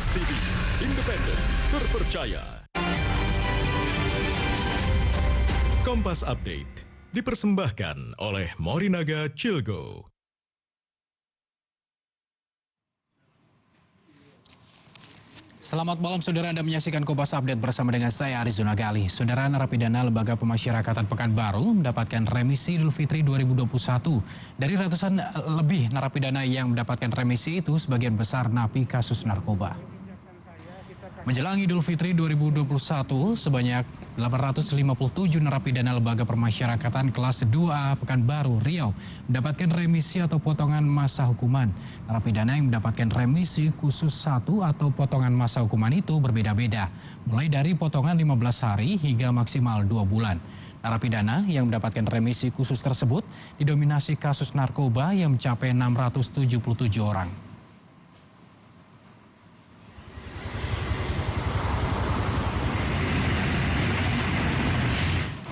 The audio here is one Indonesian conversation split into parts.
Kompas TV, independen, terpercaya. Kompas Update dipersembahkan oleh Morinaga Chilgo. Selamat malam saudara, Anda menyaksikan Kompas Update bersama dengan saya Arizona Gali. Saudara, narapidana Lembaga Pemasyarakatan Pekanbaru mendapatkan remisi Idul Fitri 2021. Dari ratusan lebih narapidana yang mendapatkan remisi itu, sebagian besar napi kasus narkoba. Menjelang Idul Fitri 2021, sebanyak 857 narapidana Lembaga Permasyarakatan kelas 2A Pekanbaru, Riau mendapatkan remisi atau potongan masa hukuman. Narapidana yang mendapatkan remisi khusus 1 atau potongan masa hukuman itu berbeda-beda, mulai dari potongan 15 hari hingga maksimal 2 bulan. Narapidana yang mendapatkan remisi khusus tersebut didominasi kasus narkoba yang mencapai 677 orang.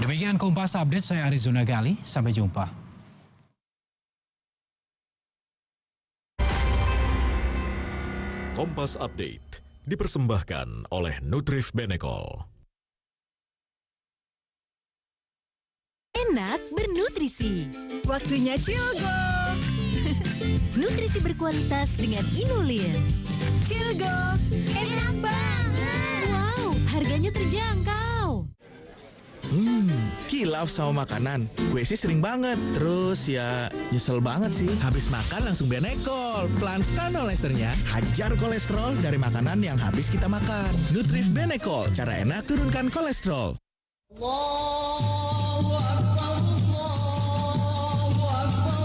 Demikian Kompas Update, saya Arizona Gali, sampai jumpa. Kompas Update dipersembahkan oleh Nutrif Benecol. Enak bernutrisi. Waktunya Chilgo. Nutrisi berkualitas dengan Inulin. Chilgo, enak banget. Wow, harganya terjangkau. Kilaf sama makanan, gue sih sering banget. Terus ya nyesel banget sih. Habis makan langsung Benecol. Pelan stanolesternya hajar kolesterol dari makanan yang habis kita makan. Nutrif Benecol, cara enak turunkan kolesterol.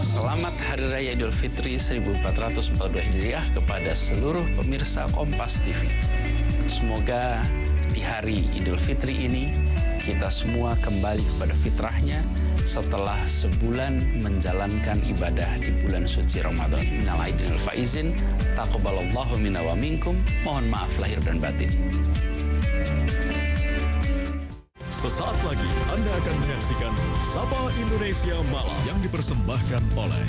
Selamat Hari Raya Idul Fitri 1442 Hijriah kepada seluruh pemirsa Kompas TV. Semoga di hari Idul Fitri ini kita semua kembali kepada fitrahnya setelah sebulan menjalankan ibadah di bulan suci Ramadan. Minal aidin wal faizin, taqabbalallahu minna wa minkum. Mohon maaf lahir dan batin. Sesaat lagi Anda akan menyaksikan Sapa Indonesia Malam yang dipersembahkan oleh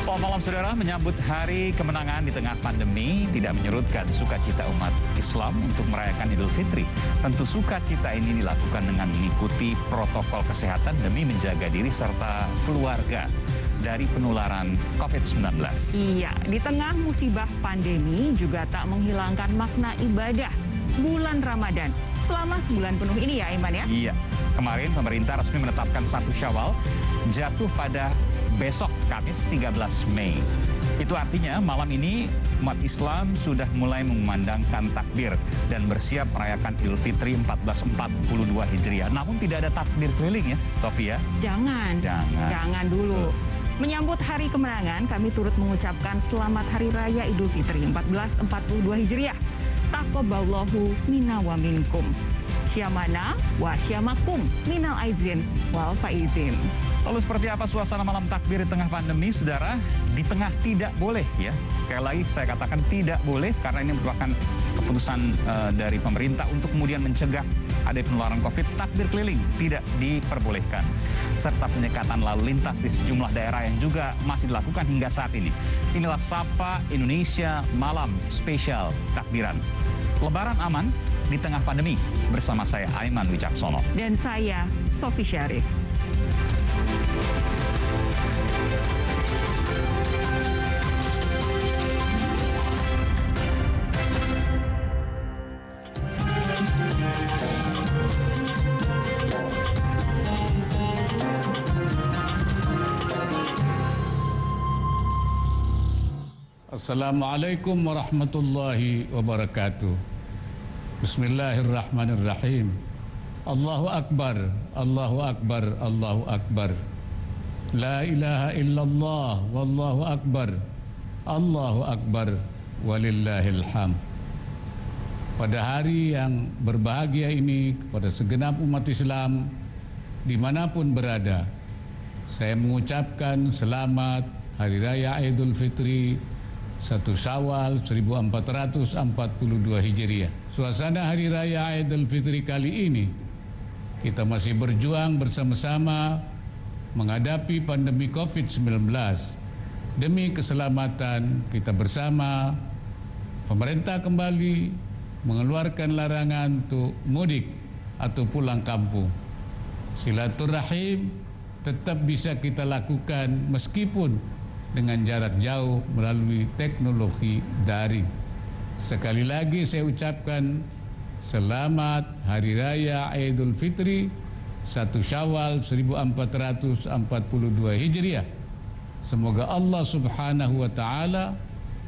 Selamat malam saudara, menyambut hari kemenangan di tengah pandemi tidak menyurutkan sukacita umat Islam untuk merayakan Idul Fitri. Tentu sukacita ini dilakukan dengan mengikuti protokol kesehatan demi menjaga diri serta keluarga dari penularan COVID-19. Iya, di tengah musibah pandemi juga tak menghilangkan makna ibadah bulan Ramadan selama sebulan penuh ini ya Iman ya? Iya, kemarin pemerintah resmi menetapkan 1 Syawal jatuh pada besok Kamis 13 Mei. Itu artinya malam ini umat Islam sudah mulai mengumandangkan takbir dan bersiap merayakan Idul Fitri 1442 Hijriah. Namun tidak ada takbir keliling ya, Sofia? Jangan dulu. Menyambut hari kemenangan, kami turut mengucapkan selamat Hari Raya Idul Fitri 1442 Hijriah. Taqabbalallahu minna wa minkum. Syamana wa syamakum minal aizin wal faizin. Lalu seperti apa suasana malam takbir di tengah pandemi, saudara? Di tengah tidak boleh ya. Sekali lagi saya katakan tidak boleh karena ini merupakan keputusan dari pemerintah untuk kemudian mencegah ada penularan COVID. Takbir keliling tidak diperbolehkan. Serta penyekatan lalu lintas di sejumlah daerah yang juga masih dilakukan hingga saat ini. Inilah Sapa Indonesia Malam Spesial Takbiran. Lebaran aman di tengah pandemi bersama saya Aiman Wicaksono. Dan saya Sofi Syarif. Assalamualaikum warahmatullahi wabarakatuh. Bismillahirrahmanirrahim. Allahu Akbar, Allahu Akbar, Allahu Akbar. La ilaha illallah, wallahu akbar, Allahu akbar, walillahil hamd. pada hari yang berbahagia ini kepada segenap umat Islam dimanapun berada, saya mengucapkan selamat Hari Raya Idul Fitri 1 Syawal 1442 Hijriah. Suasana Hari Raya Idul Fitri kali ini, kita masih berjuang bersama-sama menghadapi pandemi COVID-19. Demi keselamatan kita bersama, pemerintah kembali mengeluarkan larangan untuk mudik atau pulang kampung. Silaturahim tetap bisa kita lakukan meskipun dengan jarak jauh melalui teknologi daring. Sekali lagi saya ucapkan selamat Hari Raya Idul Fitri 1 Syawal 1442 Hijriah. Semoga Allah Subhanahu wa Ta'ala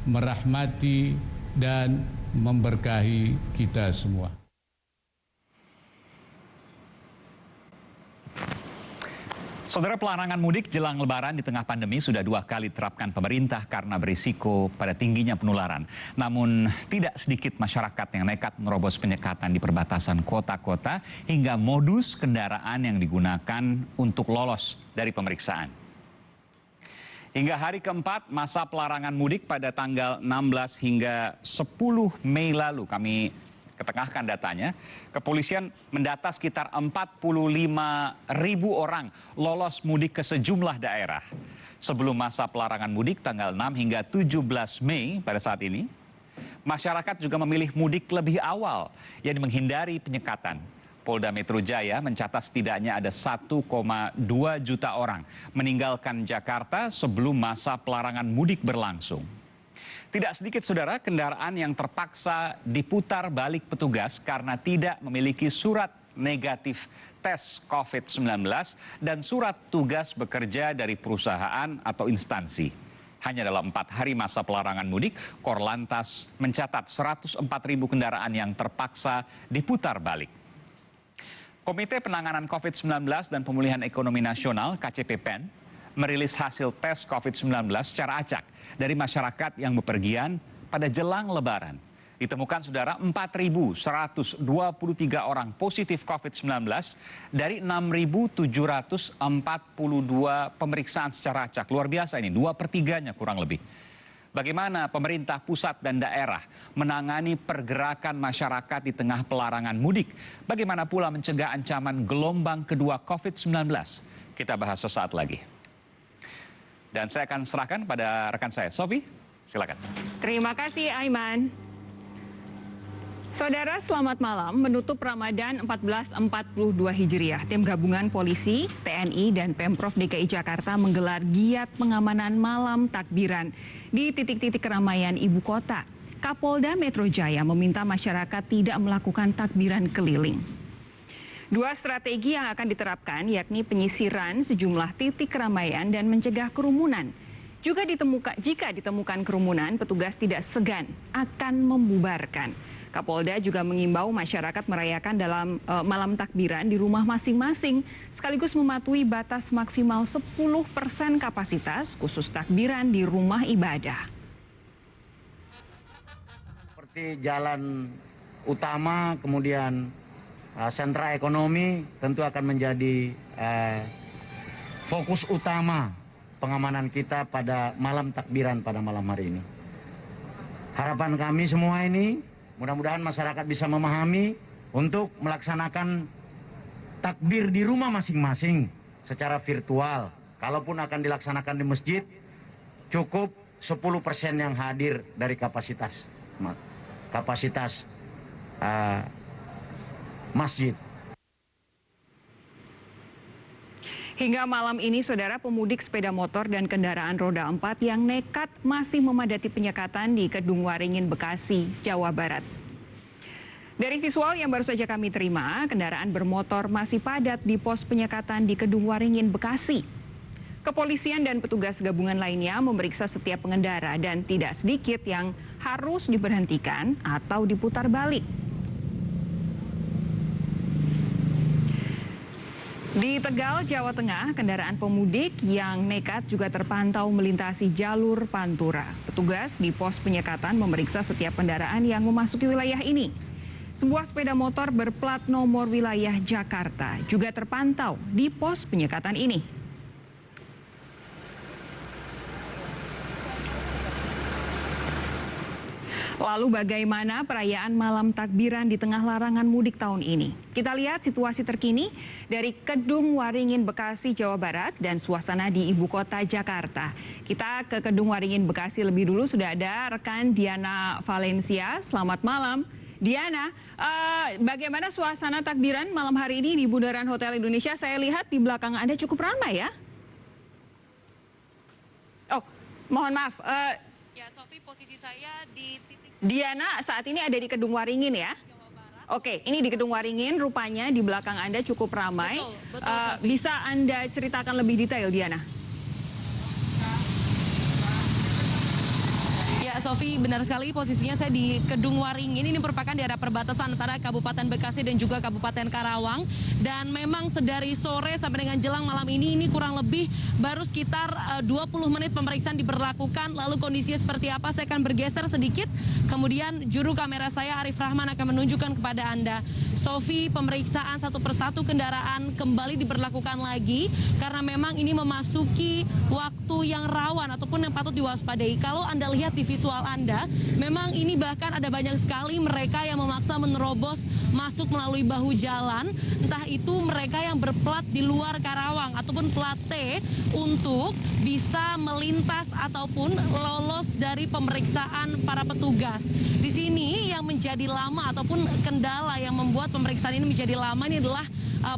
merahmati dan memberkahi kita semua. Saudara, pelarangan mudik jelang Lebaran di tengah pandemi sudah 2 kali diterapkan pemerintah karena berisiko pada tingginya penularan. Namun tidak sedikit masyarakat yang nekat menerobos penyekatan di perbatasan kota-kota hingga modus kendaraan yang digunakan untuk lolos dari pemeriksaan. Hingga hari keempat masa pelarangan mudik pada tanggal 16 hingga 10 Mei lalu, kami ketengahkan datanya, kepolisian mendata sekitar 45.000 orang lolos mudik ke sejumlah daerah. Sebelum masa pelarangan mudik tanggal 6 hingga 17 Mei pada saat ini, masyarakat juga memilih mudik lebih awal, yang menghindari penyekatan. Polda Metro Jaya mencatat setidaknya ada 1,2 juta orang meninggalkan Jakarta sebelum masa pelarangan mudik berlangsung. Tidak sedikit saudara kendaraan yang terpaksa diputar balik petugas karena tidak memiliki surat negatif tes COVID-19 dan surat tugas bekerja dari perusahaan atau instansi. Hanya dalam 4 hari masa pelarangan mudik, Korlantas mencatat 104.000 kendaraan yang terpaksa diputar balik. Komite Penanganan COVID-19 dan Pemulihan Ekonomi Nasional (KCPPEN) merilis hasil tes COVID-19 secara acak dari masyarakat yang bepergian pada jelang Lebaran. Ditemukan saudara 4.123 orang positif COVID-19 dari 6.742 pemeriksaan secara acak. Luar biasa ini, 2/3 kurang lebih. Bagaimana pemerintah pusat dan daerah menangani pergerakan masyarakat di tengah pelarangan mudik? Bagaimana pula mencegah ancaman gelombang kedua COVID-19? Kita bahas sesaat lagi. Dan saya akan serahkan pada rekan saya, Sofi. Silakan. Terima kasih, Aiman. Saudara, selamat malam. Menutup Ramadan 1442 Hijriah, tim gabungan polisi, TNI, dan Pemprov DKI Jakarta menggelar giat pengamanan malam takbiran di titik-titik keramaian ibu kota. Kapolda Metro Jaya meminta masyarakat tidak melakukan takbiran keliling. 2 strategi yang akan diterapkan yakni penyisiran sejumlah titik keramaian dan mencegah kerumunan. Jika ditemukan kerumunan, petugas tidak segan akan membubarkan. Kapolda juga mengimbau masyarakat merayakan dalam malam takbiran di rumah masing-masing, sekaligus mematuhi batas maksimal 10% kapasitas khusus takbiran di rumah ibadah. Seperti jalan utama, kemudian sentra ekonomi tentu akan menjadi fokus utama pengamanan kita pada malam takbiran pada malam hari ini. Harapan kami semua ini, mudah-mudahan masyarakat bisa memahami untuk melaksanakan takbir di rumah masing-masing secara virtual. Kalaupun akan dilaksanakan di masjid, cukup 10% yang hadir dari kapasitas masjid. Hingga malam ini, saudara, pemudik sepeda motor dan kendaraan roda 4 yang nekat masih memadati penyekatan di Kedung Waringin, Bekasi, Jawa Barat. Dari visual yang baru saja kami terima, kendaraan bermotor masih padat di pos penyekatan di Kedung Waringin, Bekasi. Kepolisian dan petugas gabungan lainnya memeriksa setiap pengendara dan tidak sedikit yang harus diberhentikan atau diputar balik. Di Tegal, Jawa Tengah, kendaraan pemudik yang nekat juga terpantau melintasi jalur Pantura. Petugas di pos penyekatan memeriksa setiap kendaraan yang memasuki wilayah ini. sebuah sepeda motor berplat nomor wilayah Jakarta juga terpantau di pos penyekatan ini. Lalu bagaimana perayaan malam takbiran di tengah larangan mudik tahun ini? Kita lihat situasi terkini dari Kedung Waringin, Bekasi, Jawa Barat dan suasana di ibu kota Jakarta. Kita ke Kedung Waringin, Bekasi lebih dulu, sudah ada rekan Diana Valencia. Selamat malam. Diana, bagaimana suasana takbiran malam hari ini di Bundaran Hotel Indonesia? Saya lihat di belakang Anda cukup ramai ya? Oh, mohon maaf. Ya, Sofi, posisi saya di titik... Diana saat ini ada di Kedung Waringin ya? Oke, ini di Kedung Waringin, rupanya di belakang Anda cukup ramai. Betul, Sofi. Bisa Anda ceritakan lebih detail, Diana? Ya, Sofi, benar sekali posisinya saya di Kedung Waringin. Ini merupakan daerah perbatasan antara Kabupaten Bekasi dan juga Kabupaten Karawang. Dan memang sedari sore sampai dengan jelang malam ini kurang lebih baru sekitar 20 menit pemeriksaan diberlakukan. Lalu kondisinya seperti apa? Saya akan bergeser sedikit. Kemudian juru kamera saya Arif Rahman akan menunjukkan kepada Anda. Sofi, pemeriksaan satu persatu kendaraan kembali diberlakukan lagi. Karena memang ini memasuki waktu yang rawan ataupun yang patut diwaspadai. Kalau Anda lihat di visual Anda, memang ini bahkan ada banyak sekali mereka yang memaksa menerobos masuk melalui bahu jalan, entah itu mereka yang berplat di luar Karawang ataupun plat T untuk bisa melintas ataupun lolos dari pemeriksaan para petugas. Di sini yang menjadi lama ataupun kendala yang membuat pemeriksaan ini menjadi lama ini adalah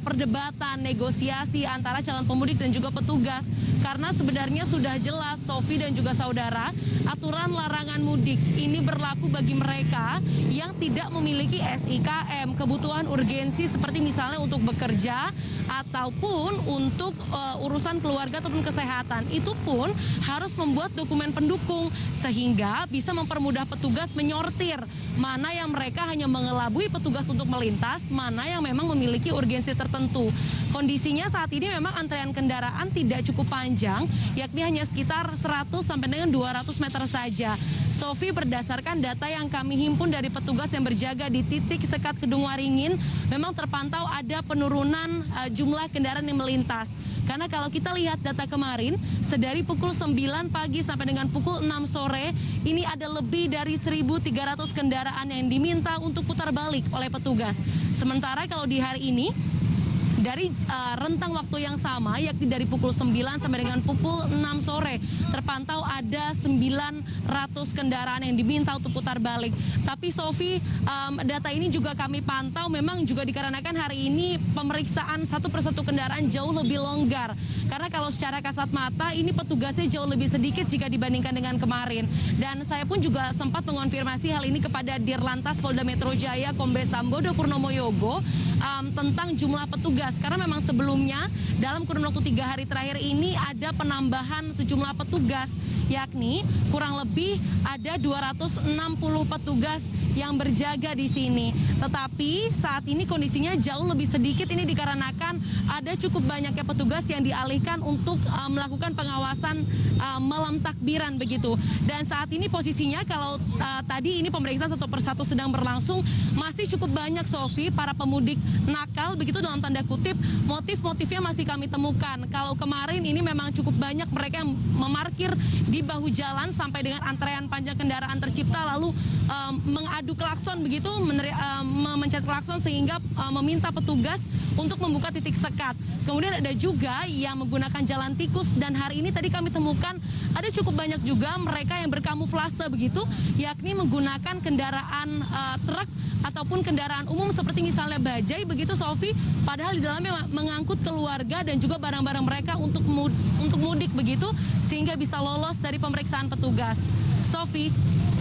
perdebatan, negosiasi antara calon pemudik dan juga petugas. Karena sebenarnya sudah jelas, Sofi dan juga saudara, aturan larangan mudik ini berlaku bagi mereka yang tidak memiliki SIKM, kebutuhan urgensi seperti misalnya untuk bekerja ataupun untuk urusan keluarga ataupun kesehatan. Itu pun harus membuat dokumen pendukung sehingga bisa mempermudah petugas menyortir mana yang mereka hanya mengelabui petugas untuk melintas, mana yang memang memiliki urgensi tertentu. Kondisinya saat ini memang antrean kendaraan tidak cukup panjang, yakni hanya sekitar 100 sampai dengan 200 meter saja. Sofi, berdasarkan data yang kami himpun dari petugas yang berjaga di titik sekat Kedung Waringin, memang terpantau ada penurunan jumlah kendaraan yang melintas. Karena kalau kita lihat data kemarin, sedari pukul 9 pagi sampai dengan pukul 6 sore, ini ada lebih dari 1.300 kendaraan yang diminta untuk putar balik oleh petugas. Sementara kalau di hari ini, dari rentang waktu yang sama, yakni dari pukul 9 sampai dengan pukul 6 sore, terpantau ada 900 kendaraan yang diminta untuk putar balik. Tapi Sofi, data ini juga kami pantau memang juga dikarenakan hari ini pemeriksaan satu persatu kendaraan jauh lebih longgar. Karena kalau secara kasat mata ini petugasnya jauh lebih sedikit jika dibandingkan dengan kemarin. Dan saya pun juga sempat mengonfirmasi hal ini kepada Dirlantas Polda Metro Jaya Kombes Sambodo Purnomo Yogo tentang jumlah petugas. Karena memang sebelumnya dalam kurun waktu 3 hari terakhir ini ada penambahan sejumlah petugas, yakni kurang lebih ada 260 petugas yang berjaga di sini. Tetapi saat ini kondisinya jauh lebih sedikit, ini dikarenakan ada cukup banyaknya petugas yang dialihkan untuk melakukan pengawasan malam takbiran begitu. Dan saat ini posisinya kalau tadi ini pemeriksaan satu persatu sedang berlangsung, masih cukup banyak Sofi para pemudik nakal begitu dalam tanda kutip, motif-motifnya masih kami temukan. Kalau kemarin ini memang cukup banyak mereka yang memarkir di bahu jalan sampai dengan antrean panjang kendaraan tercipta, lalu mengadu klakson begitu, memencet klakson sehingga meminta petugas untuk membuka titik sekat. Kemudian ada juga yang menggunakan jalan tikus, dan hari ini tadi kami temukan ada cukup banyak juga mereka yang berkamuflase begitu, yakni menggunakan kendaraan truk ataupun kendaraan umum seperti misalnya bajai begitu Sofi, padahal di dalamnya mengangkut keluarga dan juga barang-barang mereka untuk mudik begitu, sehingga bisa lolos dari pemeriksaan petugas. Sofi.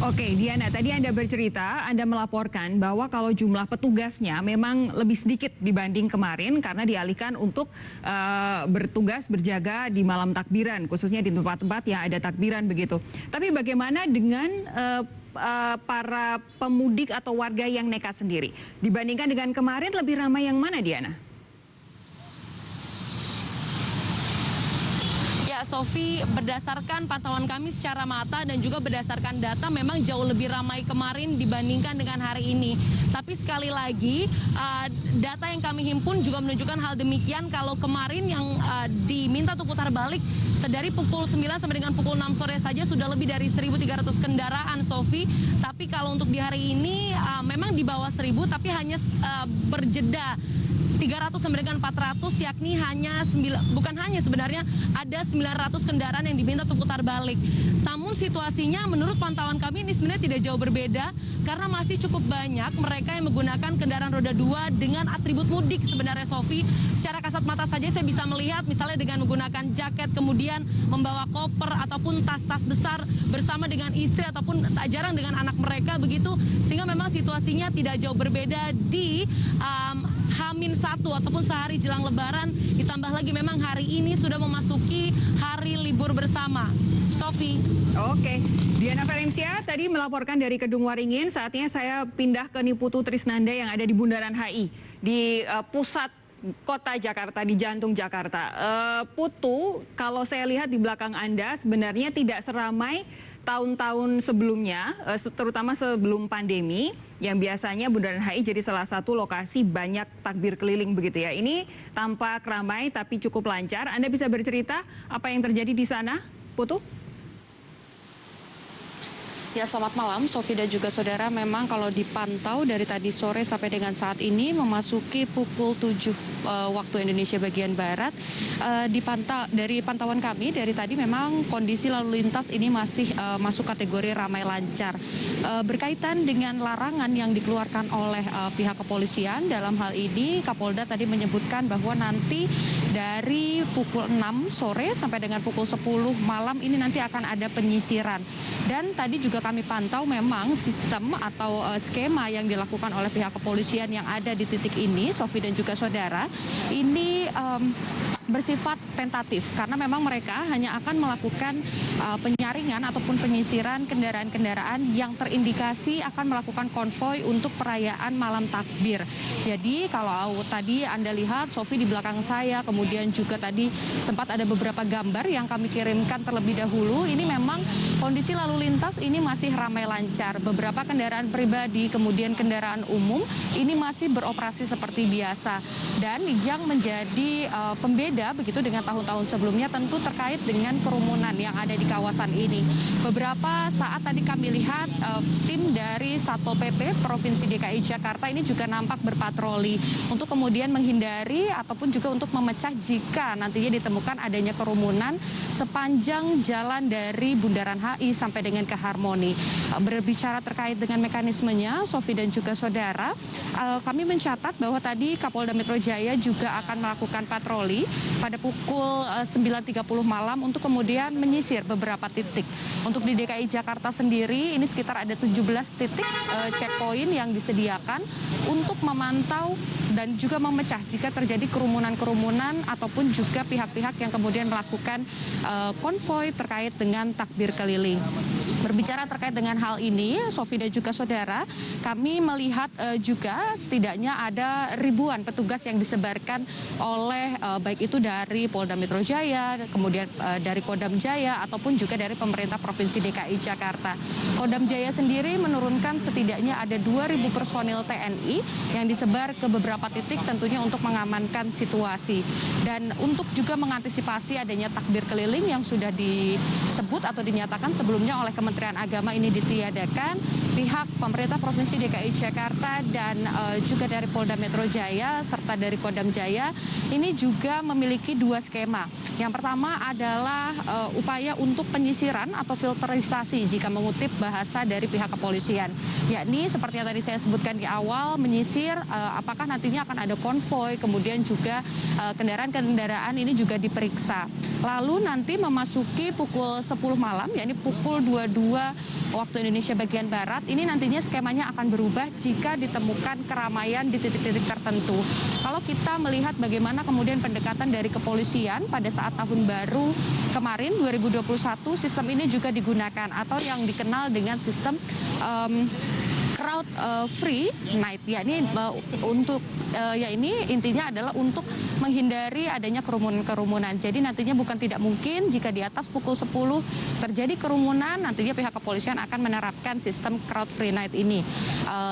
Oke, Diana, tadi Anda bercerita, Anda melaporkan bahwa kalau jumlah petugasnya memang lebih sedikit dibanding kemarin karena dialihkan untuk bertugas berjaga di malam takbiran, khususnya di tempat-tempat yang ada takbiran begitu. Tapi bagaimana dengan para pemudik atau warga yang nekat sendiri? Dibandingkan dengan kemarin lebih ramai yang mana, Diana? Ya, Ya, Sofi, berdasarkan pantauan kami secara mata dan juga berdasarkan data memang jauh lebih ramai kemarin dibandingkan dengan hari ini. Tapi sekali lagi, data yang kami himpun juga menunjukkan hal demikian kalau kemarin yang diminta untuk putar balik sedari pukul 9 sampai dengan pukul 6 sore saja sudah lebih dari 1.300 kendaraan, Sofi. Tapi kalau untuk di hari ini memang di bawah 1.000 tapi hanya berjeda 300 sampai dengan 400, yakni sebenarnya ada 900 kendaraan yang diminta untuk putar balik. Namun situasinya menurut pantauan kami ini sebenarnya tidak jauh berbeda karena masih cukup banyak mereka yang menggunakan kendaraan roda 2 dengan atribut mudik sebenarnya, Sofi. Secara kasat mata saja saya bisa melihat misalnya dengan menggunakan jaket, kemudian membawa koper ataupun tas-tas besar bersama dengan istri ataupun tak jarang dengan anak mereka begitu, sehingga memang situasinya tidak jauh berbeda di H-1 ataupun sehari jelang Lebaran, ditambah lagi memang hari ini sudah memasuki hari libur bersama. Sofi. Oke, Diana Valencia tadi melaporkan dari Kedung Waringin. Saatnya saya pindah ke Niputu Trisnanda yang ada di Bundaran HI di pusat kota Jakarta, di jantung Jakarta. Putu, kalau saya lihat di belakang Anda sebenarnya tidak seramai tahun-tahun sebelumnya, terutama sebelum pandemi, yang biasanya Bundaran HI jadi salah satu lokasi banyak takbir keliling begitu ya. Ini tampak ramai tapi cukup lancar. Anda bisa bercerita apa yang terjadi di sana, Putu? Ya, selamat malam, Sofi dan juga saudara. Memang kalau dipantau dari tadi sore sampai dengan saat ini memasuki pukul 7 waktu Indonesia bagian Barat, dari pantauan kami dari tadi memang kondisi lalu lintas ini masih masuk kategori ramai lancar. Berkaitan dengan larangan yang dikeluarkan oleh pihak kepolisian, dalam hal ini Kapolda tadi menyebutkan bahwa nanti dari pukul 6 sore sampai dengan pukul 10 malam ini nanti akan ada penyisiran. Dan tadi juga kami pantau memang sistem atau skema yang dilakukan oleh pihak kepolisian yang ada di titik ini, Sofi dan juga saudara, ini bersifat tentatif karena memang mereka hanya akan melakukan penyaringan ataupun penyisiran kendaraan-kendaraan yang terindikasi akan melakukan konvoi untuk perayaan malam takbir. Jadi kalau tadi Anda lihat, Sofi, di belakang saya, kemudian juga tadi sempat ada beberapa gambar yang kami kirimkan terlebih dahulu, ini memang kondisi lalu lintas ini masih ramai lancar. Beberapa kendaraan pribadi, kemudian kendaraan umum ini masih beroperasi seperti biasa. Dan yang menjadi pembeda begitu dengan tahun-tahun sebelumnya tentu terkait dengan kerumunan yang ada di kawasan ini. Beberapa saat tadi kami lihat tim dari Satpol PP Provinsi DKI Jakarta ini juga nampak berpatroli untuk kemudian menghindari ataupun juga untuk memecah jika nantinya ditemukan adanya kerumunan sepanjang jalan dari Bundaran HI sampai dengan ke Harmoni. Berbicara terkait dengan mekanismenya, Sofi dan juga saudara, kami mencatat bahwa tadi Kapolda Metro Jaya juga akan melakukan patroli pada pukul 9.30 malam untuk kemudian menyisir beberapa titik. Untuk di DKI Jakarta sendiri ini sekitar ada 17 titik checkpoint yang disediakan untuk memantau dan juga memecah jika terjadi kerumunan-kerumunan ataupun juga pihak-pihak yang kemudian melakukan konvoi terkait dengan takbir keliling. Berbicara terkait dengan hal ini, Sofi dan juga saudara, kami melihat juga setidaknya ada ribuan petugas yang disebarkan oleh baik itu dari Polda Metro Jaya, kemudian dari Kodam Jaya ataupun juga dari pemerintah Provinsi DKI Jakarta. Kodam Jaya sendiri menurunkan setidaknya ada 2.000 personil TNI yang disebar ke beberapa titik tentunya untuk mengamankan situasi. Dan untuk juga mengantisipasi adanya takbir keliling yang sudah disebut atau dinyatakan sebelumnya oleh Kementerian Agama ini ditiadakan, pihak pemerintah Provinsi DKI Jakarta dan juga dari Polda Metro Jaya serta dari Kodam Jaya ini juga memiliki dua skema. Yang pertama adalah upaya untuk penyisiran atau filterisasi jika mengutip bahasa dari pihak kepolisian, yakni seperti yang tadi saya sebutkan di awal, menyisir apakah nantinya akan ada konvoi, kemudian juga kendaraan-kendaraan ini juga diperiksa. Lalu nanti memasuki pukul 10 malam, yakni pukul 22 waktu Indonesia bagian Barat, ini nantinya skemanya akan berubah jika ditemukan keramaian di titik-titik tertentu. Kalau kita melihat bagaimana kemudian pendekatan dari kepolisian pada saat tahun baru kemarin 2021, sistem ini juga digunakan atau yang dikenal dengan sistem crowd free night, ya ini untuk ya ini intinya adalah untuk menghindari adanya kerumunan. Jadi nantinya bukan tidak mungkin jika di atas pukul 10 terjadi kerumunan, nantinya pihak kepolisian akan menerapkan sistem crowd free night ini,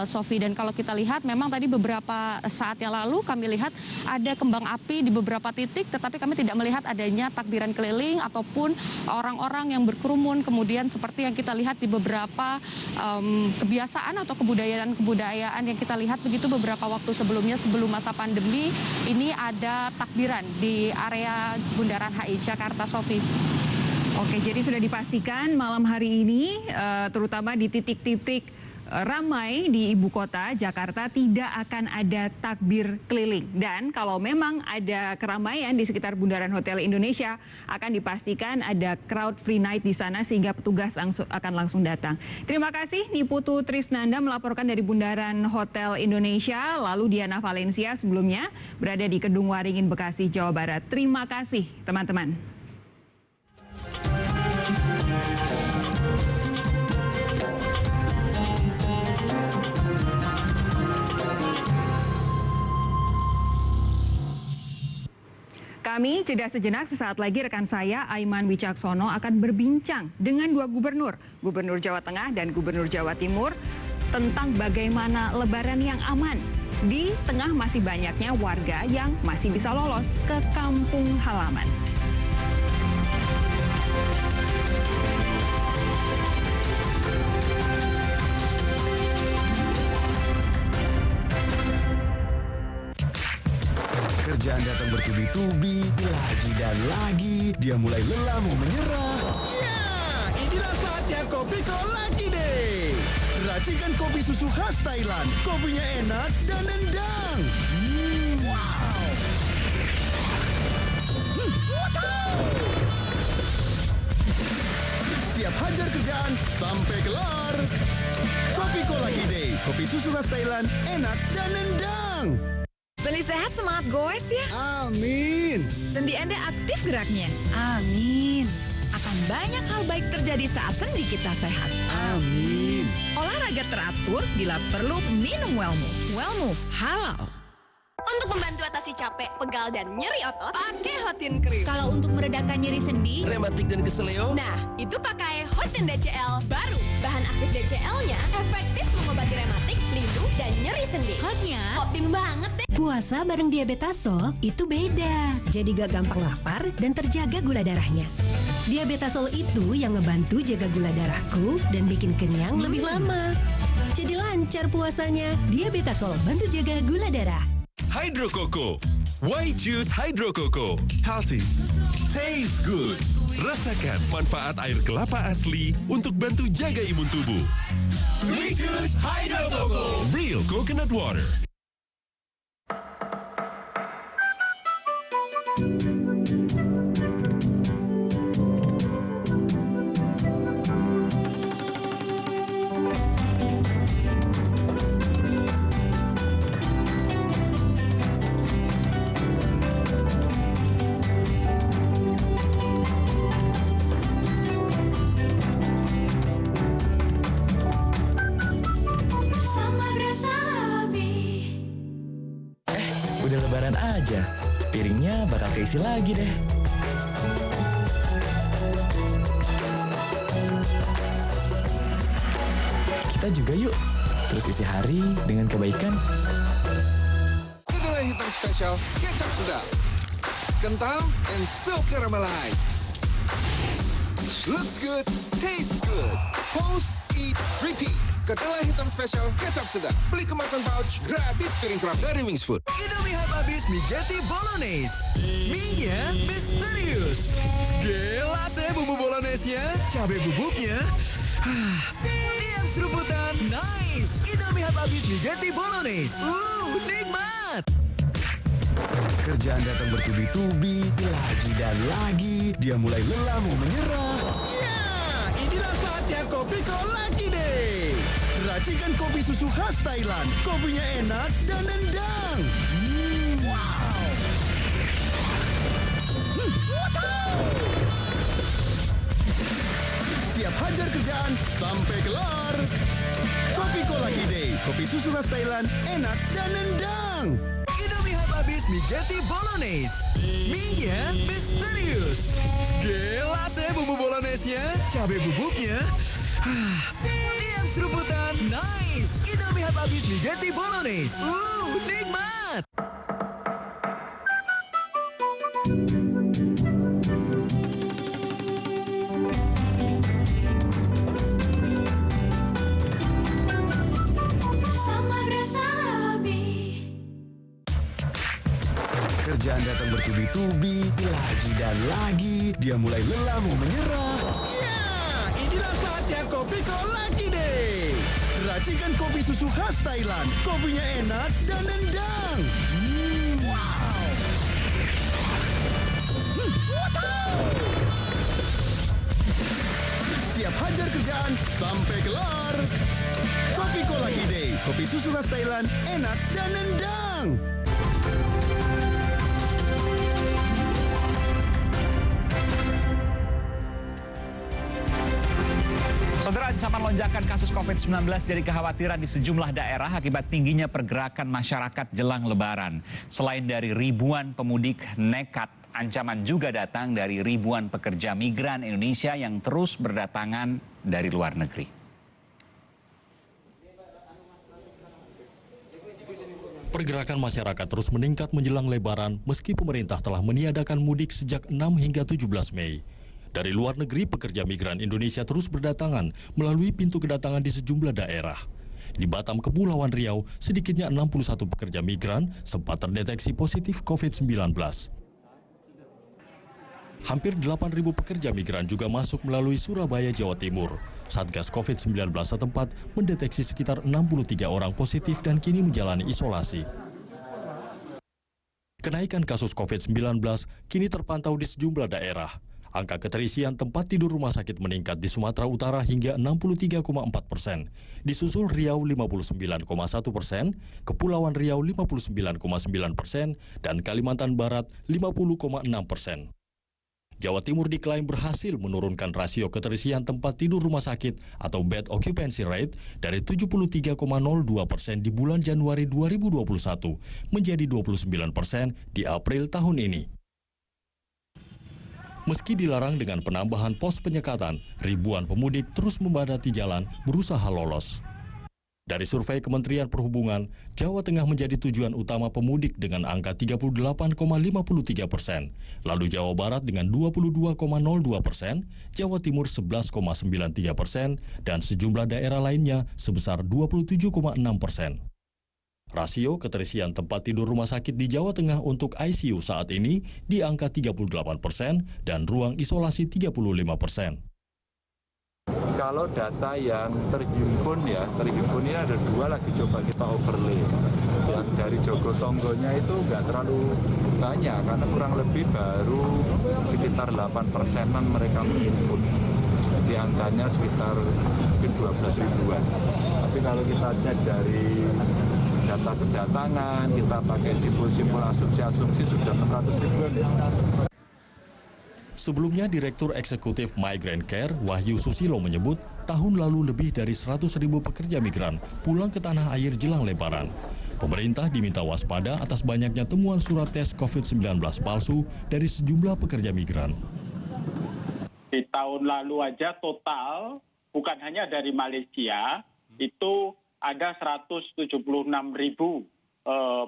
Sofi. Dan kalau kita lihat memang tadi beberapa saat yang lalu kami lihat ada kembang api di beberapa titik, tetapi kami tidak melihat adanya takbiran keliling ataupun orang-orang yang berkerumun. Kemudian seperti yang kita lihat di beberapa kebiasaan atau kebudayaan yang kita lihat begitu beberapa waktu sebelumnya, sebelum masa pandemi, ini ada takbiran di area Bundaran HI Jakarta, Sofi. Oke, jadi sudah dipastikan malam hari ini terutama di titik-titik ramai di ibu kota Jakarta tidak akan ada takbir keliling. Dan kalau memang ada keramaian di sekitar Bundaran Hotel Indonesia, akan dipastikan ada crowd free night di sana sehingga petugas akan langsung datang. Terima kasih Niputu Trisnanda melaporkan dari Bundaran Hotel Indonesia. Lalu Diana Valencia sebelumnya berada di Kedung Waringin, Bekasi, Jawa Barat. Terima kasih teman-teman. Kami jeda sejenak, sesaat lagi rekan saya Aiman Wicaksono akan berbincang dengan dua gubernur, Gubernur Jawa Tengah dan Gubernur Jawa Timur, tentang bagaimana Lebaran yang aman di tengah masih banyaknya warga yang masih bisa lolos ke kampung halaman. Kerjaan datang bertubi-tubi, lagi dan lagi. Dia mulai lelah mau menyerah. Ya, inilah saatnya Kopiko Lucky Day. Racikan kopi susu khas Thailand. Kopinya enak dan nendang. Wow. Siap hajar kerjaan sampai kelar. Kopiko Lucky Day. Kopi susu khas Thailand, enak dan nendang. Sendi sehat, semangat goes ya. Amin. Sendi Anda aktif geraknya. Amin. Akan banyak hal baik terjadi saat sendi kita sehat. Amin. Olahraga teratur, bila perlu minum Wellmove. Wellmove halal. Untuk membantu atasi capek, pegal, dan nyeri otot, pakai Hotin Cream. Kalau untuk meredakan nyeri sendi, rematik dan keseleo, Nah, itu pakai Hotin DCL baru. Bahan aktif DCL-nya efektif mengobati rematik, lindung, dan nyeri sendi. hotnya Hotin banget deh. Puasa bareng Diabetasol itu beda. Jadi gak gampang lapar dan terjaga gula darahnya. Diabetasol itu yang ngebantu jaga gula darahku dan bikin kenyang lebih lama. Jadi lancar puasanya. Diabetasol bantu jaga gula darah. Hydro Coco. Why choose Hydro Coco? healthy, Taste good. Rasakan manfaat air kelapa asli untuk bantu jaga imun tubuh. we choose Hydro Coco. Real coconut water. Udah lebaran aja, piringnya bakal keisi lagi deh. Kita juga yuk, terus isi hari dengan kebaikan. Kedelai hitam spesial, kecap sedap. Kental and so caramelized. Looks good, tastes good. Post, eat, repeat. Kedelai hitam spesial, kecap sedap. Beli kemasan pouch, gratis piring kerap dari Wings Food. Indomie hype habis mie jeti bolognese. Mie-nya misterius. Gila saya bumbu bolognese-nya, cabai bubuknya. Diam seruputan, nice. Indomie hype habis mie jeti bolognese. Nikmat. Kerjaan datang bertubi-tubi, lagi dan lagi. Dia mulai lelah mau menyerah. Ya, inilah saatnya Kopiko Lucky Day. Racikan kopi susu khas Thailand. Kopinya enak dan nendang. Wow. Siap hajar kerjaan sampai kelar. Kopi Kolaki Day, kopi susu khas Thailand, enak dan nendang. Indomie habis mie jeti bolognese. Mie-nya misterius. Gelas bumbu bolognese-nya, cabai bubuknya. Diam seruputan, nice. Indomie habis mie jeti bolognese. Nikmat. Kerjaan datang bertubi-tubi, lagi dan lagi. Dia mulai lelah mau menyerah. Ya, inilah saatnya Kopi Kolaki Day. Racikan kopi susu khas Thailand. Kopinya enak dan nendang. Wow. Siap hajar kerjaan sampai kelar. Kopi Kolaki Day, kopi susu khas Thailand, enak dan nendang. Saudara, ancaman lonjakan kasus COVID-19 jadi kekhawatiran di sejumlah daerah akibat tingginya pergerakan masyarakat jelang Lebaran. Selain dari ribuan pemudik nekat, ancaman juga datang dari ribuan pekerja migran Indonesia yang terus berdatangan dari luar negeri. Pergerakan masyarakat terus meningkat menjelang Lebaran meski pemerintah telah meniadakan mudik sejak 6 hingga 17 Mei. Dari luar negeri, pekerja migran Indonesia terus berdatangan melalui pintu kedatangan di sejumlah daerah. Di Batam, Kepulauan Riau, sedikitnya 61 pekerja migran sempat terdeteksi positif COVID-19. Hampir 8.000 pekerja migran juga masuk melalui Surabaya, Jawa Timur. Satgas COVID-19 setempat mendeteksi sekitar 63 orang positif dan kini menjalani isolasi. Kenaikan kasus COVID-19 kini terpantau di sejumlah daerah. Angka keterisian tempat tidur rumah sakit meningkat di Sumatera Utara hingga 63,4%, disusul Riau 59,1%, Kepulauan Riau 59,9%, dan Kalimantan Barat 50,6%. Jawa Timur diklaim berhasil menurunkan rasio keterisian tempat tidur rumah sakit atau bed occupancy rate dari 73,02% di bulan Januari 2021 menjadi 29% di April tahun ini. Meski dilarang dengan penambahan pos penyekatan, ribuan pemudik terus membadati jalan berusaha lolos. Dari survei Kementerian Perhubungan, Jawa Tengah menjadi tujuan utama pemudik dengan angka 38,53%, lalu Jawa Barat dengan 22,02%, Jawa Timur 11,93%, dan sejumlah daerah lainnya sebesar 27,6%. Rasio keterisian tempat tidur rumah sakit di Jawa Tengah untuk ICU saat ini di angka 38% dan ruang isolasi 35%. Kalau data yang terhimpun ini ada dua lagi coba kita overlay. Yang dari Jogotonggonya itu nggak terlalu banyak karena kurang lebih baru sekitar 8%-an mereka menghimpun. Di angkanya sekitar 12 ribuan. Tapi kalau kita cek dari data kedatangan, kita pakai simpul-simpul asumsi sudah 600 ribuan ya. Sebelumnya, Direktur Eksekutif Migrant Care, Wahyu Susilo menyebut tahun lalu lebih dari 100.000 pekerja migran pulang ke tanah air jelang Lebaran. Pemerintah diminta waspada atas banyaknya temuan surat tes COVID-19 palsu dari sejumlah pekerja migran. Di tahun lalu aja total, bukan hanya dari Malaysia, itu ada 176.000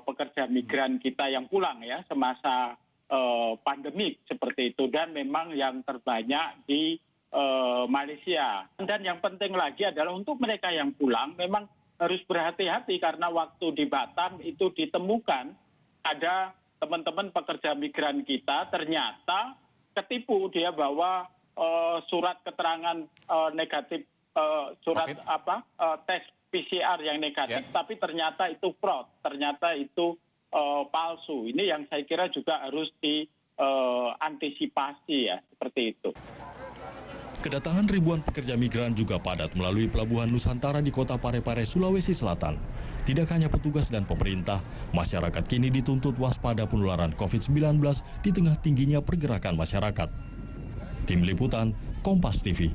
pekerja migran kita yang pulang ya semasa pandemik seperti itu, dan memang yang terbanyak di Malaysia. Dan yang penting lagi adalah untuk mereka yang pulang memang harus berhati-hati karena waktu di Batam itu ditemukan ada teman-teman pekerja migran kita ternyata ketipu, dia bawa surat keterangan negatif, tes PCR yang negatif, tapi ternyata itu fraud, ternyata itu palsu. Ini yang saya kira juga harus diantisipasi ya, seperti itu. Kedatangan ribuan pekerja migran juga padat melalui Pelabuhan Nusantara di Kota Parepare, Sulawesi Selatan. Tidak hanya petugas dan pemerintah, masyarakat kini dituntut waspada penularan COVID-19 di tengah tingginya pergerakan masyarakat. Tim Liputan, Kompas TV.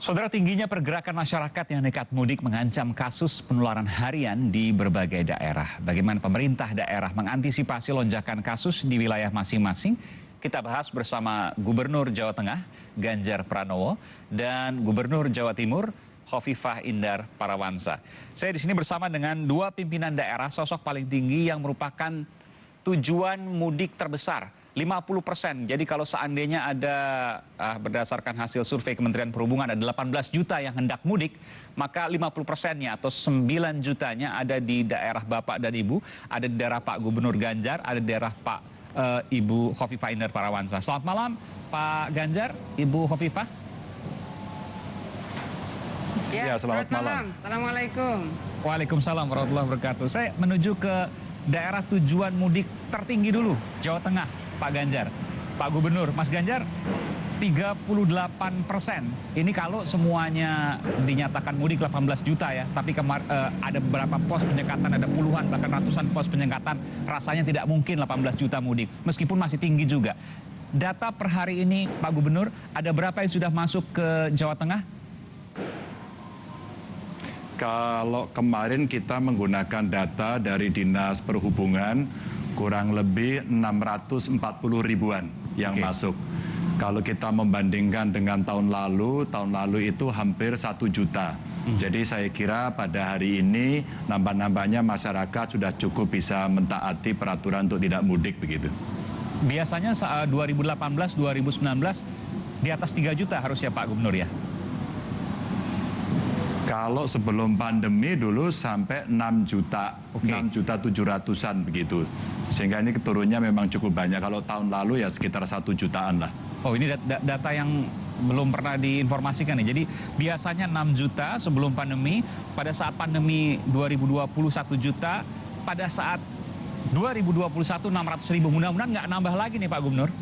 Saudara, tingginya pergerakan masyarakat yang nekat mudik mengancam kasus penularan harian di berbagai daerah. Bagaimana pemerintah daerah mengantisipasi lonjakan kasus di wilayah masing-masing? Kita bahas bersama Gubernur Jawa Tengah, Ganjar Pranowo, dan Gubernur Jawa Timur, Khofifah Indar Parawansa. Saya di sini bersama dengan dua pimpinan daerah, sosok paling tinggi yang merupakan tujuan mudik terbesar. 50%. Jadi kalau seandainya ada berdasarkan hasil survei Kementerian Perhubungan ada 18 juta yang hendak mudik, maka 50%-nya atau 9 jutanya ada di daerah Bapak dan Ibu, ada di daerah Pak Gubernur Ganjar, ada di daerah Pak Ibu Khofifah Indar Parawansa. Selamat malam Pak Ganjar, Ibu Khofifah. Ya, selamat malam. Assalamualaikum. Waalaikumsalam warahmatullahi wabarakatuh. Saya menuju ke daerah tujuan mudik tertinggi dulu, Jawa Tengah, Pak Ganjar. Pak Gubernur, Mas Ganjar, 38%. Ini kalau semuanya dinyatakan mudik 18 juta ya, tapi ada beberapa pos penyekatan, ada puluhan bahkan ratusan pos penyekatan, rasanya tidak mungkin 18 juta mudik, meskipun masih tinggi juga. Data per hari ini, Pak Gubernur, ada berapa yang sudah masuk ke Jawa Tengah? Kalau kemarin kita menggunakan data dari Dinas Perhubungan, kurang lebih 640 ribuan yang masuk. Kalau kita membandingkan dengan tahun lalu itu hampir 1 juta. Jadi saya kira pada hari ini nambah-nambahnya masyarakat sudah cukup bisa mentaati peraturan untuk tidak mudik begitu. Biasanya 2018, 2019 di atas 3 juta harusnya Pak Gubernur ya? Kalau sebelum pandemi dulu sampai 6 juta, 6 juta 700-an begitu. Sehingga ini turunnya memang cukup banyak. Kalau tahun lalu ya sekitar 1 jutaan lah. Oh, ini data yang belum pernah diinformasikan nih. Jadi biasanya 6 juta sebelum pandemi, pada saat pandemi 2020 1 juta, pada saat 2021 600 ribu. Mudah-mudahan nggak nambah lagi nih Pak Gubernur.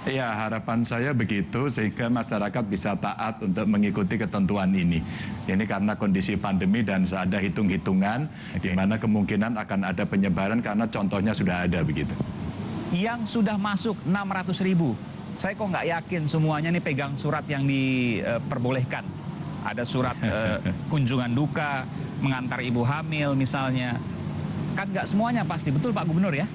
Ya, harapan saya begitu sehingga masyarakat bisa taat untuk mengikuti ketentuan ini. Ini karena kondisi pandemi dan ada hitung-hitungan di mana kemungkinan akan ada penyebaran karena contohnya sudah ada begitu. Yang sudah masuk 600 ribu, saya kok nggak yakin semuanya nih pegang surat yang diperbolehkan. Ada surat kunjungan duka, mengantar ibu hamil misalnya. Kan nggak semuanya pasti, betul Pak Gubernur ya?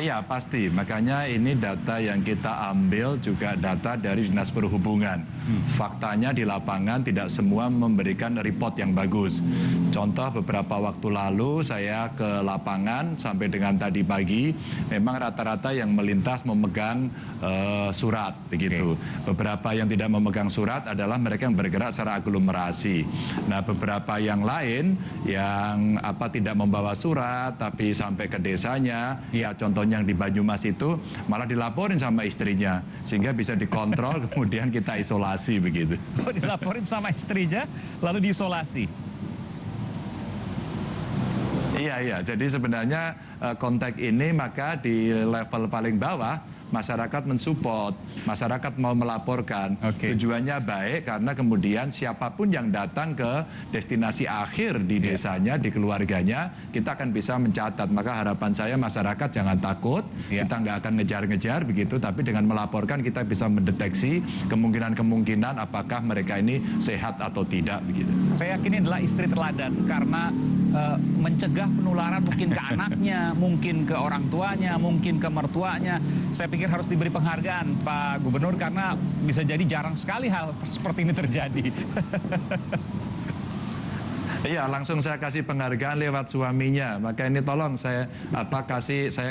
Iya pasti, makanya ini data yang kita ambil juga data dari Dinas Perhubungan. Faktanya di lapangan tidak semua memberikan report yang bagus. Contoh beberapa waktu lalu saya ke lapangan sampai dengan tadi pagi, memang rata-rata yang melintas memegang surat begitu. Beberapa yang tidak memegang surat adalah mereka yang bergerak secara aglomerasi. Nah beberapa yang lain yang tidak membawa surat tapi sampai ke desanya, ya contohnya yang di Banyumas itu malah dilaporin sama istrinya sehingga bisa dikontrol kemudian kita isolasi begitu. Oh, dilaporin sama istrinya lalu diisolasi. Iya, jadi sebenarnya konteks ini maka di level paling bawah masyarakat mensupport, masyarakat mau melaporkan. Tujuannya baik karena kemudian siapapun yang datang ke destinasi akhir di desanya, di keluarganya, kita akan bisa mencatat. Maka harapan saya masyarakat jangan takut, kita nggak akan ngejar-ngejar begitu, tapi dengan melaporkan kita bisa mendeteksi kemungkinan-kemungkinan apakah mereka ini sehat atau tidak begitu. Saya yakin ini adalah istri teladan karena mencegah penularan mungkin ke anaknya, mungkin ke orang tuanya, mungkin ke mertuanya. Saya pikir harus diberi penghargaan Pak Gubernur karena bisa jadi jarang sekali hal seperti ini terjadi. Iya, langsung saya kasih penghargaan lewat suaminya. Maka ini tolong saya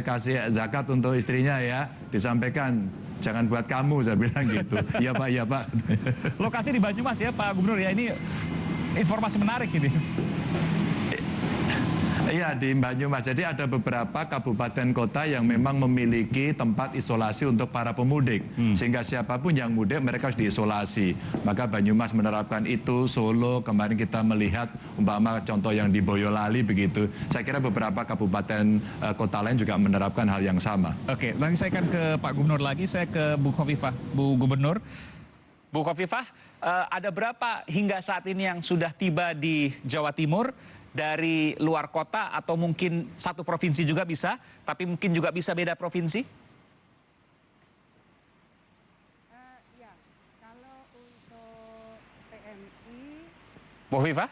kasih zakat untuk istrinya ya. Disampaikan jangan buat kamu, saya bilang gitu. Iya Pak, iya Pak. Lokasi di Banyumas ya Pak Gubernur ya, ini informasi menarik ini. Iya, di Banyumas. Jadi ada beberapa kabupaten kota yang memang memiliki tempat isolasi untuk para pemudik. Sehingga siapapun yang mudik mereka harus diisolasi. Maka Banyumas menerapkan itu, Solo, kemarin kita melihat umpama contoh yang di Boyolali begitu. Saya kira beberapa kabupaten kota lain juga menerapkan hal yang sama. Oke, nanti saya akan ke Pak Gubernur lagi, saya ke Bu Khofifah. Bu Gubernur, Bu Khofifah, ada berapa hingga saat ini yang sudah tiba di Jawa Timur dari luar kota atau mungkin satu provinsi juga bisa, tapi mungkin juga bisa beda provinsi? Bu Viva?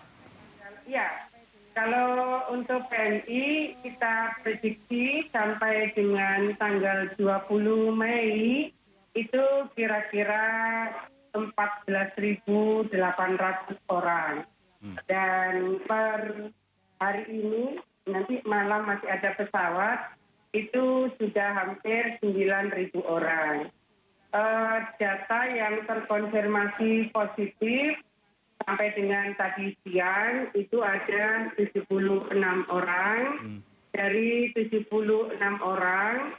Ya, kalau untuk PMI kita prediksi sampai dengan tanggal 20 Mei itu kira-kira 14.800 orang. Dan per hari ini, nanti malam masih ada pesawat, itu sudah hampir 9.000 orang. Data yang terkonfirmasi positif sampai dengan tadi siang itu ada 76 orang. Dari 76 orang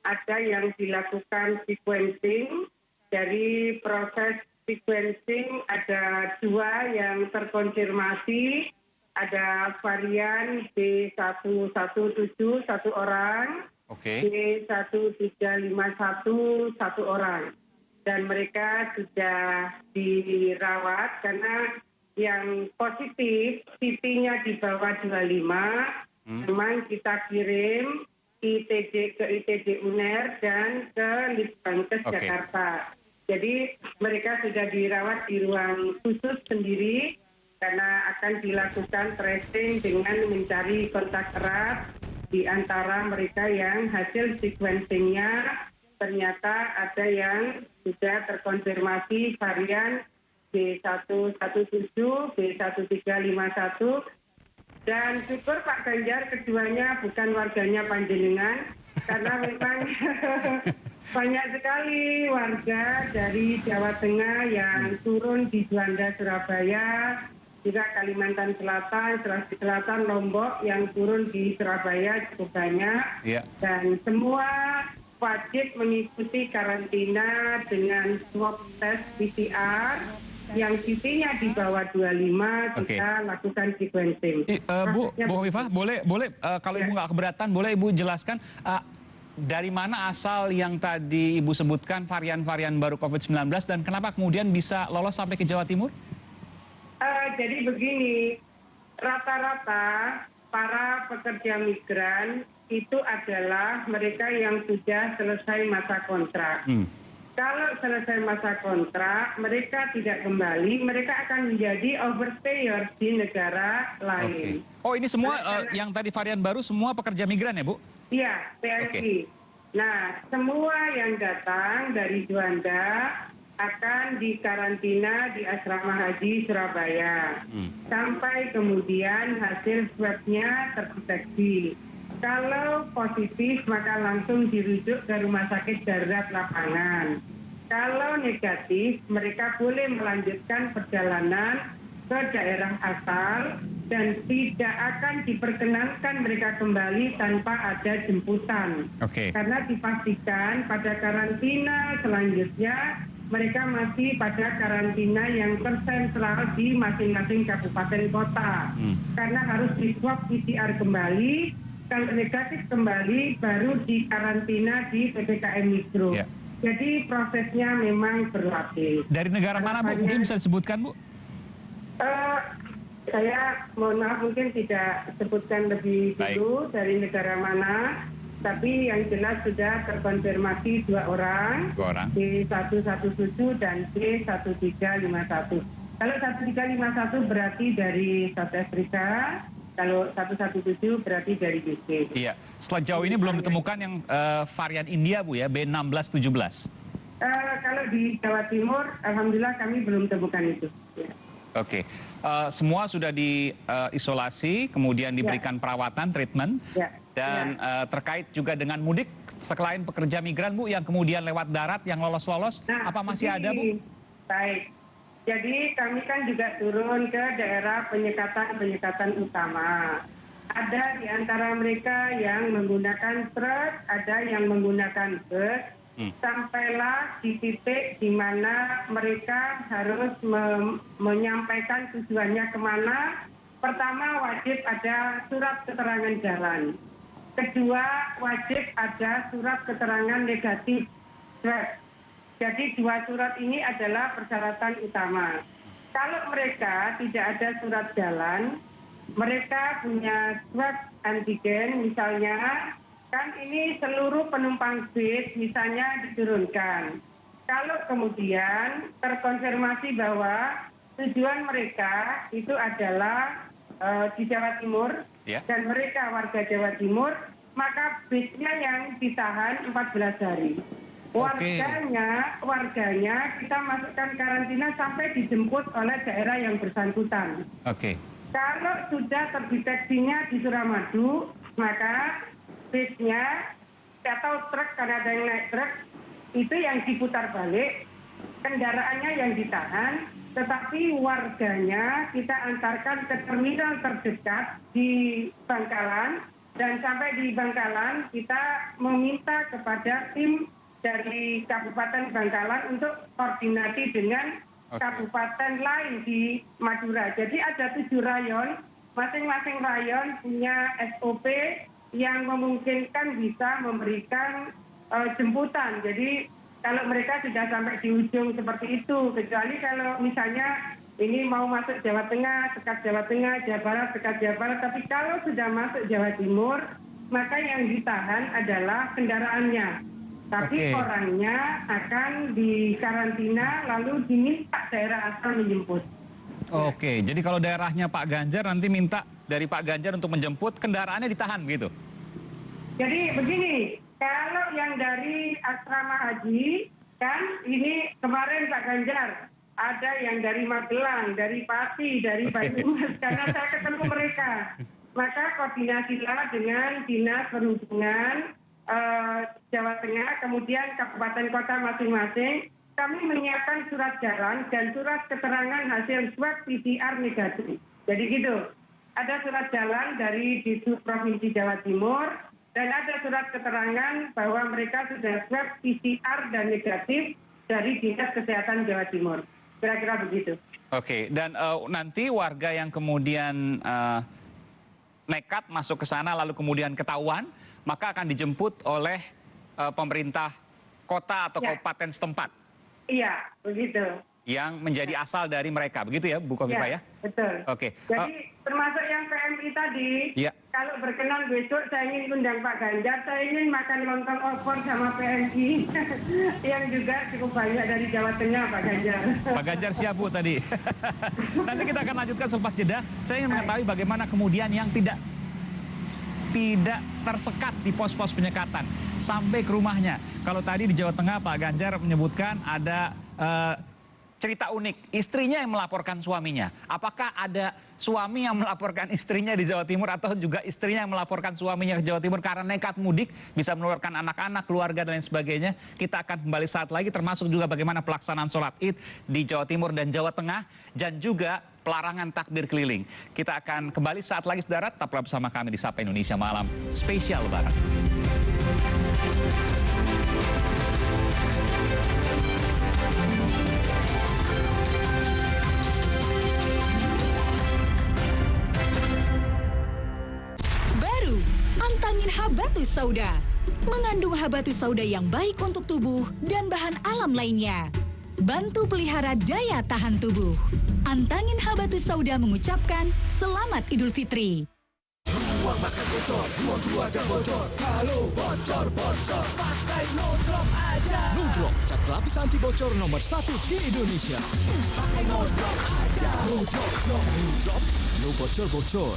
ada yang dilakukan sequencing. Dari proses sequencing ada 2 yang terkonfirmasi. Ada varian B117 1 orang, B1351 1 orang. Dan mereka sudah dirawat karena yang positif CT-nya di bawah 25, memang kita kirim ITJ ke ITJ UNER dan ke Litbangkes Jakarta. Jadi mereka sudah dirawat di ruang khusus sendiri karena akan dilakukan tracing dengan mencari kontak erat di antara mereka yang hasil sequencing-nya ternyata ada yang sudah terkonfirmasi varian B117, B1351, dan syukur Pak Ganjar keduanya bukan warganya Panjenengan, karena memang banyak sekali warga dari Jawa Tengah yang turun di Juanda, Surabaya, juga Kalimantan Selatan, Sulawesi Selatan, Lombok yang turun di Surabaya cukup banyak, dan semua wajib mengikuti karantina dengan swab test PCR yang CT-nya di bawah 25, kita lakukan sequencing. Bu Hovifah, boleh kalau Ibu nggak keberatan, boleh Ibu jelaskan dari mana asal yang tadi Ibu sebutkan varian-varian baru COVID-19 dan kenapa kemudian bisa lolos sampai ke Jawa Timur? Jadi begini, rata-rata para pekerja migran itu adalah mereka yang sudah selesai masa kontrak. Kalau selesai masa kontrak, mereka tidak kembali, mereka akan menjadi overstayers di negara lain. Oh, ini semua yang tadi varian baru semua pekerja migran ya, Bu? Iya, PMI. Nah, semua yang datang dari Juanda akan dikarantina di Asrama Haji Surabaya. Sampai kemudian hasil swab-nya terdeteksi. Kalau positif maka langsung dirujuk ke rumah sakit darurat lapangan. Kalau negatif mereka boleh melanjutkan perjalanan ke daerah asal dan tidak akan diperkenankan mereka kembali tanpa ada jemputan. Karena dipastikan pada karantina selanjutnya mereka masih pada karantina yang tersentral di masing-masing kabupaten kota. Karena harus di-swab PCR kembali, kalau negatif kembali baru dikarantina di PPKM Mikro. Jadi prosesnya memang berlapis. Dari negara mana, Bu? Mungkin bisa disebutkan, Bu? Saya mohon maaf mungkin tidak sebutkan lebih dulu dari negara mana. Tapi yang jelas sudah terkonfirmasi 2 orang, B117 dan B1351. Kalau 1351 berarti dari South Africa, kalau 117 berarti dari UK. Iya, setelah jauh ini belum ditemukan yang varian India, Bu ya, B1617. Kalau di Jawa Timur, alhamdulillah kami belum temukan itu. Semua sudah diisolasi, kemudian diberikan perawatan, treatment. Dan terkait juga dengan mudik, selain pekerja migran, Bu, yang kemudian lewat darat, yang lolos-lolos, apa masih ada, Bu? Baik. Jadi kami kan juga turun ke daerah penyekatan utama. Ada di antara mereka yang menggunakan truk, ada yang menggunakan bus. Sampailah di titik di mana mereka harus menyampaikan tujuannya kemana. Pertama, wajib ada surat keterangan jalan. Kedua, wajib ada surat keterangan negatif swab. Jadi 2 surat ini adalah persyaratan utama. Kalau mereka tidak ada surat jalan, mereka punya swab antigen misalnya, kan ini seluruh penumpang bis misalnya diturunkan. Kalau kemudian terkonfirmasi bahwa tujuan mereka itu adalah di Jawa Timur dan mereka warga Jawa Timur, maka bisnya yang ditahan 14 hari. Warganya kita masukkan karantina sampai dijemput oleh daerah yang bersangkutan. Kalau sudah terdeteksinya di Suramadu, maka bisnya atau truk, karena ada yang naik truk, itu yang diputar balik, kendaraannya yang ditahan, tetapi warganya kita antarkan ke terminal terdekat di Bangkalan, dan sampai di Bangkalan kita meminta kepada tim dari Kabupaten Bangkalan untuk koordinasi dengan kabupaten lain di Madura. Jadi ada 7 rayon, masing-masing rayon punya SOP yang memungkinkan bisa memberikan jemputan. Jadi kalau mereka sudah sampai di ujung seperti itu, kecuali kalau misalnya ini mau masuk Jawa Tengah, sekat Jawa Tengah, Jawa Barat, sekat Jawa Barat, tapi kalau sudah masuk Jawa Timur, maka yang ditahan adalah kendaraannya. Tapi orangnya akan dikarantina lalu diminta daerah asal menjemput. Oke, jadi kalau daerahnya Pak Ganjar nanti minta dari Pak Ganjar untuk menjemput, kendaraannya ditahan gitu? Jadi begini, kalau yang dari asrama haji, kan ini kemarin Pak Ganjar, ada yang dari Magelang, dari Pati, dari Banyumas, karena saya ketemu mereka. Maka koordinasilah dengan Dinas Perhubungan Jawa Tengah, kemudian kabupaten kota masing-masing, kami menyiapkan surat jalan dan surat keterangan hasil swab PCR negatif. Jadi gitu, ada surat jalan dari Disub Provinsi Jawa Timur, dan ada surat keterangan bahwa mereka sudah swab PCR dan negatif dari Dinas Kesehatan Jawa Timur. Kira-kira begitu. Oke, dan nanti warga yang kemudian nekat masuk ke sana lalu kemudian ketahuan, maka akan dijemput oleh pemerintah kota atau kabupaten setempat. Iya, begitu. Yang menjadi asal dari mereka, begitu ya Bu Kofifa ya? Betul. Oke. Jadi termasuk yang PMI tadi, kalau berkenan besok saya ingin undang Pak Ganjar, saya ingin makan lontong opor sama PMI yang juga cukup banyak dari Jawa Tengah, Pak Ganjar. Pak Ganjar siap Bu tadi. Nanti kita akan lanjutkan selepas jeda. Saya ingin mengetahui bagaimana kemudian yang tidak tersekat di pos-pos penyekatan sampai ke rumahnya. Kalau tadi di Jawa Tengah Pak Ganjar menyebutkan ada cerita unik, istrinya yang melaporkan suaminya. Apakah ada suami yang melaporkan istrinya di Jawa Timur atau juga istrinya yang melaporkan suaminya ke Jawa Timur karena nekat mudik, bisa menularkan anak-anak, keluarga dan lain sebagainya. Kita akan kembali saat lagi, termasuk juga bagaimana pelaksanaan sholat Id di Jawa Timur dan Jawa Tengah, dan juga pelarangan takbir keliling. Kita akan kembali saat lagi, saudara. Tetaplah bersama kami di Sapa Indonesia Malam Spesial Lebaran. Baru, Antangin Habatus Sauda. Mengandung habatus sauda yang baik untuk tubuh dan bahan alam lainnya. Bantu pelihara daya tahan tubuh. Antangin Habatus Sauda mengucapkan Selamat Idul Fitri. Ruang makan bocor, ruang keluarga bocor. Kalau bocor-bocor, pakai No Drop aja. No Drop, cat lapis anti bocor nomor 1 di Indonesia. Pakai No Drop aja. No Drop, No Drop, no bocor-bocor.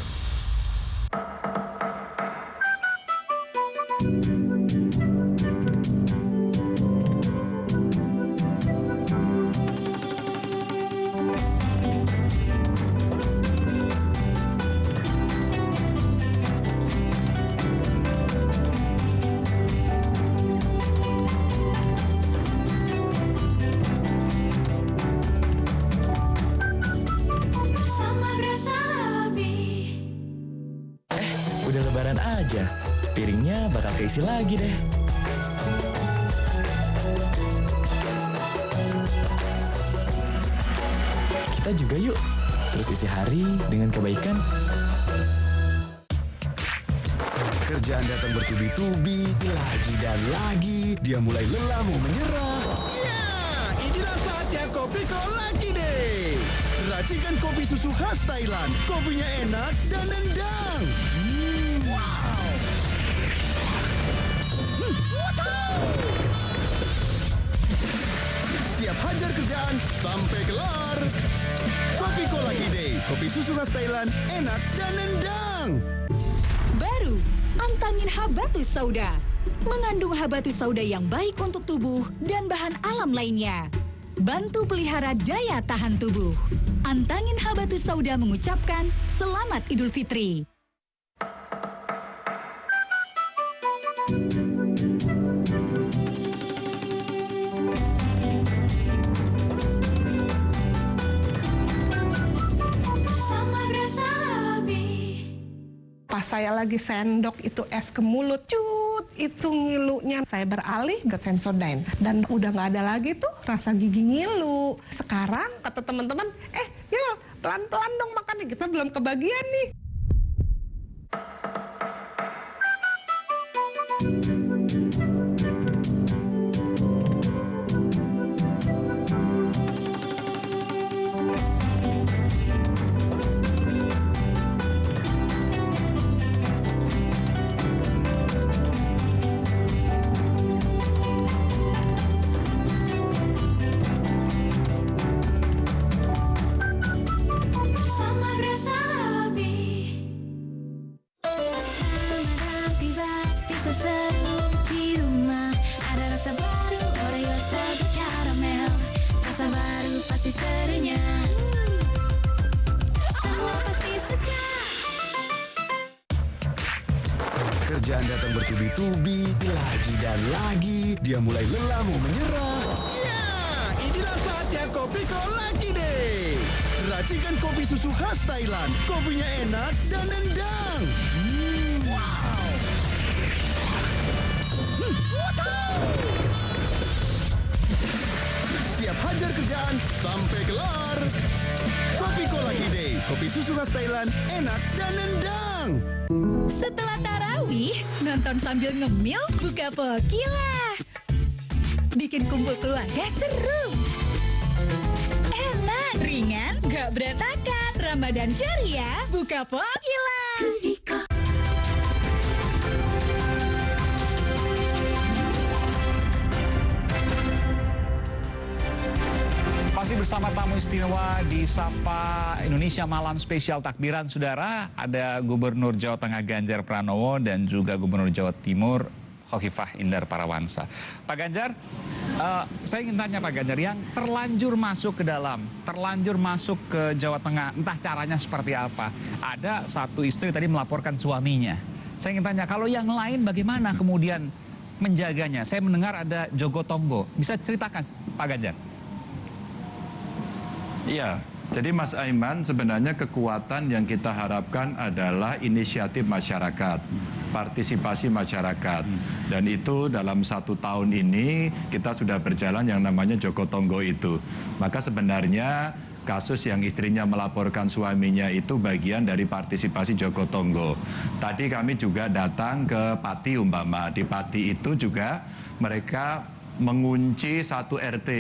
Udah lebaran aja, piringnya bakal keisi lagi deh. Kita juga yuk, terus isi hari dengan kebaikan. Kerjaan datang bertubi-tubi, lagi dan lagi. Dia mulai lelah mau menyerah. Ya, inilah saatnya Kopi Lagi Day. Racikan kopi susu khas Thailand. Kopinya enak dan nendang. Wow. Siap hajar kerjaan sampai kelar. Kopi susu khas Thailand, enak dan nendang. Baru, Antangin Habatus Sauda. Mengandung habatus sauda yang baik untuk tubuh dan bahan alam lainnya. Bantu pelihara daya tahan tubuh. Antangin Habatus Sauda mengucapkan Selamat Idul Fitri. Pas saya lagi sendok itu es ke mulut, cut, itu ngilunya. Saya beralih ke Sensodyne dan udah nggak ada lagi tuh rasa gigi ngilu. Sekarang kata teman-teman, Yul, pelan-pelan dong makannya, kita belum kebagian nih. Kerjaan datang bertubi-tubi, lagi dan lagi. Dia mulai lelah mau menyerah. Ya, inilah saatnya Kopi Lucky Day. Racikan kopi susu khas Thailand. Kopinya enak dan nendang. Wow. Siap hajar kerjaan sampai kelar. Kopi Lucky Day. Kopi susu khas Thailand, enak dan nendang. Setelah tarawih, nonton sambil ngemil, buka poki lah. Bikin kumpul keluarga seru. Enak, ringan, gak berantakan. Ramadan ceria, buka poki lah. Masih bersama tamu istimewa di Sapa Indonesia Malam Spesial Takbiran, saudara. Ada Gubernur Jawa Tengah Ganjar Pranowo dan juga Gubernur Jawa Timur Khofifah Indar Parawansa. Pak Ganjar, saya ingin tanya Pak Ganjar, yang terlanjur masuk ke Jawa Tengah, entah caranya seperti apa. Ada satu istri tadi melaporkan suaminya. Saya ingin tanya, kalau yang lain bagaimana kemudian menjaganya? Saya mendengar ada Jogotongo. Bisa ceritakan Pak Ganjar? Iya, jadi Mas Aiman, sebenarnya kekuatan yang kita harapkan adalah inisiatif masyarakat, partisipasi masyarakat. Dan itu dalam 1 tahun ini kita sudah berjalan yang namanya Jogotongo itu. Maka sebenarnya kasus yang istrinya melaporkan suaminya itu bagian dari partisipasi Jogotongo. Tadi kami juga datang ke Pati umpama. Di Pati itu juga mereka mengunci 1 RT.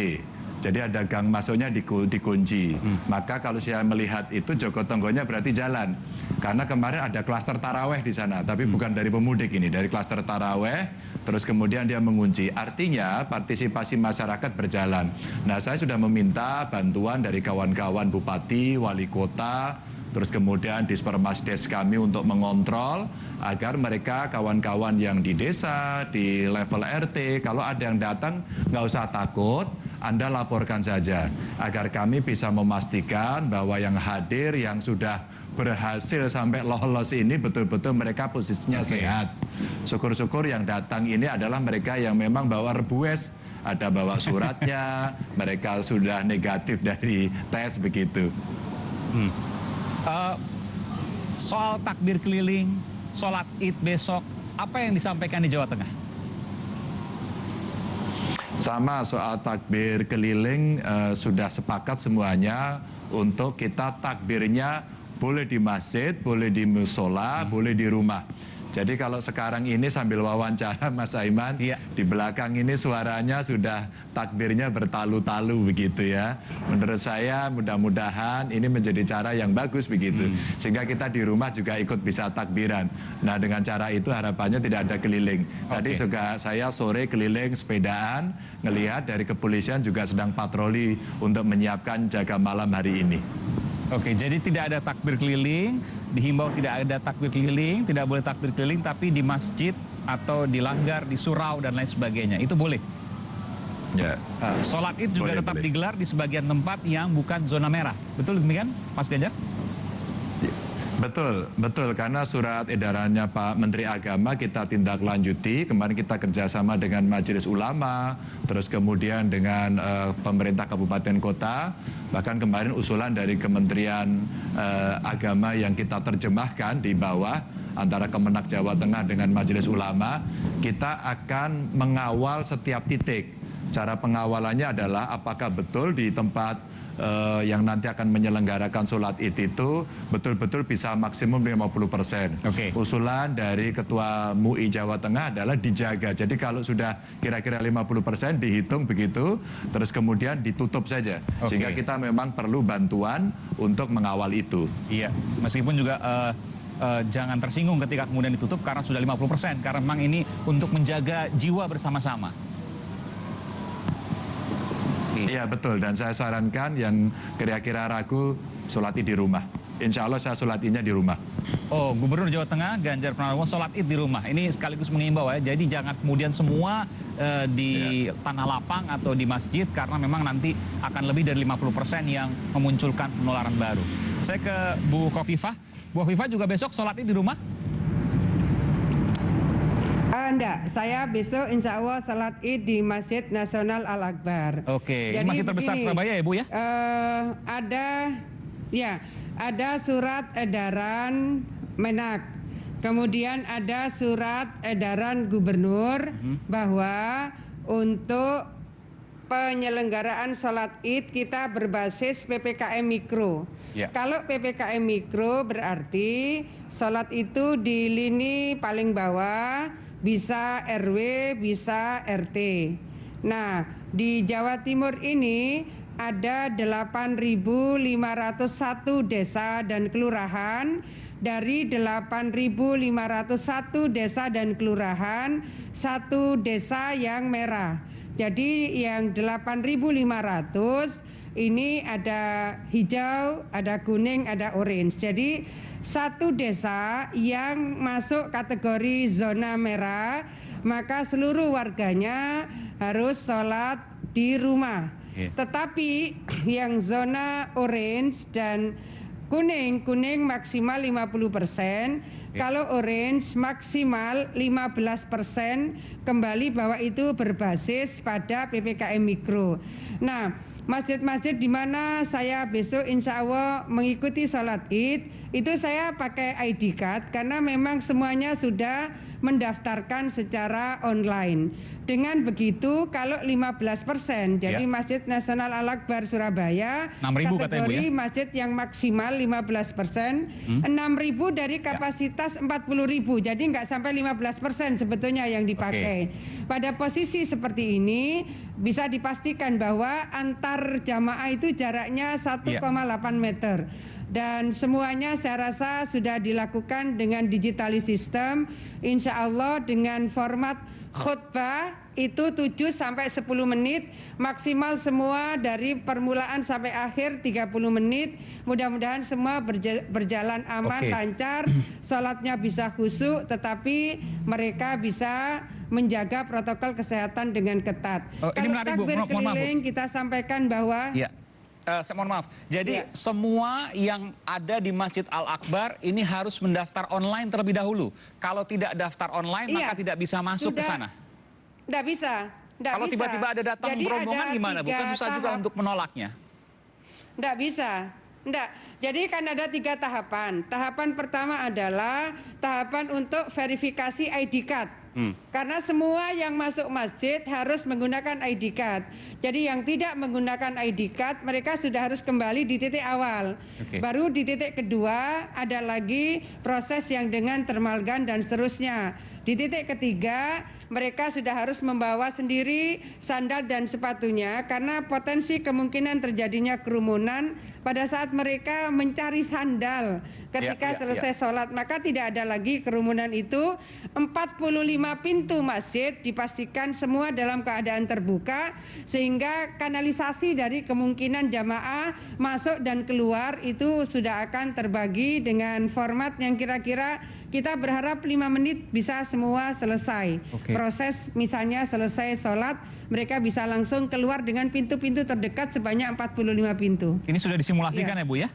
Jadi ada gang masuknya dikunci. Maka kalau saya melihat itu Jogotongonya berarti jalan. Karena kemarin ada klaster taraweh di sana, tapi bukan dari pemudik ini, dari klaster taraweh, terus kemudian dia mengunci. Artinya partisipasi masyarakat berjalan. Nah, saya sudah meminta bantuan dari kawan-kawan bupati, wali kota, terus kemudian Dispermasdes kami untuk mengontrol agar mereka kawan-kawan yang di desa, di level RT, kalau ada yang datang nggak usah takut, Anda laporkan saja, agar kami bisa memastikan bahwa yang hadir, yang sudah berhasil sampai lolos ini betul-betul mereka posisinya sehat. Syukur-syukur yang datang ini adalah mereka yang memang bawa rebues, ada bawa suratnya, mereka sudah negatif dari tes begitu. Soal takbir keliling, sholat Id besok, apa yang disampaikan di Jawa Tengah? Sama soal takbir keliling, sudah sepakat semuanya untuk kita takbirnya boleh di masjid, boleh di musola, boleh di rumah. Jadi kalau sekarang ini sambil wawancara Mas Aiman, di belakang ini suaranya sudah takbirnya bertalu-talu begitu ya. Menurut saya mudah-mudahan ini menjadi cara yang bagus begitu. Sehingga kita di rumah juga ikut bisa takbiran. Nah dengan cara itu harapannya tidak ada keliling. Tadi juga saya sore keliling sepedaan, ngelihat dari kepolisian juga sedang patroli untuk menyiapkan jaga malam hari ini. Oke, jadi tidak ada takbir keliling, dihimbau tidak ada takbir keliling, tidak boleh takbir keliling, tapi di masjid atau di langgar, di surau dan lain sebagainya, itu boleh. Ya. Sholat Id juga Boleh, tetap boleh. digelar di sebagian tempat yang bukan zona merah. Betul demikian, Mas Ganjar? Betul, betul. Karena surat edarannya Pak Menteri Agama kita tindak lanjuti. Kemarin kita kerjasama dengan Majelis Ulama, terus kemudian dengan pemerintah kabupaten kota. Bahkan kemarin usulan dari Kementerian Agama yang kita terjemahkan di bawah antara Kemenak Jawa Tengah dengan Majelis Ulama, kita akan mengawal setiap titik. Cara pengawalannya adalah apakah betul di tempat yang nanti akan menyelenggarakan sholat id itu betul-betul bisa maksimum 50%. Usulan dari Ketua MUI Jawa Tengah adalah dijaga. Jadi kalau sudah kira-kira 50% dihitung begitu, terus kemudian ditutup saja. Sehingga kita memang perlu bantuan untuk mengawal itu. Iya, meskipun juga jangan tersinggung ketika kemudian ditutup karena sudah 50%. Karena memang ini untuk menjaga jiwa bersama-sama. Iya betul, dan saya sarankan yang kira-kira ragu sholat id di rumah. Insya Allah saya sholat idnya di rumah. Oh, Gubernur Jawa Tengah Ganjar Pranowo sholat id di rumah. Ini sekaligus mengimbau ya. Jadi jangan kemudian semua di tanah lapang atau di masjid karena memang nanti akan lebih dari 50% yang memunculkan penularan baru. Saya ke Bu Khofifah. Bu Khofifah juga besok sholat id di rumah? Enggak, saya besok insya Allah salat id di Masjid Nasional Al-Akbar. Oke, Jadi Masjid terbesar begini, Surabaya ya Bu ya? Ada surat edaran Menak. Kemudian ada surat edaran Gubernur bahwa untuk penyelenggaraan salat id kita berbasis PPKM Mikro. Ya. Kalau PPKM Mikro berarti salat itu di lini paling bawah, bisa RW, bisa RT. Nah, di Jawa Timur ini ada 8.501 desa dan kelurahan. Dari 8.501 desa dan kelurahan, 1 desa yang merah. Jadi yang 8.500 ini ada hijau, ada kuning, ada orange. Jadi 1 desa yang masuk kategori zona merah, maka seluruh warganya harus sholat di rumah. Tetapi yang zona orange dan kuning maksimal 50%, kalau orange maksimal 15%, kembali bahwa itu berbasis pada PPKM Mikro. Nah, masjid-masjid di mana saya besok insya Allah mengikuti sholat id, itu saya pakai ID card karena memang semuanya sudah mendaftarkan secara online. Dengan begitu kalau 15%, jadi Masjid Nasional Al-Akbar Surabaya 6.000 kategori katanya, Bu, ya? masjid yang maksimal 15%, 6.000 dari kapasitas 40.000, jadi nggak sampai 15% sebetulnya yang dipakai. Pada posisi seperti ini bisa dipastikan bahwa antar jamaah itu jaraknya 1,8 meter. Dan semuanya saya rasa sudah dilakukan dengan digitalisasi sistem, insya Allah dengan format khutbah itu 7-10 menit, maksimal semua dari permulaan sampai akhir 30 menit. Mudah-mudahan semua berjalan aman, lancar, sholatnya bisa khusyuk, tetapi mereka bisa menjaga protokol kesehatan dengan ketat. Ini menarik Bu, mohon maaf Bu. Kita sampaikan bahwa saya mohon maaf. Jadi semua yang ada di Masjid Al-Akbar ini harus mendaftar online terlebih dahulu. Kalau tidak daftar online maka tidak bisa masuk ke sana. Tidak bisa. Kalau tiba-tiba ada datang berombongan gimana Bu? Kan susah juga untuk menolaknya. Tidak bisa. Tidak. Jadi kan ada 3 tahapan. Tahapan pertama adalah tahapan untuk verifikasi ID card. Karena semua yang masuk masjid harus menggunakan ID card. Jadi yang tidak menggunakan ID card mereka sudah harus kembali di titik awal. Baru di titik kedua ada lagi proses yang dengan thermal gun dan seterusnya. Di titik ketiga, mereka sudah harus membawa sendiri sandal dan sepatunya karena potensi kemungkinan terjadinya kerumunan pada saat mereka mencari sandal ketika selesai sholat. Maka tidak ada lagi kerumunan itu. 45 pintu masjid dipastikan semua dalam keadaan terbuka sehingga kanalisasi dari kemungkinan jamaah masuk dan keluar itu sudah akan terbagi dengan format yang kira-kira kita berharap 5 menit bisa semua selesai. Proses misalnya selesai sholat, mereka bisa langsung keluar dengan pintu-pintu terdekat sebanyak 45 pintu. Ini sudah disimulasikan ya Bu ya?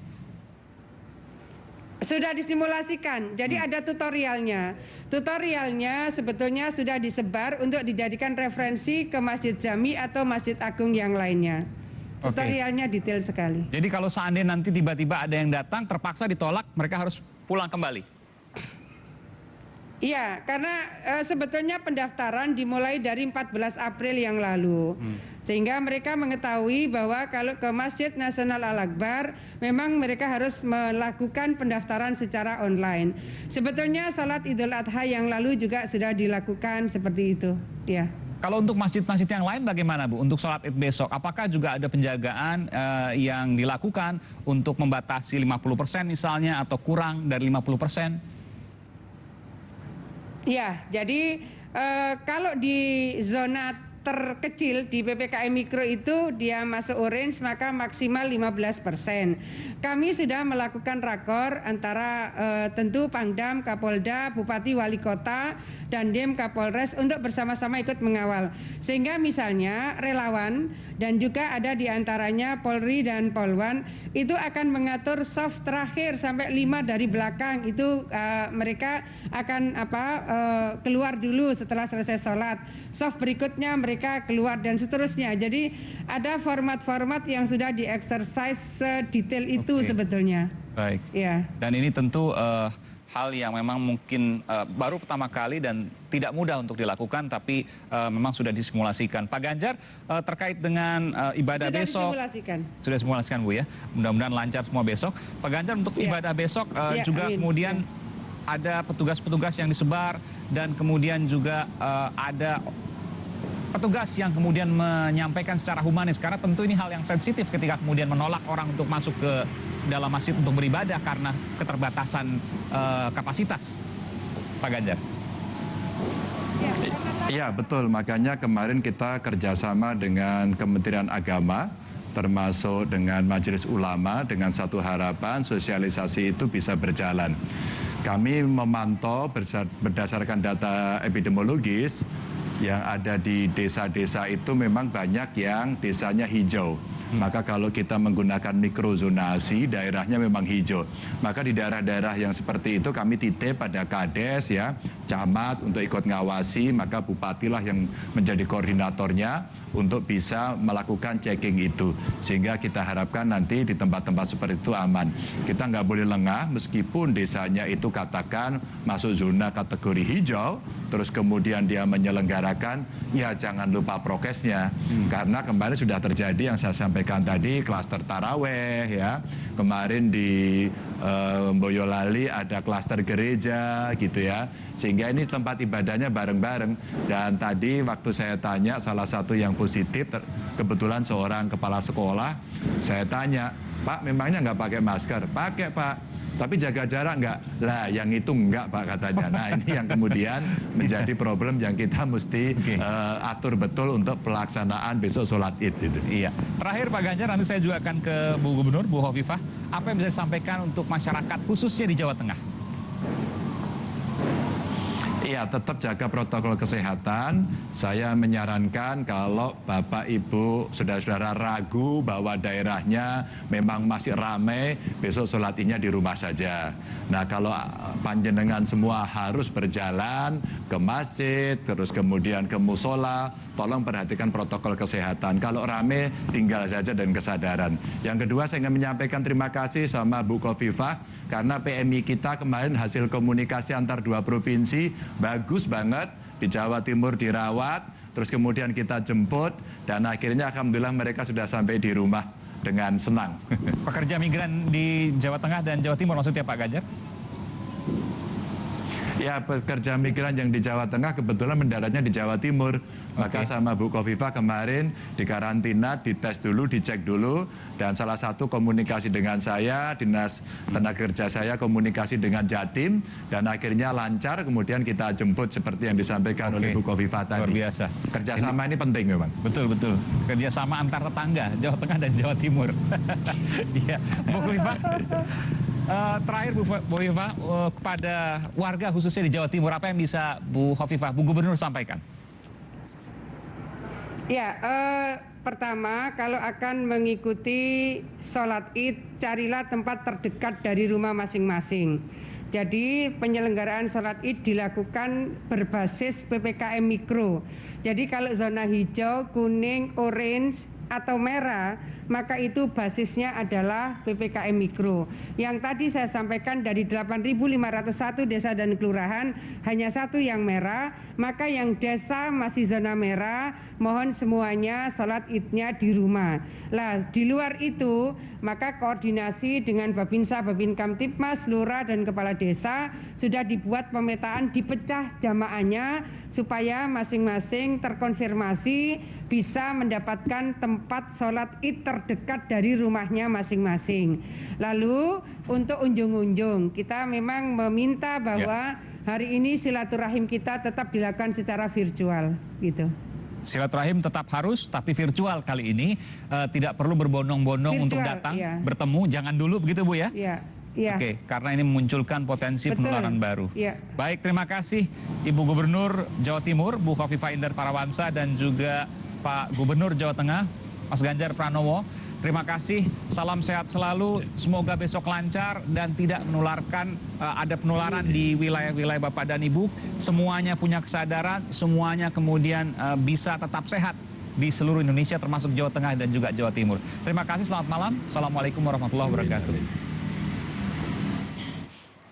Sudah disimulasikan, jadi ada tutorialnya. Tutorialnya sebetulnya sudah disebar untuk dijadikan referensi ke Masjid Jami atau Masjid Agung yang lainnya. Tutorialnya detail sekali. Jadi kalau seandainya nanti tiba-tiba ada yang datang, terpaksa ditolak, mereka harus pulang kembali? Iya, karena sebetulnya pendaftaran dimulai dari 14 April yang lalu. Sehingga mereka mengetahui bahwa kalau ke Masjid Nasional Al-Akbar, memang mereka harus melakukan pendaftaran secara online. Sebetulnya salat Idul Adha yang lalu juga sudah dilakukan seperti itu. Ya. Kalau untuk masjid-masjid yang lain bagaimana Bu? Untuk sholat Id besok, apakah juga ada penjagaan yang dilakukan untuk membatasi 50% misalnya atau kurang dari 50%? Ya, jadi kalau di zona terkecil di PPKM Mikro itu dia masuk orange maka maksimal 15%. Kami sudah melakukan rakor antara tentu Pangdam, Kapolda, Bupati, Wali Kota, dan Dem Kapolres untuk bersama-sama ikut mengawal. Sehingga misalnya relawan dan juga ada di antaranya Polri dan Polwan itu akan mengatur soft terakhir sampai 5 dari belakang itu mereka akan keluar dulu setelah selesai sholat. Soft berikutnya mereka keluar dan seterusnya. Jadi ada format-format yang sudah di-exercise sedetail itu sebetulnya. Baik. Ya. Dan ini tentu hal yang memang mungkin baru pertama kali dan tidak mudah untuk dilakukan, tapi memang sudah disimulasikan. Pak Ganjar, terkait dengan ibadah besok. Sudah disimulasikan Bu ya. Mudah-mudahan lancar semua besok. Pak Ganjar, untuk ibadah besok juga kemudian ada petugas-petugas yang disebar dan kemudian juga ada petugas yang kemudian menyampaikan secara humanis, karena tentu ini hal yang sensitif ketika kemudian menolak orang untuk masuk ke dalam masjid untuk beribadah karena keterbatasan kapasitas. Pak Ganjar. Iya betul, makanya kemarin kita kerjasama dengan Kementerian Agama, termasuk dengan Majelis Ulama, dengan satu harapan sosialisasi itu bisa berjalan. Kami memantau berdasarkan data epidemiologis, yang ada di desa-desa itu memang banyak yang desanya hijau. Maka kalau kita menggunakan mikrozonasi, daerahnya memang hijau. Maka di daerah-daerah yang seperti itu kami titip pada Kades ya, camat untuk ikut ngawasi, maka bupatilah yang menjadi koordinatornya untuk bisa melakukan checking itu. Sehingga kita harapkan nanti di tempat-tempat seperti itu aman. Kita nggak boleh lengah meskipun desanya itu katakan masuk zona kategori hijau, terus kemudian dia menyelenggarakan, ya jangan lupa prokesnya. Karena kemarin sudah terjadi yang saya sampaikan tadi, klaster taraweh ya. Kemarin di Boyolali ada klaster gereja gitu ya. Sehingga ini tempat ibadahnya bareng-bareng. Dan tadi waktu saya tanya salah satu yang positif, kebetulan seorang kepala sekolah, saya tanya, Pak memangnya nggak pakai masker? Pakai Pak. Tapi jaga jarak enggak? Lah yang itu enggak Pak katanya. Nah ini yang kemudian menjadi problem yang kita mesti atur betul untuk pelaksanaan besok sholat id itu. Iya. Terakhir Pak Ganjar, nanti saya juga akan ke Bu Gubernur, Bu Hovifah. Apa yang bisa disampaikan untuk masyarakat khususnya di Jawa Tengah? Iya, tetap jaga protokol kesehatan. Saya menyarankan kalau Bapak Ibu saudara-saudara ragu bahwa daerahnya memang masih ramai, besok sholat idnya di rumah saja. Nah kalau panjenengan semua harus berjalan ke masjid, terus kemudian ke musola, tolong perhatikan protokol kesehatan. Kalau ramai tinggal saja dan kesadaran. Yang kedua saya ingin menyampaikan terima kasih sama Bu Hovifah, karena PMI kita kemarin hasil komunikasi antar 2 provinsi bagus banget. Di Jawa Timur dirawat, terus kemudian kita jemput, dan akhirnya alhamdulillah mereka sudah sampai di rumah dengan senang. Pekerja migran di Jawa Tengah dan Jawa Timur maksudnya Pak Ganjar? Ya, pekerja migran yang di Jawa Tengah kebetulan mendaratnya di Jawa Timur. Maka sama Bu Kofifa kemarin dikarantina, dites dulu, dicek dulu. Dan salah satu komunikasi dengan saya, Dinas Tenaga Kerja saya komunikasi dengan Jatim. Dan akhirnya lancar, kemudian kita jemput seperti yang disampaikan oleh Bu Kofifa tadi. Luar biasa. Kerjasama ini penting memang. Betul. Kerjasama antar tetangga, Jawa Tengah dan Jawa Timur. Iya, Bu Kofifa. Terakhir Bu Kofifa, kepada warga khususnya di Jawa Timur, apa yang bisa Bu Kofifa, Bu Gubernur sampaikan? Ya, pertama kalau akan mengikuti sholat id, carilah tempat terdekat dari rumah masing-masing. Jadi penyelenggaraan sholat id dilakukan berbasis PPKM Mikro. Jadi kalau zona hijau, kuning, orange, atau merah, maka itu basisnya adalah PPKM Mikro. Yang tadi saya sampaikan dari 8.501 desa dan kelurahan, hanya satu yang merah, maka yang desa masih zona merah, mohon semuanya sholat idnya di rumah. Lah, di luar itu, maka koordinasi dengan Babinsa, Babin Kamtipmas, Lurah, dan Kepala Desa sudah dibuat pemetaan, dipecah jamaahnya, supaya masing-masing terkonfirmasi bisa mendapatkan tempat sholat id terdekat dari rumahnya masing-masing. Lalu untuk unjung-unjung, kita memang meminta bahwa hari ini silaturahim kita tetap dilakukan secara virtual, gitu. Silaturahim tetap harus, tapi virtual kali ini. Tidak perlu berbondong-bondong untuk datang, bertemu, jangan dulu begitu Bu ya? Iya. Oke, karena ini memunculkan potensi penularan baru. Baik, terima kasih Ibu Gubernur Jawa Timur, Bu Kofifa Indar Parawansa, dan juga Pak Gubernur Jawa Tengah, Mas Ganjar Pranowo. Terima kasih, salam sehat selalu, semoga besok lancar dan tidak menularkan, ada penularan di wilayah-wilayah Bapak dan Ibu. Semuanya punya kesadaran, semuanya kemudian bisa tetap sehat di seluruh Indonesia termasuk Jawa Tengah dan juga Jawa Timur. Terima kasih, selamat malam. Assalamualaikum warahmatullahi wabarakatuh.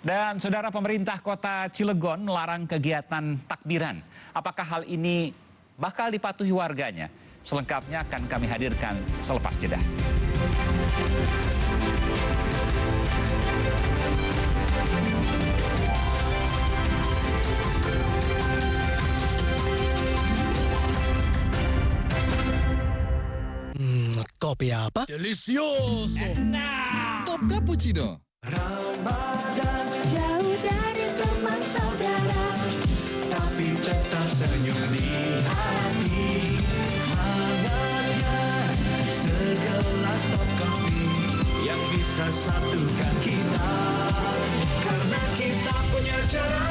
Dan saudara, pemerintah kota Cilegon melarang kegiatan takbiran. Apakah hal ini bakal dipatuhi warganya? Selengkapnya akan kami hadirkan selepas jeda. Kopi apa? Delicioso. Top cappuccino. Ramadan jauh dari teman saudara, tapi tetap senyum di hati. Hangatnya segelas top kopi yang bisa satukan kita, karena kita punya cara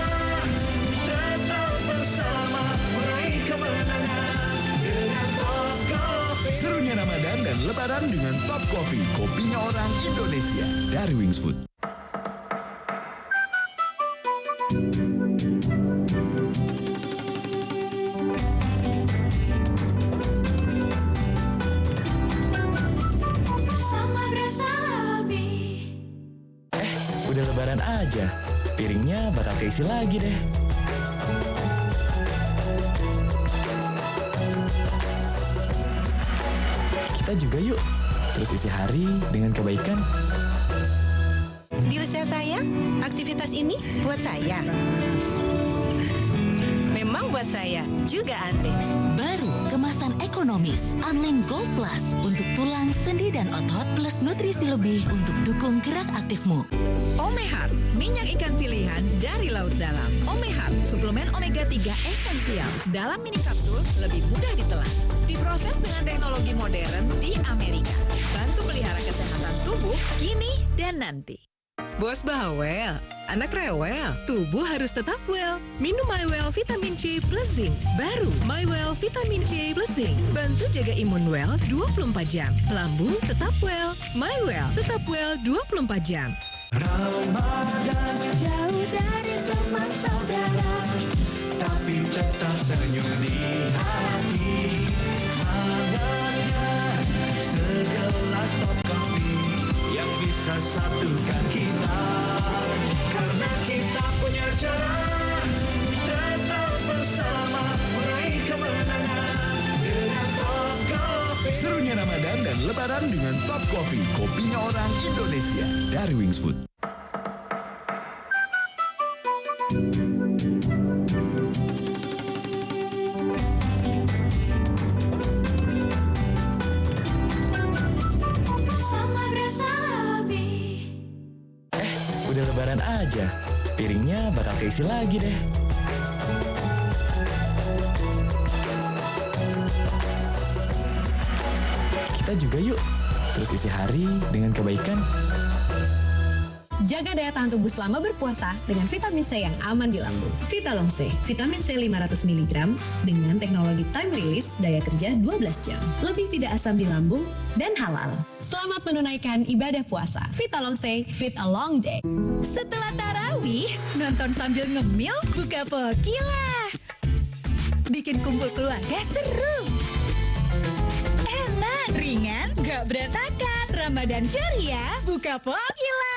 tetap bersama meraih kemenangan dengan top kopi. Serunya Ramadan dan Lebaran dengan Top Coffee, kopinya orang Indonesia dari Wings Food. Udah lebaran aja, piringnya bakal keisi lagi deh. Kita juga yuk, terus isi hari dengan kebaikan. Di usia saya, aktivitas ini buat saya. Memang buat saya, juga Anlin. Baru kemasan ekonomis, Anlin Gold Plus untuk tulang, sendi, dan otot, plus nutrisi lebih untuk dukung gerak aktifmu. Omehar, minyak ikan pilihan dari laut dalam. Omehar, suplemen omega 3 esensial. Dalam mini kapsul, lebih mudah ditelan. Diproses dengan teknologi modern di Amerika. Bantu pelihara kesehatan tubuh kini dan nanti. Bos bawel, anak rewel, tubuh harus tetap well. Minum MyWell Vitamin C Plus Zinc. Baru MyWell Vitamin C Plus Zinc. Bantu jaga imun well 24 jam. Lambung tetap well. MyWell tetap well 24 jam. Ramadan jauh dari teman saudara, tapi tetap senyum di hati. Hangatnya segelas top kopi yang bisa satukan kita, karena kita punya cara tetap bersama meraih kemenangan dengan Top Coffee. Serunya Ramadan dan Lebaran dengan Top Coffee, kopinya orang Indonesia dari Wings Food. udah lebaran aja. Piringnya bakal keisi lagi deh. Kita juga yuk, terus isi hari dengan kebaikan. Jaga daya tahan tubuh selama berpuasa dengan vitamin C yang aman di lambung. Vitalong C, vitamin C 500 mg dengan teknologi time release daya kerja 12 jam. Lebih tidak asam di lambung dan halal. Selamat menunaikan ibadah puasa. Vitalong C, fit a long day. Setelah tarawih, nonton sambil ngemil, buka poki lah. Bikin kumpul keluarga seru. Enak, ringan, gak berantakan. Ramadan ceria, buka poki lah.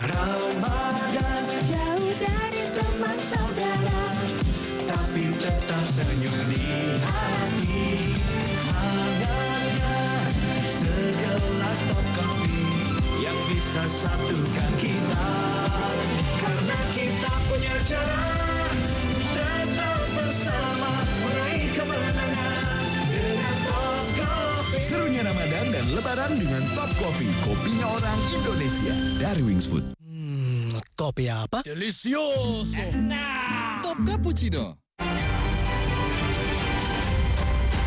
Ramadan jauh dari teman saudara, tapi tetap senyum di hati. Hangatnya segelas top kopi yang bisa satukan kita, karena kita punya cara tetap bersama meraih kemenangan dengan Top Coffee. Serunya Ramadan dan Lebaran dengan Top Coffee, kopinya orang Indonesia dari Wings Food. Kopi apa? Delicioso. Top Cappuccino.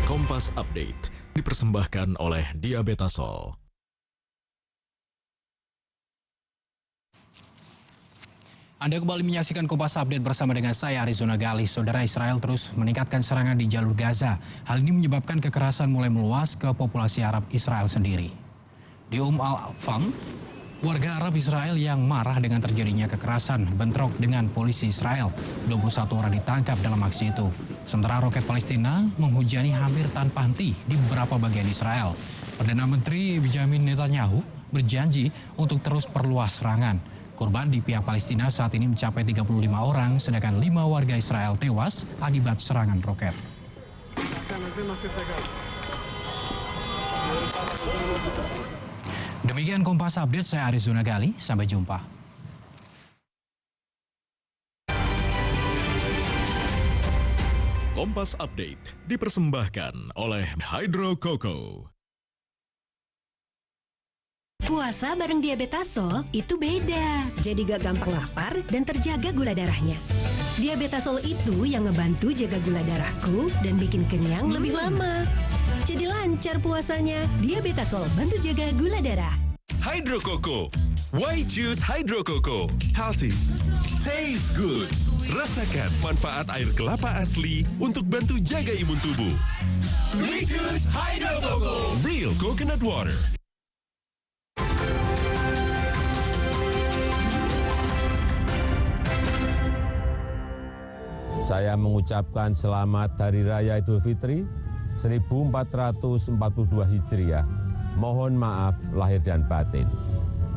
Kompas Update dipersembahkan oleh Diabetasol. Anda kembali menyaksikan Kompas Update bersama dengan saya Arizona Gali. Saudara, Israel terus meningkatkan serangan di jalur Gaza. Hal ini menyebabkan kekerasan mulai meluas ke populasi Arab Israel sendiri. Di Al-Fam, warga Arab Israel yang marah dengan terjadinya kekerasan bentrok dengan polisi Israel. 21 orang ditangkap dalam aksi itu. Sementara roket Palestina menghujani hampir tanpa henti di beberapa bagian Israel. Perdana Menteri Benjamin Netanyahu berjanji untuk terus perluas serangan. Korban di pihak Palestina saat ini mencapai 35 orang, sedangkan 5 warga Israel tewas akibat serangan roket. Demikian Kompas Update, saya Arizona Gali, sampai jumpa. Kompas Update dipersembahkan oleh Hydro Coco. Puasa bareng Diabetasol itu beda, jadi gak gampang lapar dan terjaga gula darahnya. Diabetasol itu yang ngebantu jaga gula darahku dan bikin kenyang lebih lama. Jadi lancar puasanya. Diabetasol bantu jaga gula darah. Hydro Coco. Why choose Hydro Coco? Healthy, taste good. Rasakan manfaat air kelapa asli untuk bantu jaga imun tubuh. We choose Hydro Coco. Real coconut water. Saya mengucapkan selamat Hari Raya Idul Fitri 1442 Hijriah. Mohon maaf lahir dan batin.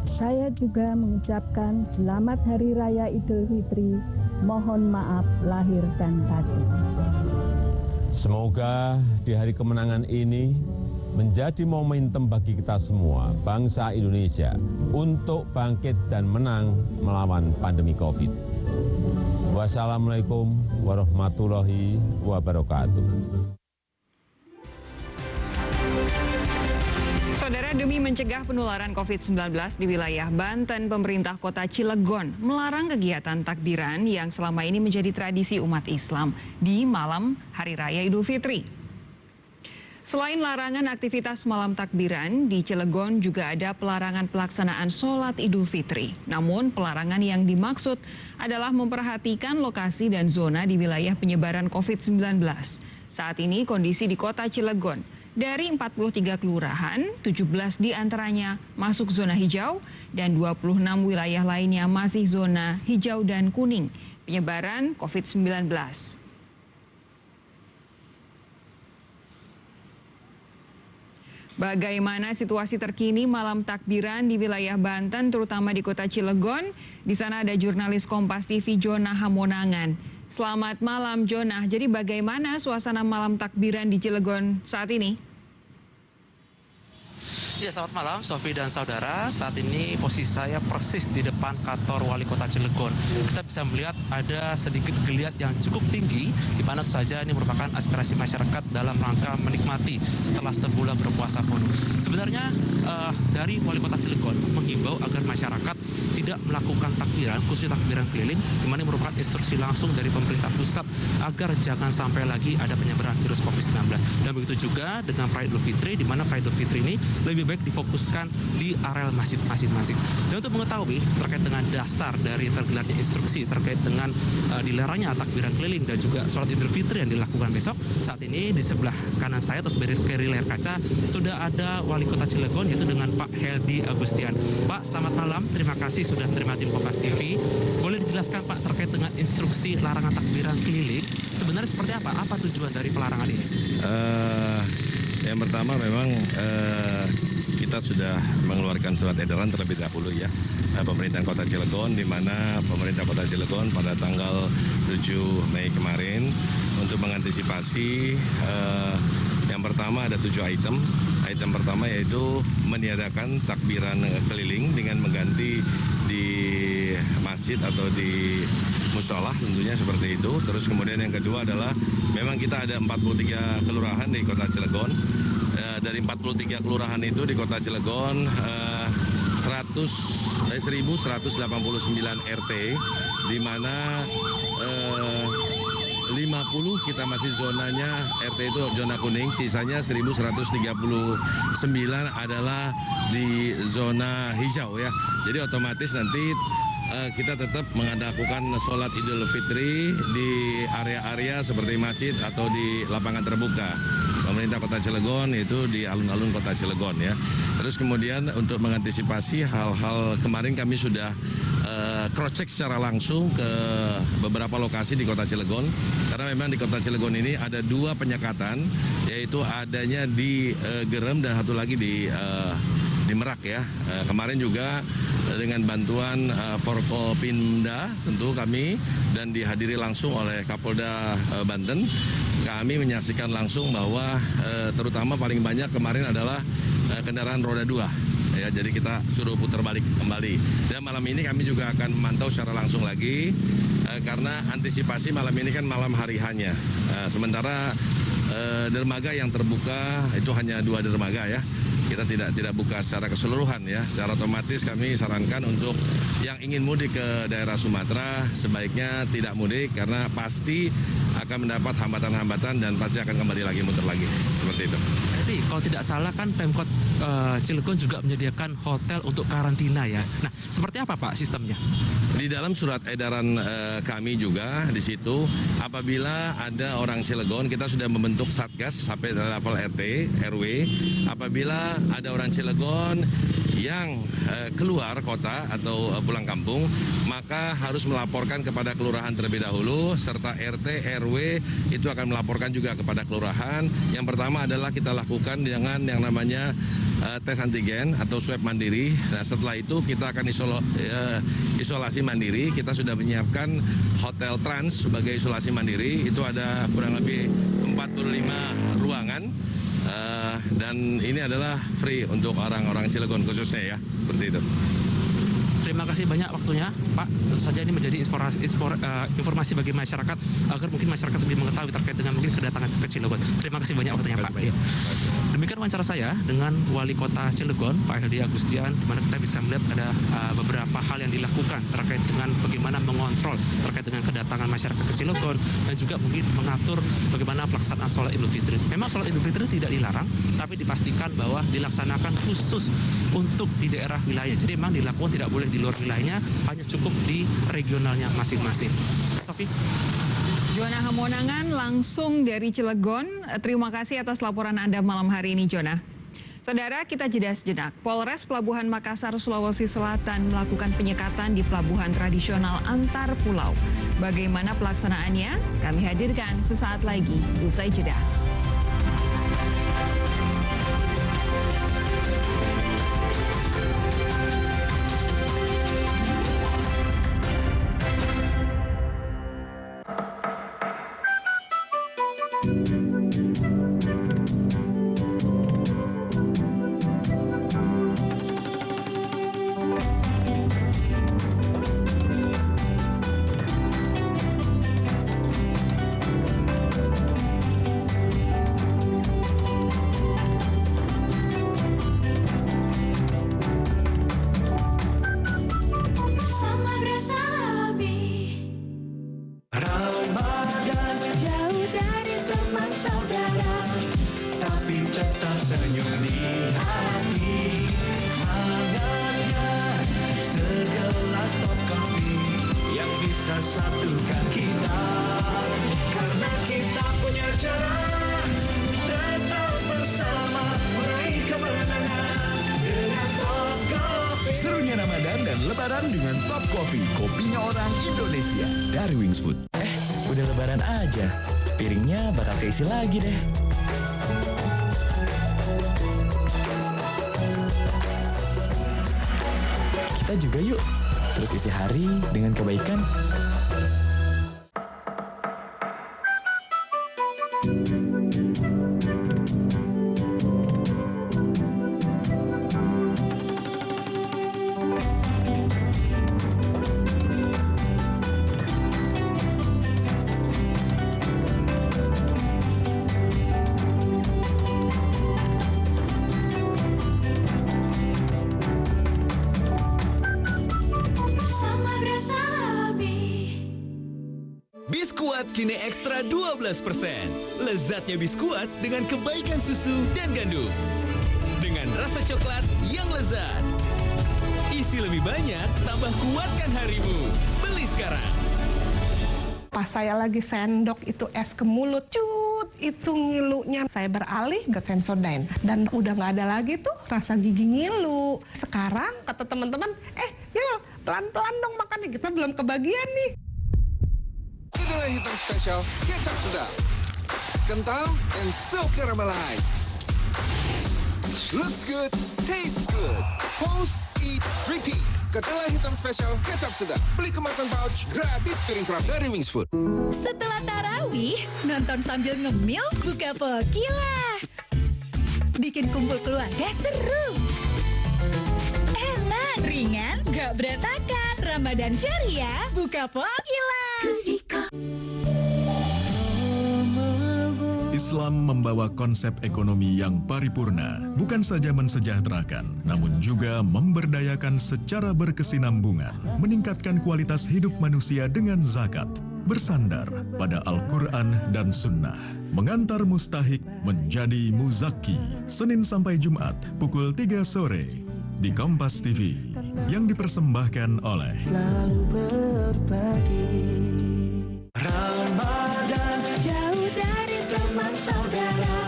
Saya juga mengucapkan selamat Hari Raya Idul Fitri. Mohon maaf lahir dan batin. Semoga di hari kemenangan ini menjadi momentum bagi kita semua, bangsa Indonesia, untuk bangkit dan menang melawan pandemi COVID. Wassalamualaikum warahmatullahi wabarakatuh. Saudara, demi mencegah penularan COVID-19 di wilayah Banten, pemerintah kota Cilegon melarang kegiatan takbiran yang selama ini menjadi tradisi umat Islam di malam Hari Raya Idul Fitri. Selain larangan aktivitas malam takbiran, di Cilegon juga ada pelarangan pelaksanaan sholat Idul Fitri. Namun pelarangan yang dimaksud adalah memperhatikan lokasi dan zona di wilayah penyebaran COVID-19. Saat ini kondisi di kota Cilegon, dari 43 kelurahan, 17 diantaranya masuk zona hijau dan 26 wilayah lainnya masih zona hijau dan kuning penyebaran COVID-19. Bagaimana situasi terkini malam takbiran di wilayah Banten, terutama di kota Cilegon? Di sana ada jurnalis Kompas TV Jonah Hamonangan. Selamat malam Jonah. Jadi bagaimana suasana malam takbiran di Cilegon saat ini? Ya, selamat malam Sofi dan saudara. Saat ini posisi saya persis di depan kantor Wali Kota Cilegon. Kita bisa melihat ada sedikit geliat yang cukup tinggi, di mana saja ini merupakan aspirasi masyarakat dalam rangka menikmati setelah sebulan berpuasa penuh. Sebenarnya dari Wali Kota Cilegon menghimbau agar masyarakat tidak melakukan takbiran, khususnya takbiran keliling, di mana merupakan instruksi langsung dari pemerintah pusat agar jangan sampai lagi ada penyebaran virus COVID-19. Dan begitu juga dengan Perayaan Idul Fitri, di mana Perayaan Idul Fitri ini lebih baik difokuskan di areal masjid masing-masing. Dan untuk mengetahui terkait dengan dasar dari tergelarnya instruksi terkait dengan dilarangnya takbiran keliling dan juga sholat Idul Fitri yang dilakukan besok, saat ini di sebelah kanan saya atau kiri layar kaca sudah ada Wali Kota Cilegon, yaitu dengan Pak Heldi Agustian. Pak, selamat malam. Terima kasih sudah menerima tim Kompas TV. Boleh dijelaskan Pak terkait dengan instruksi larangan takbiran keliling sebenarnya seperti apa? Apa tujuan dari pelarangan ini? Yang pertama memang kita sudah mengeluarkan surat edaran terlebih dahulu ya, pemerintah Kota Cilegon, di mana pemerintah Kota Cilegon pada tanggal 7 Mei kemarin untuk mengantisipasi yang pertama ada 7 item. Item pertama yaitu meniadakan takbiran keliling dengan mengganti di masjid atau di musola tentunya seperti itu. Terus kemudian yang kedua adalah memang kita ada 43 kelurahan di Kota Cilegon. Dari 43 kelurahan itu di Kota Cilegon 1189 RT, di mana 50 kita masih zonanya RT itu zona kuning, sisanya 1139 adalah di zona hijau ya. Jadi otomatis nanti kita tetap mengadakan sholat Idul Fitri di area-area seperti masjid atau di lapangan terbuka. Pemerintah Kota Cilegon itu di alun-alun Kota Cilegon ya. Terus kemudian untuk mengantisipasi hal-hal kemarin kami sudah cross-check secara langsung ke beberapa lokasi di Kota Cilegon. Karena memang di Kota Cilegon ini ada 2 penyekatan, yaitu adanya di Gerem dan satu lagi di Merak ya. Kemarin juga dengan bantuan Forkopimda tentu kami dan dihadiri langsung oleh Kapolda Banten, kami menyaksikan langsung bahwa terutama paling banyak kemarin adalah kendaraan roda 2. Ya, jadi kita suruh putar balik kembali. Dan malam ini kami juga akan memantau secara langsung lagi karena antisipasi malam ini kan malam hari hanya. Sementara dermaga yang terbuka itu hanya 2 dermaga ya. Kita tidak buka secara keseluruhan ya. Secara otomatis kami sarankan untuk yang ingin mudik ke daerah Sumatera sebaiknya tidak mudik karena pasti akan mendapat hambatan-hambatan dan pasti akan kembali lagi muter lagi seperti itu. Jadi kalau tidak salah kan Pemkot Cilegon juga menyediakan hotel untuk karantina ya. Nah, seperti apa Pak sistemnya? Di dalam surat edaran kami juga di situ apabila ada orang Cilegon, kita sudah membentuk satgas sampai level RT, RW. Apabila ada orang Cilegon yang keluar kota atau pulang kampung, maka harus melaporkan kepada kelurahan terlebih dahulu, serta RT, RW itu akan melaporkan juga kepada kelurahan. Yang pertama adalah kita lakukan dengan yang namanya tes antigen atau swab mandiri. Nah, setelah itu kita akan isolasi mandiri. Kita sudah menyiapkan hotel trans sebagai isolasi mandiri. Itu ada kurang lebih 45 ruangan. Dan ini adalah free untuk orang-orang Cilegon khususnya ya, seperti itu. Terima kasih banyak waktunya, Pak. Tentu saja ini menjadi informasi bagi masyarakat agar mungkin masyarakat lebih mengetahui terkait dengan mungkin kedatangan ke Cilegon. Terima kasih banyak waktunya, Pak. Demikian wawancara saya dengan Wali Kota Cilegon, Pak Heldi Agustian, di mana kita bisa melihat ada beberapa hal yang dilakukan terkait dengan bagaimana mengontrol terkait dengan kedatangan masyarakat ke Cilegon dan juga mungkin mengatur bagaimana pelaksanaan sholat Idul Fitri. Memang sholat Idul Fitri tidak dilarang, tapi dipastikan bahwa dilaksanakan khusus untuk di daerah wilayah. Jadi memang dilakukan tidak boleh di luar wilayahnya, hanya cukup di regionalnya masing-masing. Sofi? Jona Hamonangan langsung dari Cilegon. Terima kasih atas laporan Anda malam hari ini, Jona. Saudara, kita jeda sejenak. Polres Pelabuhan Makassar, Sulawesi Selatan melakukan penyekatan di pelabuhan tradisional antar pulau. Bagaimana pelaksanaannya? Kami hadirkan sesaat lagi, usai jeda. satukan kita, karena kita punya cara tetap bersama meraih kemenangan dengan Top Coffee. Serunya Ramadan dan Lebaran dengan Top Coffee, kopinya orang Indonesia dari Wings Food. Udah lebaran aja, piringnya bakal keisi lagi deh. Kita juga yuk, terus isi hari dengan kebaikan. Biskuat kini ekstra 12%. Lezatnya biskuat dengan kebaikan susu dan gandum. Dengan rasa coklat yang lezat. Isi lebih banyak, tambah kuatkan harimu. Beli sekarang. Pas saya lagi sendok itu es ke mulut, cut, itu ngilunya. Saya beralih ke Sensodyne. Dan udah nggak ada lagi tuh rasa gigi ngilu. Sekarang kata teman-teman, Yul, pelan-pelan dong makannya, kita belum kebagian nih. Kedelai hitam spesial, kecap sedap. Kental and so caramelized. Looks good, tastes good. Post, eat, repeat. Kedelai hitam spesial, kecap sedap. Beli kemasan pouch, gratis piring kerap dari Wings Food. Setelah tarawih, nonton sambil ngemil, buka Pokila. Bikin kumpul keluarga seru. Enak, ringan, gak berantakan. Ramadan ceria, buka Pokila. Islam membawa konsep ekonomi yang paripurna, bukan saja mensejahterakan, namun juga memberdayakan secara berkesinambungan, meningkatkan kualitas hidup manusia dengan zakat, bersandar pada Al-Quran dan Sunnah, mengantar mustahik menjadi muzaki, Senin sampai Jumat, pukul 3 sore, di Kompas TV, yang dipersembahkan oleh Selalu berbagi. Ramadan jauh dari teman saudara,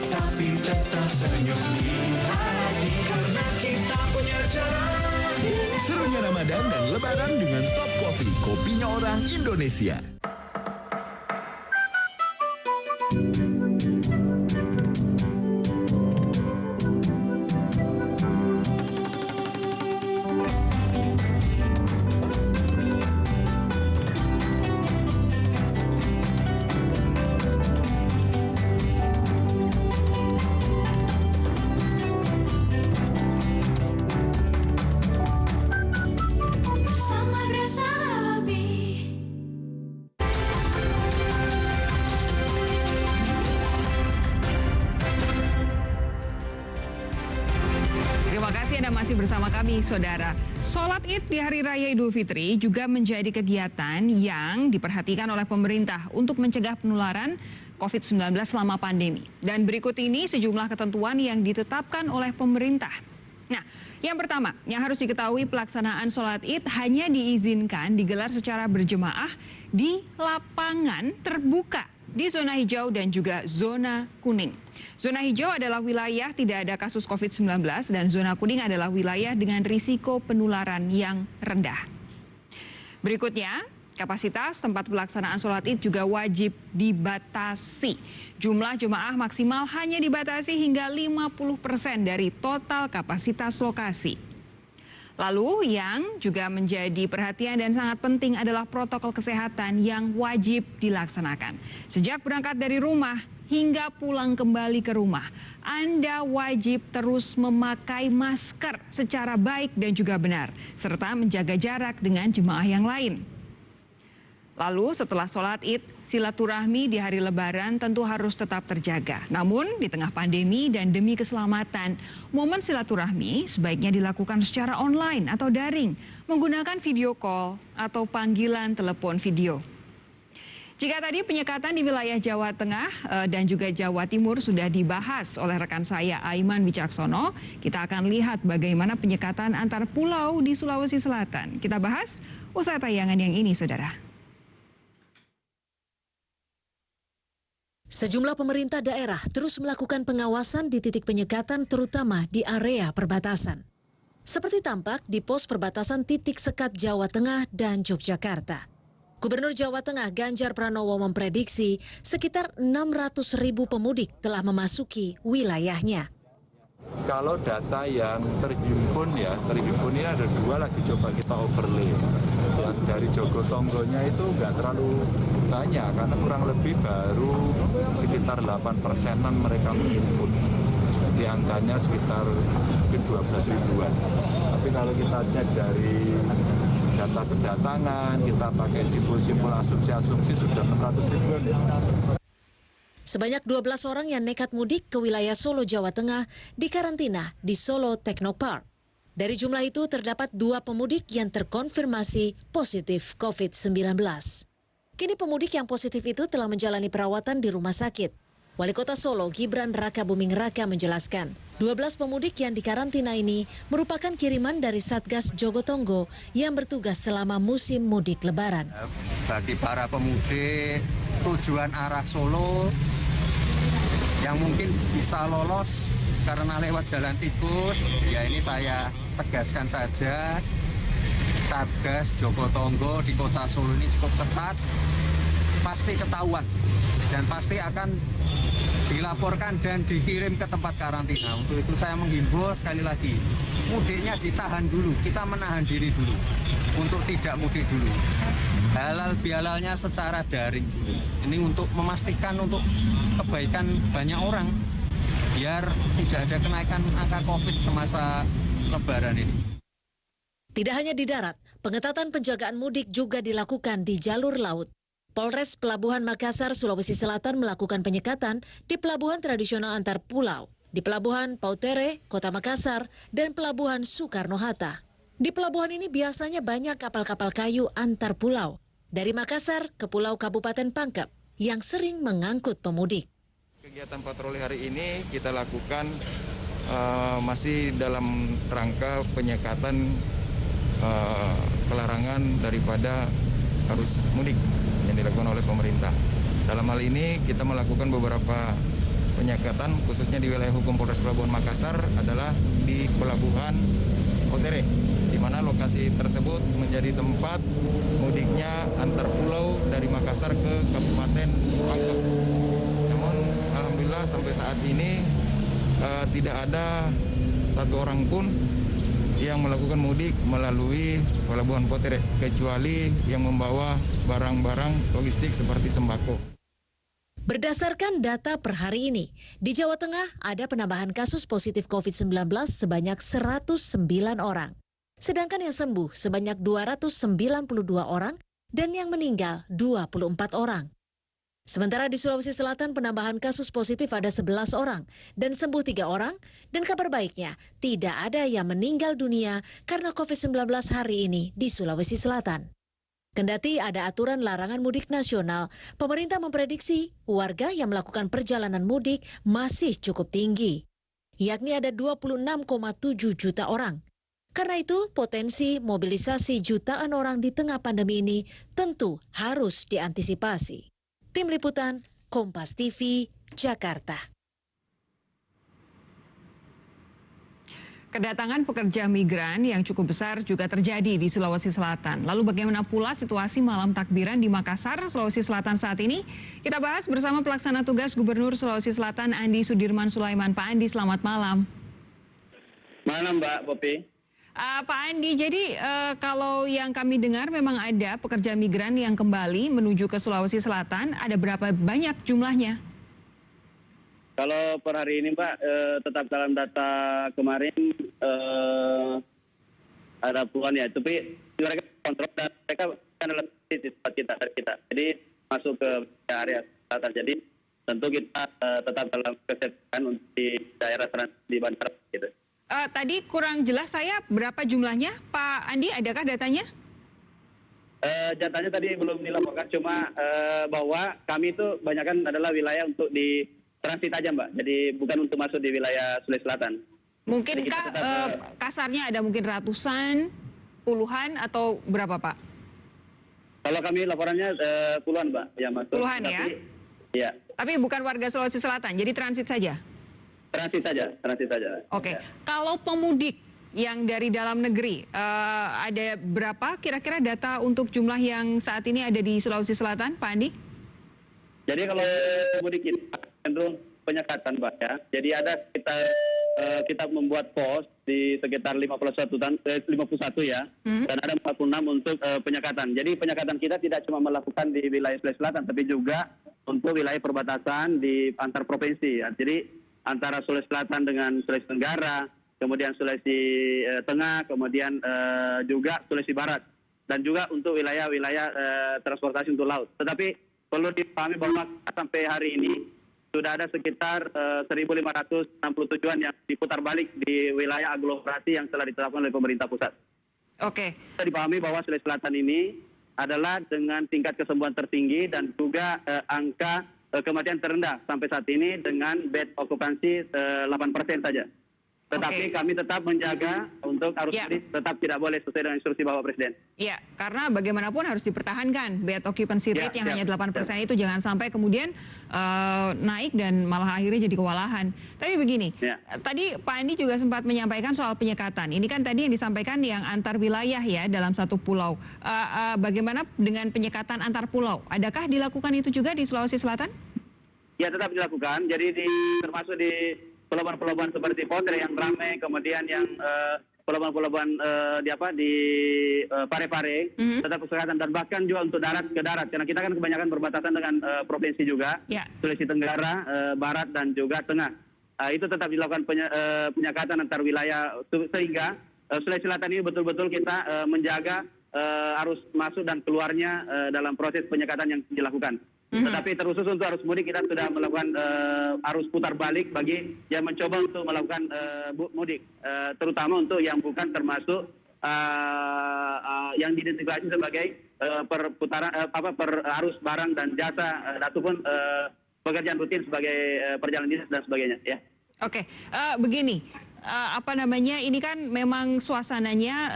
tapi tetap senyum di hati karena kita punya cara. Serunya Ramadan dan Lebaran dengan Top Coffee, kopinya orang Indonesia. Terima kasih Anda masih bersama kami, Saudara. Sholat Id di Hari Raya Idul Fitri juga menjadi kegiatan yang diperhatikan oleh pemerintah untuk mencegah penularan COVID-19 selama pandemi. Dan berikut ini sejumlah ketentuan yang ditetapkan oleh pemerintah. Nah, yang pertama, yang harus diketahui pelaksanaan sholat Id hanya diizinkan digelar secara berjemaah di lapangan terbuka di zona hijau dan juga zona kuning. Zona hijau adalah wilayah tidak ada kasus COVID-19 dan zona kuning adalah wilayah dengan risiko penularan yang rendah. Berikutnya, kapasitas tempat pelaksanaan sholat Id juga wajib dibatasi. Jumlah jemaah maksimal hanya dibatasi hingga 50% dari total kapasitas lokasi. Lalu yang juga menjadi perhatian dan sangat penting adalah protokol kesehatan yang wajib dilaksanakan. Sejak berangkat dari rumah hingga pulang kembali ke rumah, Anda wajib terus memakai masker secara baik dan juga benar, serta menjaga jarak dengan jemaah yang lain. Lalu setelah sholat Id, silaturahmi di hari Lebaran tentu harus tetap terjaga. Namun di tengah pandemi dan demi keselamatan, momen silaturahmi sebaiknya dilakukan secara online atau daring, menggunakan video call atau panggilan telepon video. Jika tadi penyekatan di wilayah Jawa Tengah dan juga Jawa Timur sudah dibahas oleh rekan saya Aiman Wicaksono, kita akan lihat bagaimana penyekatan antar pulau di Sulawesi Selatan. Kita bahas usai tayangan yang ini, saudara. Sejumlah pemerintah daerah terus melakukan pengawasan di titik penyekatan terutama di area perbatasan. Seperti tampak di pos perbatasan titik sekat Jawa Tengah dan Yogyakarta. Gubernur Jawa Tengah Ganjar Pranowo memprediksi sekitar 600.000 pemudik telah memasuki wilayahnya. Kalau data yang terhimpun ini ada 2 lagi coba kita overlay. Yang dari Jogotonggonya itu nggak terlalu banyak karena kurang lebih baru sekitar 8%-an mereka menghimpun. Di angkanya sekitar mungkin 12 ribuan. Tapi kalau kita cek dari data kedatangan, kita pakai simpul-simpul asumsi-asumsi sudah 100 ribuan. Sebanyak 12 orang yang nekat mudik ke wilayah Solo, Jawa Tengah dikarantina di Solo Technopark. Dari jumlah itu terdapat 2 pemudik yang terkonfirmasi positif COVID-19. Kini pemudik yang positif itu telah menjalani perawatan di rumah sakit. Wali Kota Solo Gibran Raka Buming Raka menjelaskan, 12 pemudik yang dikarantina ini merupakan kiriman dari Satgas Jogotonggo yang bertugas selama musim mudik Lebaran. Bagi para pemudik tujuan arah Solo yang mungkin bisa lolos karena lewat jalan tikus, ya ini saya tegaskan saja, Satgas Jogotonggo di Kota Solo ini cukup ketat, pasti ketahuan dan pasti akan dilaporkan dan dikirim ke tempat karantina. Untuk itu saya menghimbau sekali lagi, mudiknya ditahan dulu, kita menahan diri dulu untuk tidak mudik dulu. Halal bihalalnya secara daring dulu. Ini untuk memastikan untuk kebaikan banyak orang, biar tidak ada kenaikan angka COVID semasa Lebaran ini. Tidak hanya di darat, pengetatan penjagaan mudik juga dilakukan di jalur laut. Polres Pelabuhan Makassar, Sulawesi Selatan melakukan penyekatan di pelabuhan tradisional antar pulau, di Pelabuhan Pautere, Kota Makassar, dan Pelabuhan Soekarno-Hatta. Di pelabuhan ini biasanya banyak kapal-kapal kayu antar pulau, dari Makassar ke Pulau Kabupaten Pangkep, yang sering mengangkut pemudik. Kegiatan patroli hari ini kita lakukan masih dalam rangka penyekatan pelarangan daripada arus mudik yang dilakukan oleh pemerintah. Dalam hal ini kita melakukan beberapa penyekatan khususnya di wilayah hukum Polres Pelabuhan Makassar adalah di Pelabuhan Pautere, di mana lokasi tersebut menjadi tempat mudiknya antar pulau dari Makassar ke Kabupaten Pangkep. Namun alhamdulillah sampai saat ini tidak ada satu orang pun yang melakukan mudik melalui Pelabuhan Pautere, kecuali yang membawa barang-barang logistik seperti sembako. Berdasarkan data per hari ini, di Jawa Tengah ada penambahan kasus positif COVID-19 sebanyak 109 orang. Sedangkan yang sembuh sebanyak 292 orang dan yang meninggal 24 orang. Sementara di Sulawesi Selatan penambahan kasus positif ada 11 orang dan sembuh 3 orang, dan kabar baiknya tidak ada yang meninggal dunia karena COVID-19 hari ini di Sulawesi Selatan. Kendati ada aturan larangan mudik nasional, pemerintah memprediksi warga yang melakukan perjalanan mudik masih cukup tinggi, yakni ada 26,7 juta orang. Karena itu, potensi mobilisasi jutaan orang di tengah pandemi ini tentu harus diantisipasi. Tim Liputan, Kompas TV, Jakarta. Kedatangan pekerja migran yang cukup besar juga terjadi di Sulawesi Selatan. Lalu bagaimana pula situasi malam takbiran di Makassar, Sulawesi Selatan saat ini? Kita bahas bersama pelaksana tugas Gubernur Sulawesi Selatan Andi Sudirman Sulaiman. Pak Andi, selamat malam. Malam Mbak Popi. Pak Andi, jadi kalau yang kami dengar memang ada pekerja migran yang kembali menuju ke Sulawesi Selatan. Ada berapa banyak jumlahnya? Kalau per hari ini Mbak, tetap dalam data kemarin ada puluhan ya. Tapi mereka kontrol dan mereka kan adalah di tempat kita. Jadi masuk ke area selatan. Jadi tentu kita tetap dalam kesehatan untuk di daerah di bandara gitu. Tadi kurang jelas saya berapa jumlahnya, Pak Andi, adakah datanya? Datanya tadi belum dilaporkan, cuma bahwa kami itu banyakkan adalah wilayah untuk di transit aja Mbak, jadi bukan untuk masuk di wilayah Sulawesi Selatan. Mungkinkah kasarnya ada mungkin ratusan, puluhan, atau berapa Pak? Kalau kami laporannya puluhan Mbak yang masuk. Puluhan ya? Iya. Tapi bukan warga Sulawesi Selatan, jadi transit saja? Transit saja. Oke. Kalau pemudik yang dari dalam negeri, ada berapa kira-kira data untuk jumlah yang saat ini ada di Sulawesi Selatan, Pak Andi? Jadi kalau pemudik kita cenderung penyekatan Pak ya. Jadi ada sekitar kita membuat pos di sekitar 51 ya, dan ada 46 untuk penyekatan. Jadi penyekatan kita tidak cuma melakukan di wilayah Sulawesi Selatan, tapi juga untuk wilayah perbatasan di antar provinsi. Ya. Jadi antara Sulawesi Selatan dengan Sulawesi Tenggara, kemudian Sulawesi Tengah, kemudian juga Sulawesi Barat, dan juga untuk wilayah-wilayah transportasi untuk laut. Tetapi perlu dipahami bahwa sampai hari ini sudah ada sekitar 1.560 tujuan yang diputar balik di wilayah aglomerasi yang telah ditetapkan oleh pemerintah pusat. Oke. Kita dipahami bahwa Sulawesi Selatan ini adalah dengan tingkat kesembuhan tertinggi dan juga angka kematian terendah sampai saat ini dengan bed okupansi 8% saja. Tetapi kami tetap menjaga untuk arus mudik tetap tidak boleh sesuai dengan instruksi Bapak Presiden. Iya, karena bagaimanapun harus dipertahankan bed occupancy rate yang hanya 8% itu jangan sampai kemudian naik dan malah akhirnya jadi kewalahan. Tapi begini, tadi Pak Andi juga sempat menyampaikan soal penyekatan. Ini kan tadi yang disampaikan yang antar wilayah ya dalam satu pulau. Bagaimana dengan penyekatan antar pulau? Adakah dilakukan itu juga di Sulawesi Selatan? Ya, tetap dilakukan. Jadi termasuk di pelabuhan-pelabuhan seperti Potre yang ramai, kemudian yang pelabuhan-pelabuhan di Pare-Pare, tetap kesehatan, dan bahkan juga untuk darat ke darat, karena kita kan kebanyakan berbatasan dengan provinsi juga, Sulawesi Tenggara, Barat dan juga Tengah. Itu tetap dilakukan penyekatan antar wilayah sehingga Sulawesi Selatan ini betul-betul kita menjaga arus masuk dan keluarnya dalam proses penyekatan yang dilakukan. Tetapi terusus untuk arus mudik kita sudah melakukan arus putar balik bagi yang mencoba untuk melakukan mudik, terutama untuk yang bukan termasuk yang diidentifikasi sebagai perputaran arus barang dan jasa ataupun pekerjaan rutin sebagai perjalanan dinas dan sebagainya. Ya. Oke, begini. Ini kan memang suasananya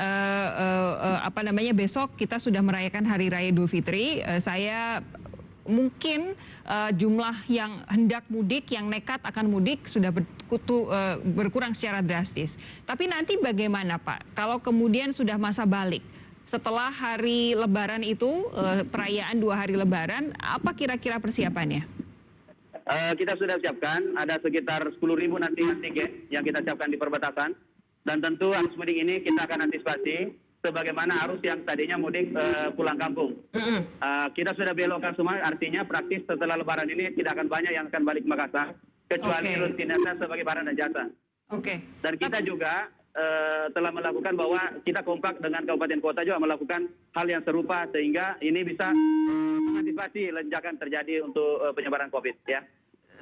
besok kita sudah merayakan Hari Raya Idul Fitri. Saya mungkin jumlah yang hendak mudik, yang nekat akan mudik sudah berkurang secara drastis. Tapi nanti bagaimana Pak? Kalau kemudian sudah masa balik, setelah hari Lebaran itu, perayaan 2 hari Lebaran, apa kira-kira persiapannya? Kita sudah siapkan, ada sekitar 10.000 nanti antigen yang kita siapkan di perbatasan. Dan tentu arus mudik ini kita akan antisipasi sebagaimana arus yang tadinya mudik pulang kampung. Kita sudah belokkan semua, artinya praktis setelah Lebaran ini tidak akan banyak yang akan balik Makassar, kecuali rutinitas sebagai barang dan jasa. Dan kita juga telah melakukan bahwa kita kompak dengan kabupaten kota juga melakukan hal yang serupa, sehingga ini bisa mengantisipasi lonjakan terjadi untuk penyebaran COVID. Ya.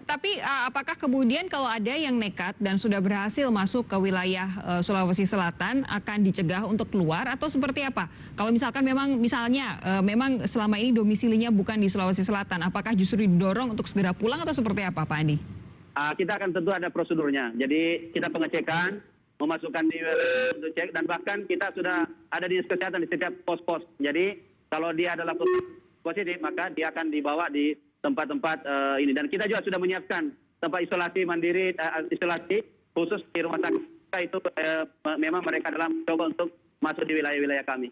Tapi apakah kemudian kalau ada yang nekat dan sudah berhasil masuk ke wilayah Sulawesi Selatan akan dicegah untuk keluar atau seperti apa? Kalau misalkan memang memang selama ini domisilinya bukan di Sulawesi Selatan, apakah justru didorong untuk segera pulang atau seperti apa Pak Andi? Kita akan tentu ada prosedurnya. Jadi kita pengecekan, memasukkan di untuk cek, dan bahkan kita sudah ada dinas kesehatan di setiap pos-pos. Jadi kalau dia adalah positif, maka dia akan dibawa di tempat-tempat ini, dan kita juga sudah menyiapkan tempat isolasi mandiri, isolasi khusus di rumah sakit itu memang mereka dalam coba untuk masuk di wilayah-wilayah kami.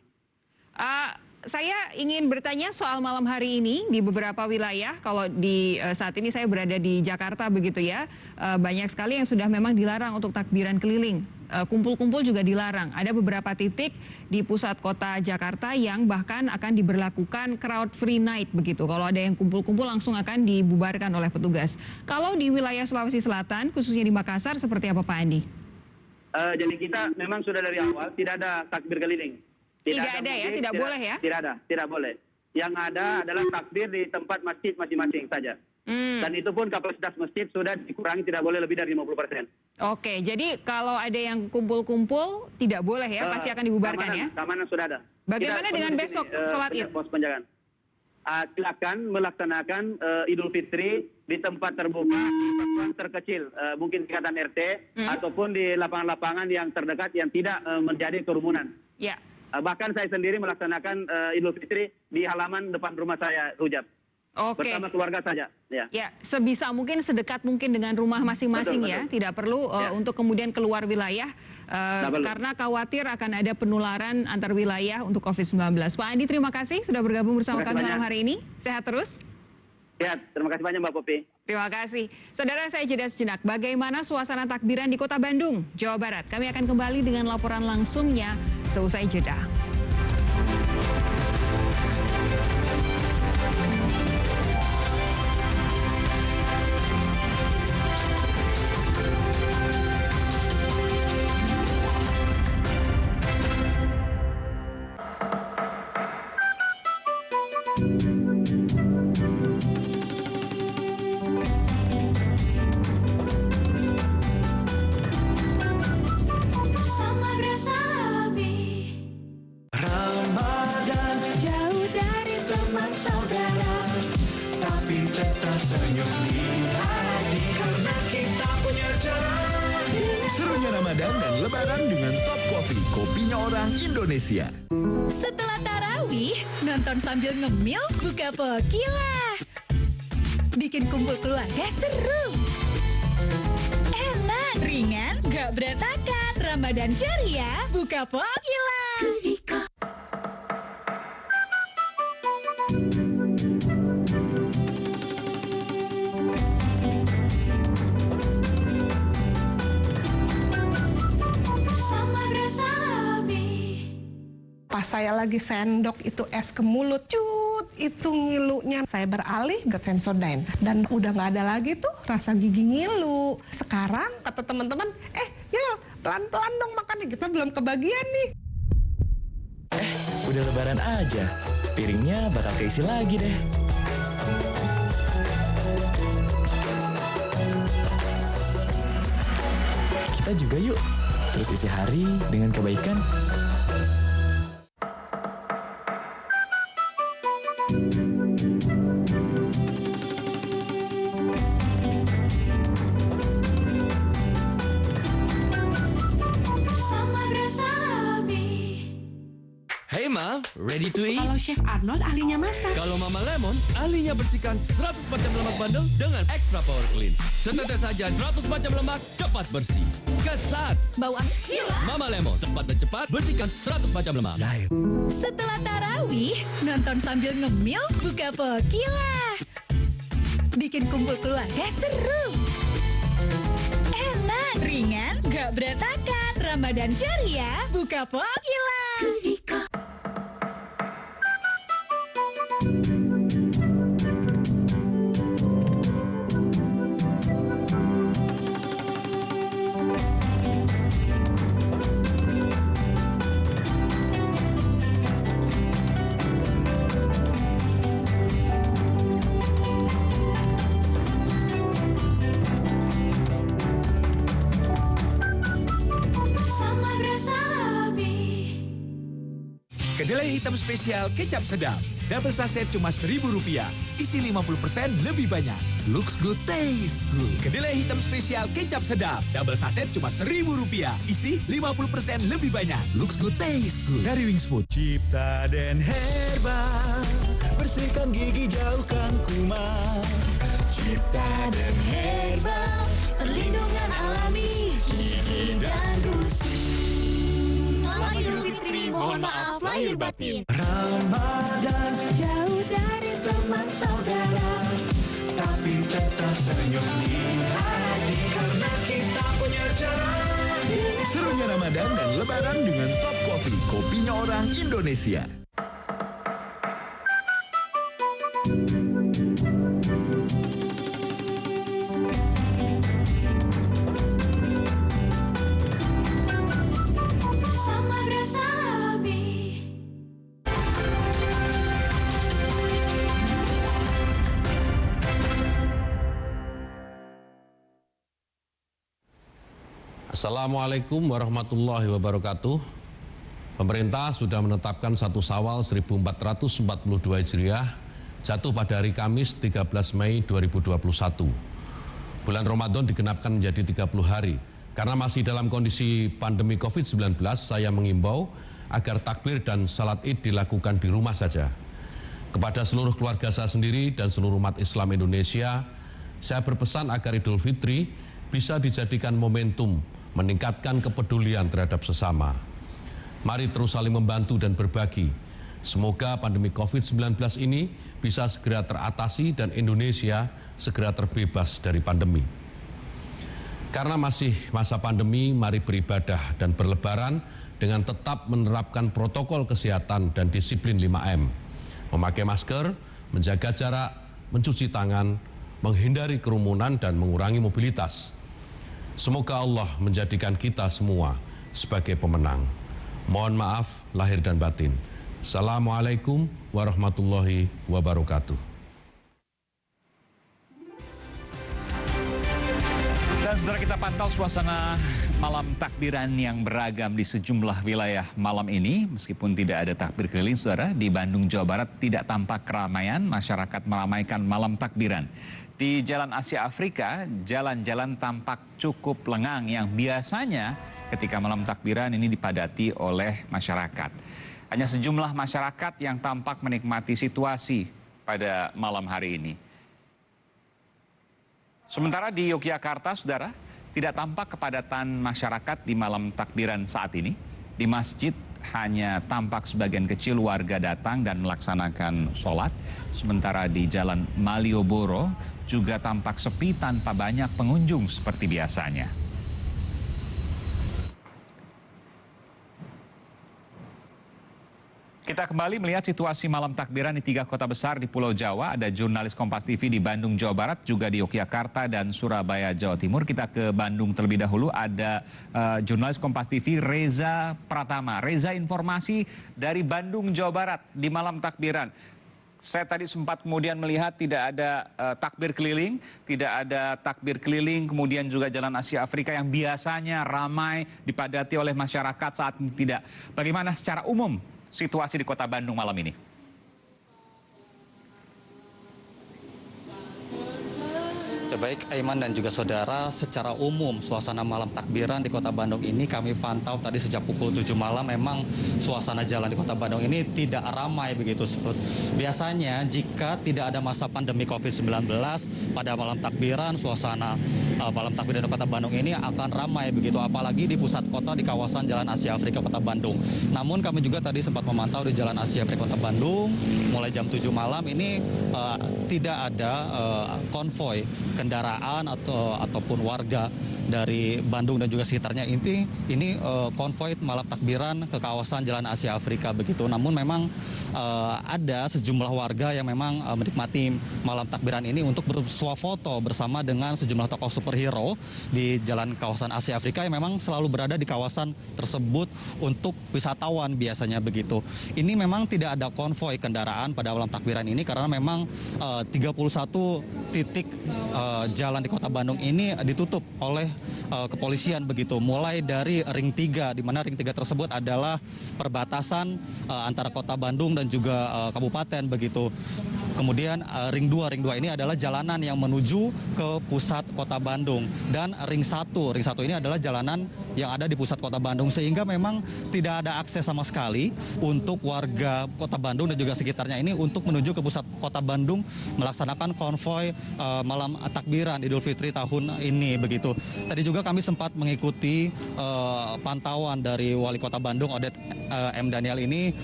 Saya ingin bertanya soal malam hari ini di beberapa wilayah. Kalau di saat ini saya berada di Jakarta begitu ya, banyak sekali yang sudah memang dilarang untuk takbiran keliling. Kumpul-kumpul juga dilarang. Ada beberapa titik di pusat kota Jakarta yang bahkan akan diberlakukan crowd free night begitu. Kalau ada yang kumpul-kumpul langsung akan dibubarkan oleh petugas. Kalau di wilayah Sulawesi Selatan, khususnya di Makassar, seperti apa Pak Andi? Jadi kita memang sudah dari awal tidak ada takbir keliling. Tidak ada ya, tidak boleh ya? Tidak ada, tidak boleh. Yang ada adalah takbir di tempat masjid masing-masing saja. Dan itu pun kapasitas masjid sudah dikurangi tidak boleh lebih dari 50%. Oke, jadi kalau ada yang kumpul-kumpul tidak boleh ya, pasti akan dibubarkan ya? Keamanan sudah ada. Bagaimana dengan besok sholat Id? Pos penjagaan. Silakan melaksanakan Idul Fitri di tempat terbuka, di satuan terkecil, mungkin tingkatan RT, ataupun di lapangan-lapangan yang terdekat yang tidak menjadi kerumunan. Ya. Bahkan saya sendiri melaksanakan Idul Fitri di halaman depan rumah saya, Rujab. Oke. Bersama keluarga saja. Ya, sebisa mungkin, sedekat mungkin dengan rumah masing-masing ya. Tidak perlu untuk kemudian keluar wilayah karena khawatir akan ada penularan antar wilayah untuk COVID-19. Pak Andi, terima kasih sudah bergabung bersama kami malam hari ini. Sehat terus. Sehat, terima kasih banyak Mbak Popi. Terima kasih. Saudara, saya jeda sejenak. Bagaimana suasana takbiran di Kota Bandung, Jawa Barat? Kami akan kembali dengan laporan langsungnya seusai jeda. Serunya Ramadan dan Lebaran dengan Top Coffee, kopinya orang Indonesia. Setelah tarawih, nonton sambil ngemil, buka Pokila. Bikin kumpul keluarga seru. Enak, ringan, gak berantakan. Ramadan ceria, buka Pokila. Pas saya lagi sendok itu es ke mulut, cut, itu ngilunya. Saya beralih ke Sensodyne dan udah nggak ada lagi tuh rasa gigi ngilu. Sekarang kata teman-teman, Yul, pelan-pelan dong makannya, kita belum kebagian nih. Udah lebaran aja, piringnya bakal keisi lagi deh. Kita juga yuk, terus isi hari dengan kebaikan. Hey Ma, ready to eat? Kalau Chef Arnold ahlinya masak. Kalau Mama Lemon, ahlinya bersihkan 100 macam lemak bandel dengan Extra Power Clean. Setetes saja 100 macam lemak, cepat bersih. Kesat. Bau amis gila. Mama Lemon, cepat dan cepat bersihkan 100 macam lemak. Setelah tarawih, nonton sambil ngemil, buka Pokila. Bikin kumpul keluarga seru. Enak, ringan, gak berantakan. Ramadan ceria, buka Pokila. Kedelai hitam spesial kecap sedap. Double saset cuma Rp1.000. Isi 50% lebih banyak. Looks good, taste good. Kedelai hitam spesial kecap sedap. Double saset cuma Rp1.000. Isi 50% lebih banyak. Looks good, taste good. Dari Wings Food. Cipta dan Herbal, bersihkan gigi, jauhkan kuman. Cipta dan Herbal, perlindungan alami, gigi dan gusi. Selamat Idul Fitri, mohon maaf lahir batin. Ramadan Jauh dari teman saudara, tapi tetap senyum di hati karena kita punya cara. Serunya Ramadan dan Lebaran dengan Top Coffee, kopinya orang Indonesia. Assalamualaikum warahmatullahi wabarakatuh. Pemerintah sudah menetapkan 1 Syawal 1442 Hijriah jatuh pada hari Kamis 13 Mei 2021. Bulan Ramadan digenapkan menjadi 30 hari. Karena masih dalam kondisi pandemi COVID-19, saya mengimbau agar takbir dan salat Id dilakukan di rumah saja. Kepada seluruh keluarga saya sendiri dan seluruh umat Islam Indonesia, saya berpesan agar Idul Fitri bisa dijadikan momentum meningkatkan kepedulian terhadap sesama. Mari terus saling membantu dan berbagi. Semoga pandemi COVID-19 ini bisa segera teratasi dan Indonesia segera terbebas dari pandemi. Karena masih masa pandemi, mari beribadah dan berlebaran dengan tetap menerapkan protokol kesehatan dan disiplin 5M. Memakai masker, menjaga jarak, mencuci tangan, menghindari kerumunan dan mengurangi mobilitas. Semoga Allah menjadikan kita semua sebagai pemenang. Mohon maaf lahir dan batin. Assalamualaikum warahmatullahi wabarakatuh. Dan saudara, kita pantau suasana malam takbiran yang beragam di sejumlah wilayah malam ini. Meskipun tidak ada takbir keliling, saudara, di Bandung, Jawa Barat tidak tampak keramaian. Masyarakat meramaikan malam takbiran. Di Jalan Asia Afrika, jalan-jalan tampak cukup lengang yang biasanya ketika malam takbiran ini dipadati oleh masyarakat. Hanya sejumlah masyarakat yang tampak menikmati situasi pada malam hari ini. Sementara di Yogyakarta, saudara, tidak tampak kepadatan masyarakat di malam takbiran saat ini. Di masjid hanya tampak sebagian kecil warga datang dan melaksanakan sholat. Sementara di Jalan Malioboro juga tampak sepi tanpa banyak pengunjung seperti biasanya. Kita kembali melihat situasi malam takbiran di 3 kota besar di Pulau Jawa. Ada jurnalis Kompas TV di Bandung, Jawa Barat, juga di Yogyakarta dan Surabaya, Jawa Timur. Kita ke Bandung terlebih dahulu. Ada jurnalis Kompas TV Reza Pratama. Reza, informasi dari Bandung, Jawa Barat di malam takbiran. Saya tadi sempat kemudian melihat tidak ada takbir keliling, kemudian juga Jalan Asia Afrika yang biasanya ramai dipadati oleh masyarakat saat ini tidak. Bagaimana secara umum situasi di kota Bandung malam ini? Ya baik, Aiman dan juga saudara, secara umum suasana malam takbiran di kota Bandung ini kami pantau tadi sejak pukul 7 malam. Memang suasana jalan di kota Bandung ini tidak ramai begitu. Biasanya jika tidak ada masa pandemi COVID-19, pada malam takbiran suasana malam takbiran di kota Bandung ini akan ramai begitu, apalagi di pusat kota di kawasan Jalan Asia Afrika kota Bandung. Namun kami juga tadi sempat memantau di Jalan Asia Afrika kota Bandung mulai jam 7 malam ini tidak ada konvoy kendaraan ataupun warga dari Bandung dan juga sekitarnya. Ini konvoy malam takbiran ke kawasan Jalan Asia Afrika begitu. Namun memang ada sejumlah warga yang memang menikmati malam takbiran ini untuk bersuah foto bersama dengan sejumlah tokoh superhero di jalan kawasan Asia Afrika yang memang selalu berada di kawasan tersebut untuk wisatawan biasanya begitu. Ini memang tidak ada konvoy kendaraan pada malam takbiran ini karena memang 31 titik jalan di kota Bandung ini ditutup oleh kepolisian begitu, mulai dari Ring 3, di mana Ring 3 tersebut adalah perbatasan antara kota Bandung dan juga kabupaten begitu. Kemudian Ring 2 ini adalah jalanan yang menuju ke pusat kota Bandung, dan Ring 1 ini adalah jalanan yang ada di pusat kota Bandung, sehingga memang tidak ada akses sama sekali untuk warga kota Bandung dan juga sekitarnya ini untuk menuju ke pusat kota Bandung melaksanakan konvoy malam takbiran Idul Fitri tahun ini begitu. Tadi juga kami sempat mengikuti pantauan dari Wali Kota Bandung Odet M. Daniel ini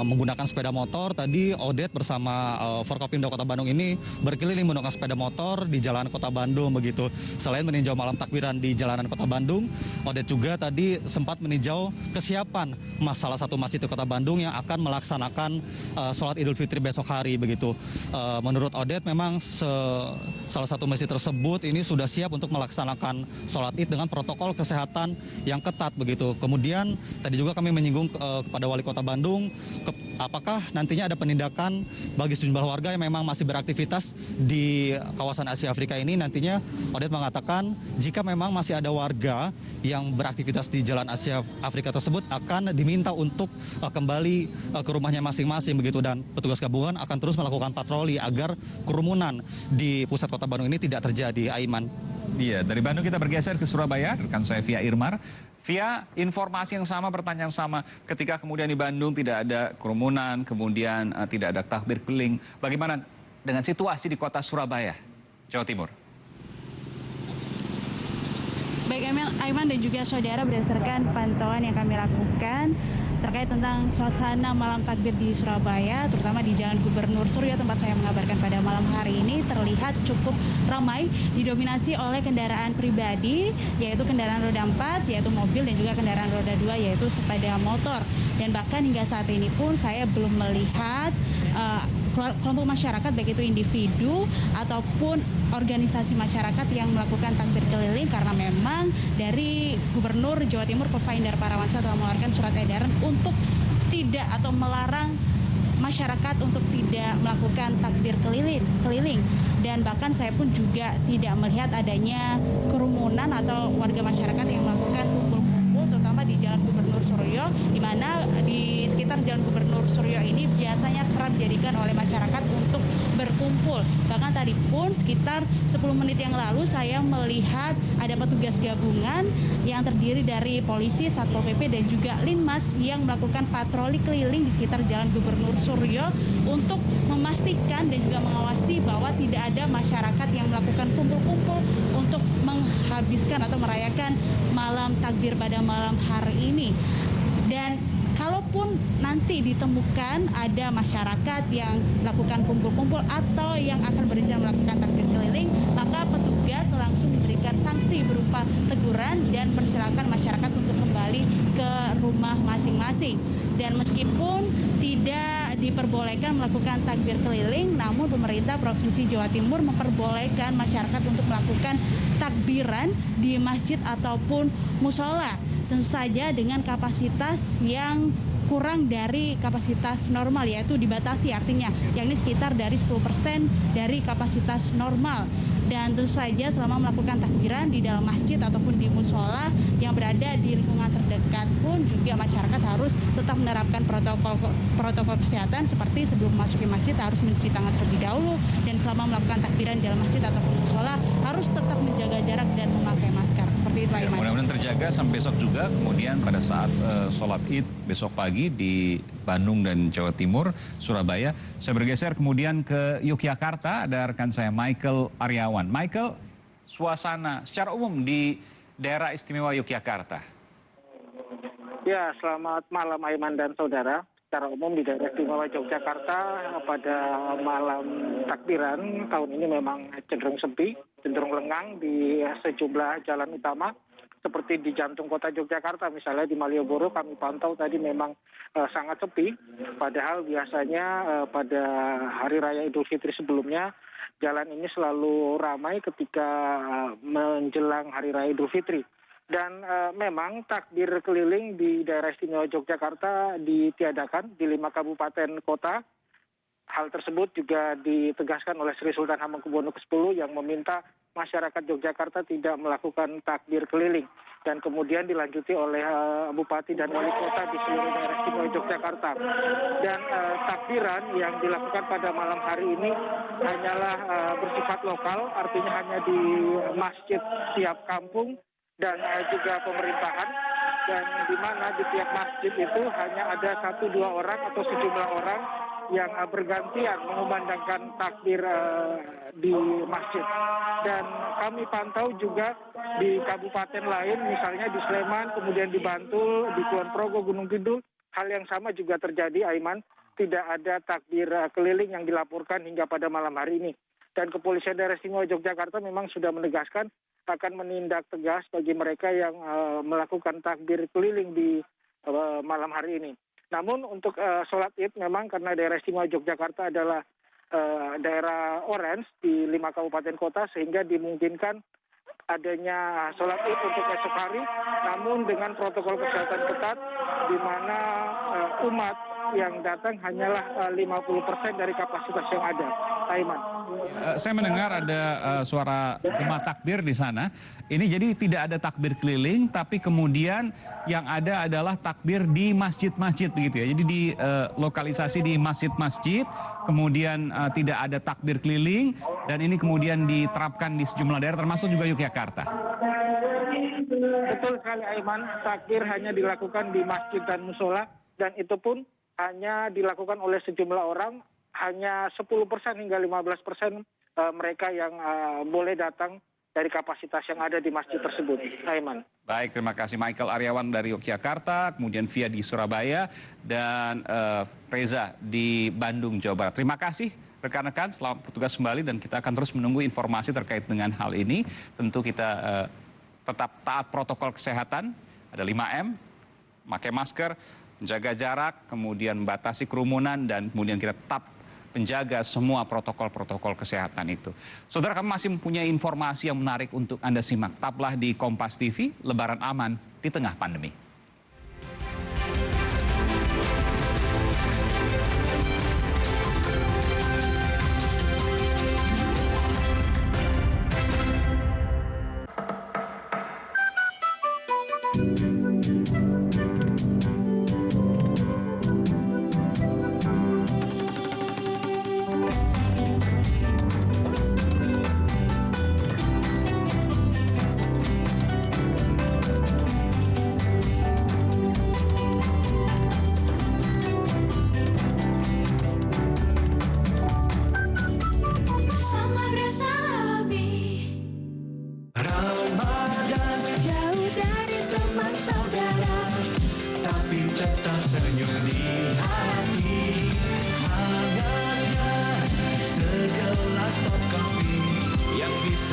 menggunakan sepeda motor. Tadi Odet bersama Forkopimda Kota Bandung ini berkeliling menggunakan sepeda motor di jalan Kota Bandung begitu. Selain meninjau malam takbiran di jalanan Kota Bandung, Odet juga tadi sempat meninjau kesiapan salah satu masjid di Kota Bandung yang akan melaksanakan sholat Idul Fitri besok hari begitu. Menurut Odet memang salah satu masjid tersebut ini sudah siap untuk melaksanakan sholat Id dengan protokol kesehatan yang ketat begitu. Kemudian tadi juga kami menyinggung kepada Wali Kota Bandung apakah nantinya ada penindakan bagi sejumlah warga yang memang masih beraktivitas di kawasan Asia Afrika ini. Nantinya Odet mengatakan jika memang masih ada warga yang beraktivitas di Jalan Asia Afrika tersebut akan diminta untuk kembali ke rumahnya masing-masing begitu, dan petugas gabungan akan terus melakukan patroli agar kerumunan di pusat kota Bandung ini tidak terjadi, Aiman. Iya, dari Bandung kita bergeser ke Surabaya, rekan saya Via Irmar. Via, informasi yang sama, pertanyaan sama, ketika kemudian di Bandung tidak ada kerumunan, kemudian tidak ada takbir keliling, bagaimana dengan situasi di kota Surabaya, Jawa Timur? Baik Aiman dan juga saudara, berdasarkan pantauan yang kami lakukan terkait tentang suasana malam takbir di Surabaya, terutama di Jalan Gubernur Suryo tempat saya mengabarkan pada malam hari ini, terlihat cukup ramai, didominasi oleh kendaraan pribadi, yaitu kendaraan roda 4, yaitu mobil, dan juga kendaraan roda 2, yaitu sepeda motor. Dan bahkan hingga saat ini pun saya belum melihat kelompok masyarakat, baik itu individu ataupun organisasi masyarakat yang melakukan takbir keliling, karena memang dari Gubernur Jawa Timur Kofifa Indar Parawansa telah mengeluarkan surat edaran untuk tidak atau melarang masyarakat untuk tidak melakukan takbir keliling. Dan bahkan saya pun juga tidak melihat adanya kerumunan atau warga masyarakat yang melakukan kumpul-kumpul, terutama di Jalan Gubernur Suryo, di mana di sekitar Jalan Gubernur Suryo ini biasanya kerap dijadikan oleh masyarakat untuk berkumpul. Bahkan tadi pun sekitar 10 menit yang lalu saya melihat ada petugas gabungan yang terdiri dari polisi, Satpol PP, dan juga Linmas yang melakukan patroli keliling di sekitar Jalan Gubernur Suryo untuk memastikan dan juga mengawasi bahwa tidak ada masyarakat yang melakukan kumpul-kumpul untuk menghabiskan atau merayakan malam takbir pada malam hari ini. Dan kalaupun nanti ditemukan ada masyarakat yang melakukan kumpul-kumpul atau yang akan berencana melakukan takbir keliling, maka petugas langsung diberikan sanksi berupa teguran dan persilakan masyarakat untuk kembali ke rumah masing-masing. Dan meskipun tidak diperbolehkan melakukan takbir keliling, namun pemerintah Provinsi Jawa Timur memperbolehkan masyarakat untuk melakukan takbiran di masjid ataupun musola. Tentu saja dengan kapasitas yang kurang dari kapasitas normal, yaitu dibatasi, artinya yakni sekitar dari 10% dari kapasitas normal. Dan tentu saja selama melakukan takbiran di dalam masjid ataupun di musola yang berada di lingkungan terdekat pun juga masyarakat harus tetap menerapkan protokol kesehatan, seperti sebelum memasuki masjid harus mencuci tangan terlebih dahulu, dan selama melakukan takbiran di dalam masjid ataupun musola harus tetap menjaga jarak dan memakai masker. Seperti itu, Aiman. Mudah-mudahan terjaga sampai besok juga, kemudian pada saat sholat Id besok pagi di Bandung dan Jawa Timur, Surabaya. Saya bergeser kemudian ke Yogyakarta, ada rekan saya Michael Aryawan. Michael, suasana secara umum di daerah istimewa Yogyakarta. Ya, selamat malam Aiman dan saudara. Secara umum di daerah istimewa Yogyakarta pada malam takbiran tahun ini memang cenderung sepi, cenderung lengang di sejumlah jalan utama. Seperti di jantung kota Yogyakarta, misalnya di Malioboro kami pantau tadi memang sangat sepi. Padahal biasanya pada Hari Raya Idul Fitri sebelumnya, jalan ini selalu ramai ketika menjelang Hari Raya Idul Fitri. Dan memang takbir keliling di daerah istimewa Yogyakarta ditiadakan di 5 kabupaten kota. Hal tersebut juga ditegaskan oleh Sri Sultan Hamengkubuwono ke-10 yang meminta masyarakat Yogyakarta tidak melakukan takbir keliling. Dan kemudian dilanjuti oleh Bupati dan Wali Kota di seluruh daerah istimewa Yogyakarta. Dan takbiran yang dilakukan pada malam hari ini hanyalah bersifat lokal, artinya hanya di masjid tiap kampung dan juga pemerintahan. Dan di mana di tiap masjid itu hanya ada 1-2 orang atau sejumlah orang yang bergantian mengumandangkan takbir di masjid. Dan kami pantau juga di kabupaten lain, misalnya di Sleman, kemudian di Bantul, di Kulon Progo, Gunung Kidul, hal yang sama juga terjadi, Aiman. Tidak ada takbir keliling yang dilaporkan hingga pada malam hari ini. Dan Kepolisian Daerah Istimewa Yogyakarta memang sudah menegaskan akan menindak tegas bagi mereka yang melakukan takbir keliling di malam hari ini. Namun untuk sholat Id memang karena daerah istimewa Yogyakarta adalah daerah orange di 5 kabupaten kota, sehingga dimungkinkan adanya sholat Id untuk esok hari, namun dengan protokol kesehatan ketat, di mana umat yang datang hanyalah 50% dari kapasitas yang ada. Aiman. Saya mendengar ada suara gema takbir di sana. Ini jadi tidak ada takbir keliling, tapi kemudian yang ada adalah takbir di masjid-masjid begitu ya. Jadi di lokalisasi di masjid-masjid, kemudian tidak ada takbir keliling, dan ini kemudian diterapkan di sejumlah daerah termasuk juga Yogyakarta. Betul sekali Aiman, takbir hanya dilakukan di masjid dan musola, dan itu pun hanya dilakukan oleh sejumlah orang, hanya 10% hingga 15% mereka yang boleh datang dari kapasitas yang ada di masjid tersebut. Aiman. Baik, terima kasih Michael Aryawan dari Yogyakarta, kemudian Via di Surabaya, dan Reza di Bandung, Jawa Barat. Terima kasih rekan-rekan, selamat bertugas kembali, dan kita akan terus menunggu informasi terkait dengan hal ini. Tentu kita tetap taat protokol kesehatan, ada 5M, pakai masker, menjaga jarak, kemudian membatasi kerumunan, dan kemudian kita tetap menjaga semua protokol-protokol kesehatan itu. Saudara, kami masih mempunyai informasi yang menarik untuk Anda simak. Tetaplah di Kompas TV, Lebaran aman di tengah pandemi.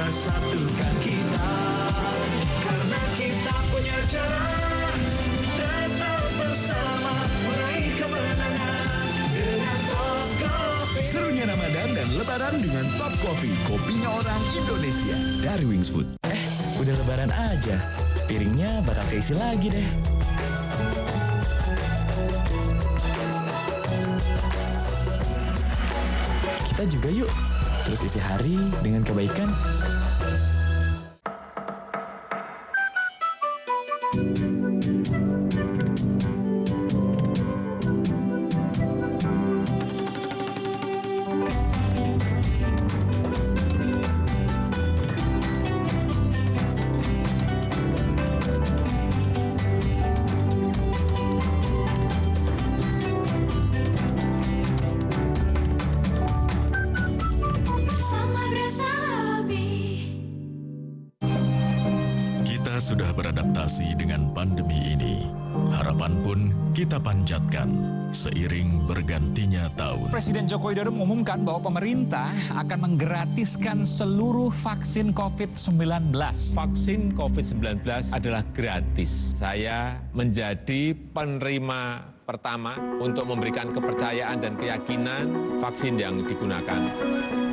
Satukan kita, karena kita punya cara tetap bersama meraih kemenangan dengan Top Coffee. Serunya Ramadan dan Lebaran dengan Top Coffee, kopinya orang Indonesia dari Wings Food. Udah Lebaran aja, piringnya bakal keisi lagi deh. Kita juga yuk, terus isi hari dengan kebaikan. Sudah beradaptasi dengan pandemi ini. Harapan pun kita panjatkan seiring bergantinya tahun. Presiden Joko Widodo mengumumkan bahwa pemerintah akan menggratiskan seluruh vaksin COVID-19. Vaksin COVID-19 adalah gratis. Saya menjadi penerima pertama untuk memberikan kepercayaan dan keyakinan vaksin yang digunakan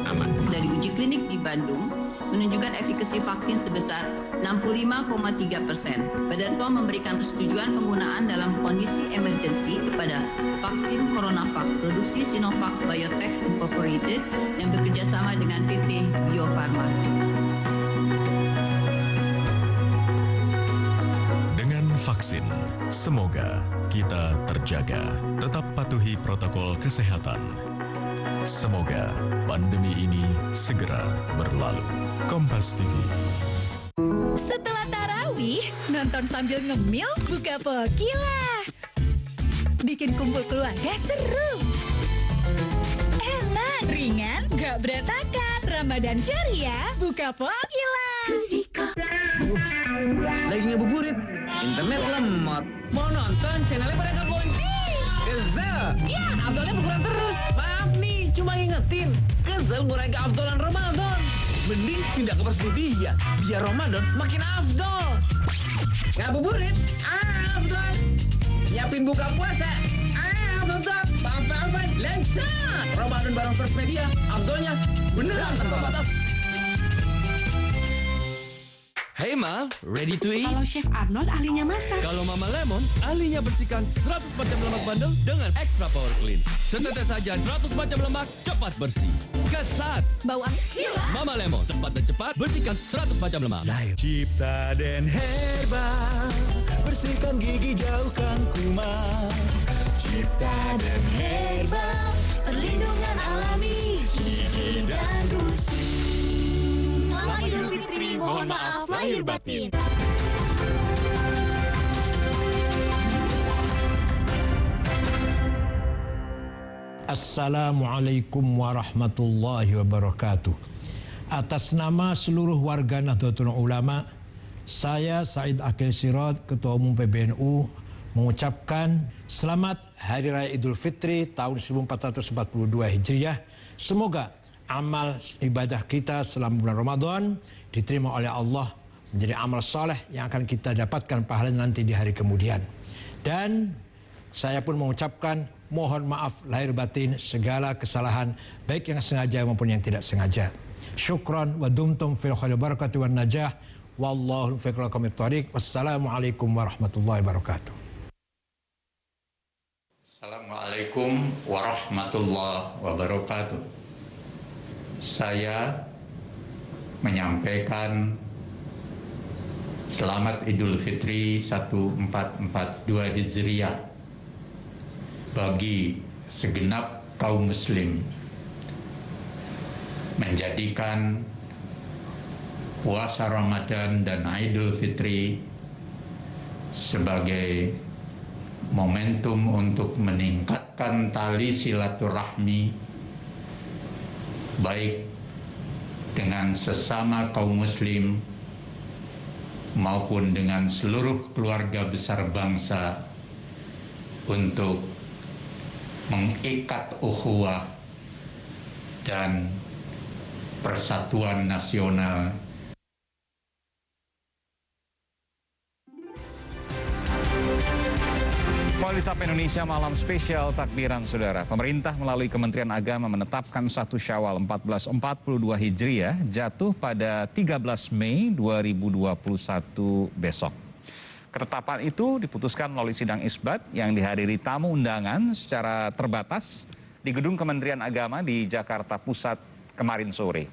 aman. Dari uji klinik di Bandung, menunjukkan efikasi vaksin sebesar 65,3%. Badan POM memberikan persetujuan penggunaan dalam kondisi emergensi kepada vaksin CoronaVac produksi Sinovac Biotech Incorporated yang bekerjasama dengan PT Bio Farma. Dengan vaksin, semoga kita terjaga, tetap patuhi protokol kesehatan. Semoga pandemi ini segera berlalu. Kompas TV. Setelah tarawih, nonton sambil ngemil, buka Pokila. Bikin kumpul keluarga seru. Enak, ringan, gak berantakan. Ramadan ceria, buka Pokila. Lagi ngebuburit, internet lemot. Mau nonton, channelnya pada kekunci. Kesel. Ya, Abdolnya berkurang terus. Maaf nih, cuma ngingetin. Kesel ngurai keafdolan Ramadan. Mending pindah ke Persmedia, biar Ramadan makin afdol. Ngabuburit, afdol. Nyiapin buka puasa, afdol. Paham-pahaman, lancar. Ramadan bareng Persmedia, afdolnya beneran tanpa batas. Hey Ma, ready to eat? Kalau Chef Arnold ahlinya masak. Kalau Mama Lemon, ahlinya bersihkan 100 macam lemak bandel dengan Extra Power Clean. Setetes saja 100 macam lemak, cepat bersih. Kesat. Bau amis gila. Mama Lemon, cepat dan cepat bersihkan 100 macam lemak. Cipta dan Herbal, bersihkan gigi jauhkan kuman. Cipta dan Herbal, perlindungan alami gigi dan gusi. Selamat Idul Fitri, mohon maaf lahir batin. Assalamualaikum warahmatullahi wabarakatuh. Atas nama seluruh warga Nahdlatul Ulama, saya Said Akil Sirot, Ketua Umum PBNU, mengucapkan selamat Hari Raya Idul Fitri tahun 1442 Hijriah. Semoga amal ibadah kita selama bulan Ramadan diterima oleh Allah menjadi amal saleh yang akan kita dapatkan pahalanya nanti di hari kemudian. Dan saya pun mengucapkan mohon maaf lahir batin segala kesalahan baik yang sengaja maupun yang tidak sengaja. Syukran wa dumtum fil khairi barakati wan najah wallahu fi kulli thariq. Wassalamualaikum warahmatullahi wabarakatuh. Assalamualaikum warahmatullahi wabarakatuh. Saya menyampaikan selamat Idul Fitri 1442 Hijriah bagi segenap kaum muslim, menjadikan puasa Ramadan dan Idul Fitri sebagai momentum untuk meningkatkan tali silaturahmi baik dengan sesama kaum muslim maupun dengan seluruh keluarga besar bangsa untuk mengikat ukhuwah dan persatuan nasional. Kualitas Indonesia Malam Spesial Takbiran, Saudara. Pemerintah melalui Kementerian Agama menetapkan 1 Syawal 1442 Hijriah jatuh pada 13 Mei 2021 besok. Ketetapan itu diputuskan melalui sidang isbat yang dihadiri tamu undangan secara terbatas di Gedung Kementerian Agama di Jakarta Pusat kemarin sore.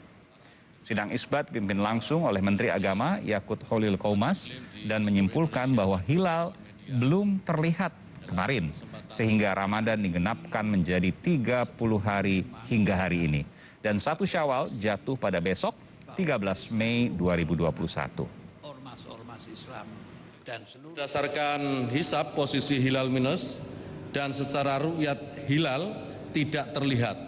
Sidang isbat dipimpin langsung oleh Menteri Agama Yakut Khalil Qaumas dan menyimpulkan bahwa hilal belum terlihat kemarin, sehingga Ramadan digenapkan menjadi 30 hari hingga hari ini. Dan 1 Syawal jatuh pada besok, 13 Mei 2021. Ormas-ormas Islam dan berdasarkan hisab posisi hilal minus dan secara ru'yat hilal tidak terlihat,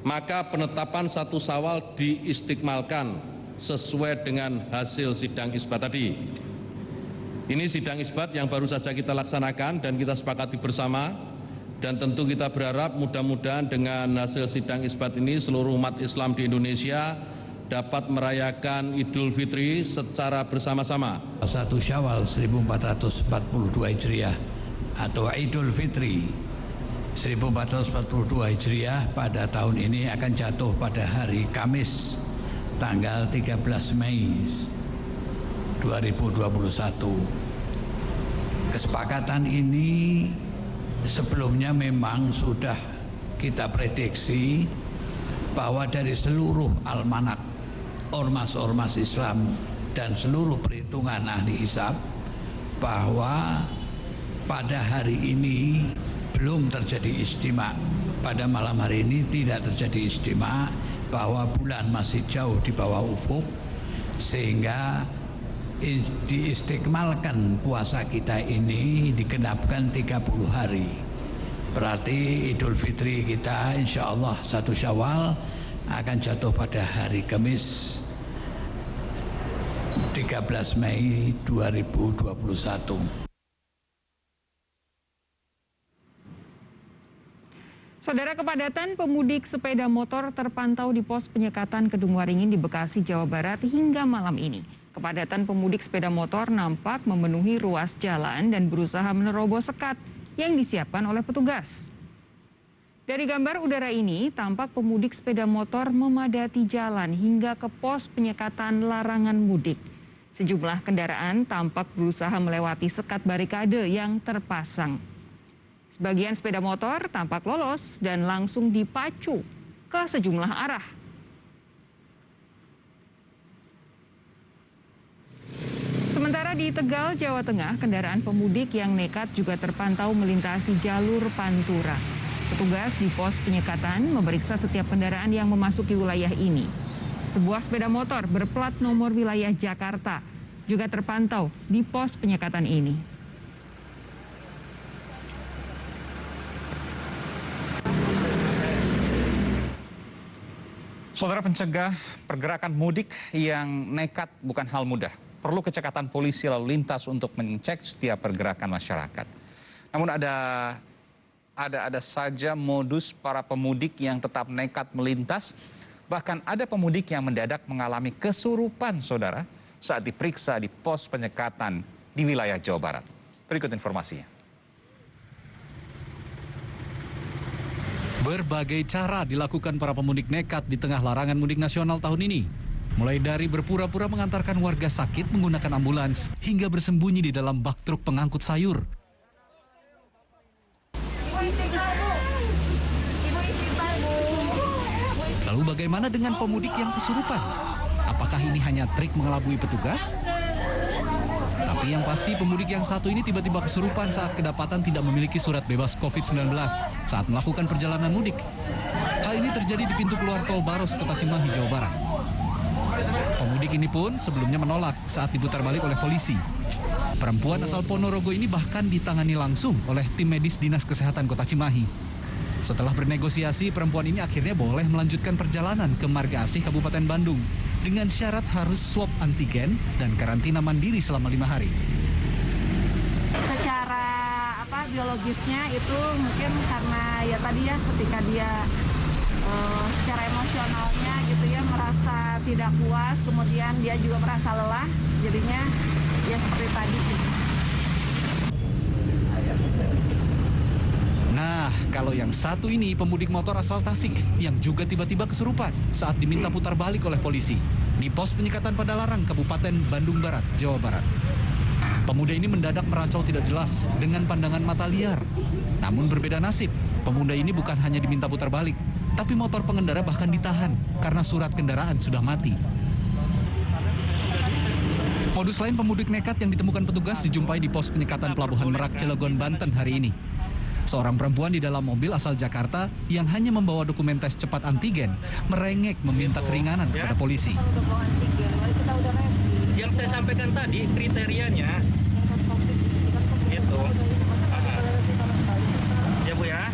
maka penetapan 1 Syawal diistiqmalkan sesuai dengan hasil sidang isbat tadi. Ini sidang isbat yang baru saja kita laksanakan dan kita sepakati bersama, dan tentu kita berharap mudah-mudahan dengan hasil sidang isbat ini seluruh umat Islam di Indonesia dapat merayakan Idul Fitri secara bersama-sama. 1 Syawal 1442 Hijriah atau Idul Fitri 1442 Hijriah pada tahun ini akan jatuh pada hari Kamis tanggal 13 Mei 2021. Kesepakatan ini sebelumnya memang sudah kita prediksi bahwa dari seluruh almanak ormas-ormas Islam dan seluruh perhitungan ahli hisab bahwa pada hari ini belum terjadi ijtima. Pada malam hari ini tidak terjadi ijtima, bahwa bulan masih jauh di bawah ufuk, sehingga diistiqmalkan puasa kita ini digenapkan 30 hari. Berarti Idul Fitri kita insya Allah 1 Syawal akan jatuh pada hari Kamis 13 Mei 2021. Saudara, kepadatan pemudik sepeda motor terpantau di pos penyekatan Kedung Waringin di Bekasi, Jawa Barat hingga malam ini. Kepadatan pemudik sepeda motor nampak memenuhi ruas jalan dan berusaha menerobos sekat yang disiapkan oleh petugas. Dari gambar udara ini, tampak pemudik sepeda motor memadati jalan hingga ke pos penyekatan larangan mudik. Sejumlah kendaraan tampak berusaha melewati sekat barikade yang terpasang. Sebagian sepeda motor tampak lolos dan langsung dipacu ke sejumlah arah. Sementara di Tegal, Jawa Tengah, kendaraan pemudik yang nekat juga terpantau melintasi jalur Pantura. Petugas di pos penyekatan memeriksa setiap kendaraan yang memasuki wilayah ini. Sebuah sepeda motor berplat nomor wilayah Jakarta juga terpantau di pos penyekatan ini. Saudara, pencegah pergerakan mudik yang nekat bukan hal mudah. Perlu kecekatan polisi lalu lintas untuk mengecek setiap pergerakan masyarakat. Namun ada saja modus para pemudik yang tetap nekat melintas. Bahkan ada pemudik yang mendadak mengalami kesurupan, saudara, saat diperiksa di pos penyekatan di wilayah Jawa Barat. Berikut informasinya. Berbagai cara dilakukan para pemudik nekat di tengah larangan mudik nasional tahun ini. Mulai dari berpura-pura mengantarkan warga sakit menggunakan ambulans, hingga bersembunyi di dalam bak truk pengangkut sayur. Lalu bagaimana dengan pemudik yang kesurupan? Apakah ini hanya trik mengelabui petugas? Tapi yang pasti pemudik yang satu ini tiba-tiba kesurupan saat kedapatan tidak memiliki surat bebas COVID-19 saat melakukan perjalanan mudik. Hal ini terjadi di pintu keluar tol Baros, Kota Cimahi, Jawa Barat. Pemudik ini pun sebelumnya menolak saat diputar balik oleh polisi. Perempuan asal Ponorogo ini bahkan ditangani langsung oleh tim medis Dinas Kesehatan Kota Cimahi. Setelah bernegosiasi, perempuan ini akhirnya boleh melanjutkan perjalanan ke Marga Asih, Kabupaten Bandung dengan syarat harus swab antigen dan karantina mandiri selama 5 hari. Secara biologisnya itu mungkin karena ya tadi ya ketika dia secara emosionalnya gitu ya merasa tidak puas, kemudian dia juga merasa lelah, jadinya ya seperti tadi sih. Nah, kalau yang satu ini pemudik motor asal Tasik yang juga tiba-tiba kesurupan saat diminta putar balik oleh polisi di pos penyekatan Padalarang, Kabupaten Bandung Barat, Jawa Barat. Pemuda ini mendadak meracau tidak jelas dengan pandangan mata liar. Namun berbeda nasib, pemuda ini bukan hanya diminta putar balik, tapi motor pengendara bahkan ditahan karena surat kendaraan sudah mati. Modus lain pemudik nekat yang ditemukan petugas dijumpai di pos penyekatan Pelabuhan Merak, Cilegon, Banten hari ini. Seorang perempuan di dalam mobil asal Jakarta yang hanya membawa dokumen tes cepat antigen merengek meminta keringanan kepada polisi. Yang saya sampaikan tadi kriterianya itu, ya Bu ya.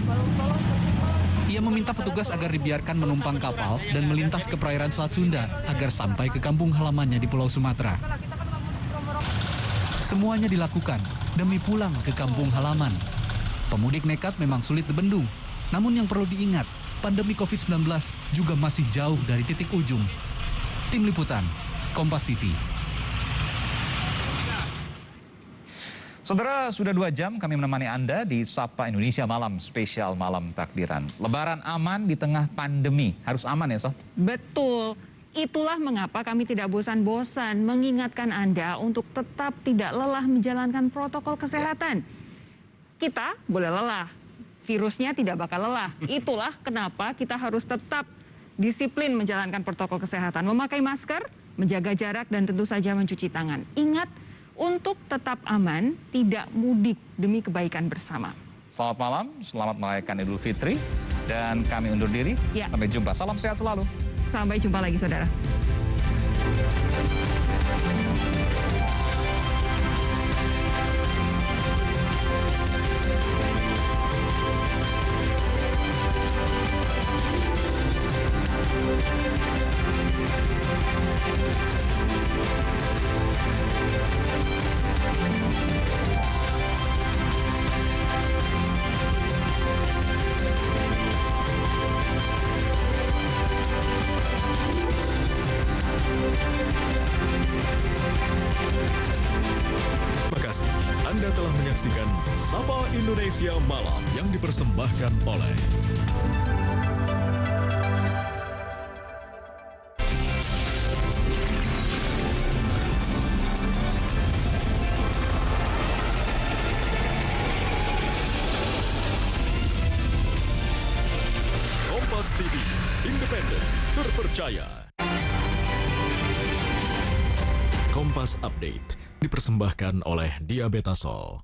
Ia meminta petugas agar dibiarkan menumpang kapal dan melintas ke perairan Selat Sunda agar sampai ke kampung halamannya di Pulau Sumatera. Semuanya dilakukan demi pulang ke kampung halaman. Pemudik nekat memang sulit dibendung, namun yang perlu diingat, pandemi COVID-19 juga masih jauh dari titik ujung. Tim Liputan, Kompas TV. Saudara, sudah 2 jam kami menemani Anda di Sapa Indonesia Malam Spesial Malam Takbiran. Lebaran aman di tengah pandemi, harus aman ya, Soh? Betul. Itulah mengapa kami tidak bosan-bosan mengingatkan Anda untuk tetap tidak lelah menjalankan protokol kesehatan. Kita boleh lelah, virusnya tidak bakal lelah. Itulah kenapa kita harus tetap disiplin menjalankan protokol kesehatan. Memakai masker, menjaga jarak, dan tentu saja mencuci tangan. Ingat, untuk tetap aman, tidak mudik demi kebaikan bersama. Selamat malam, selamat merayakan Idul Fitri. Dan kami undur diri, sampai jumpa. Salam sehat selalu. Sampai jumpa lagi, saudara. Anda telah menyaksikan Sapa Indonesia Malam yang dipersembahkan oleh Kompas TV, independen, terpercaya. Kompas Update dipersembahkan oleh Diabetasol.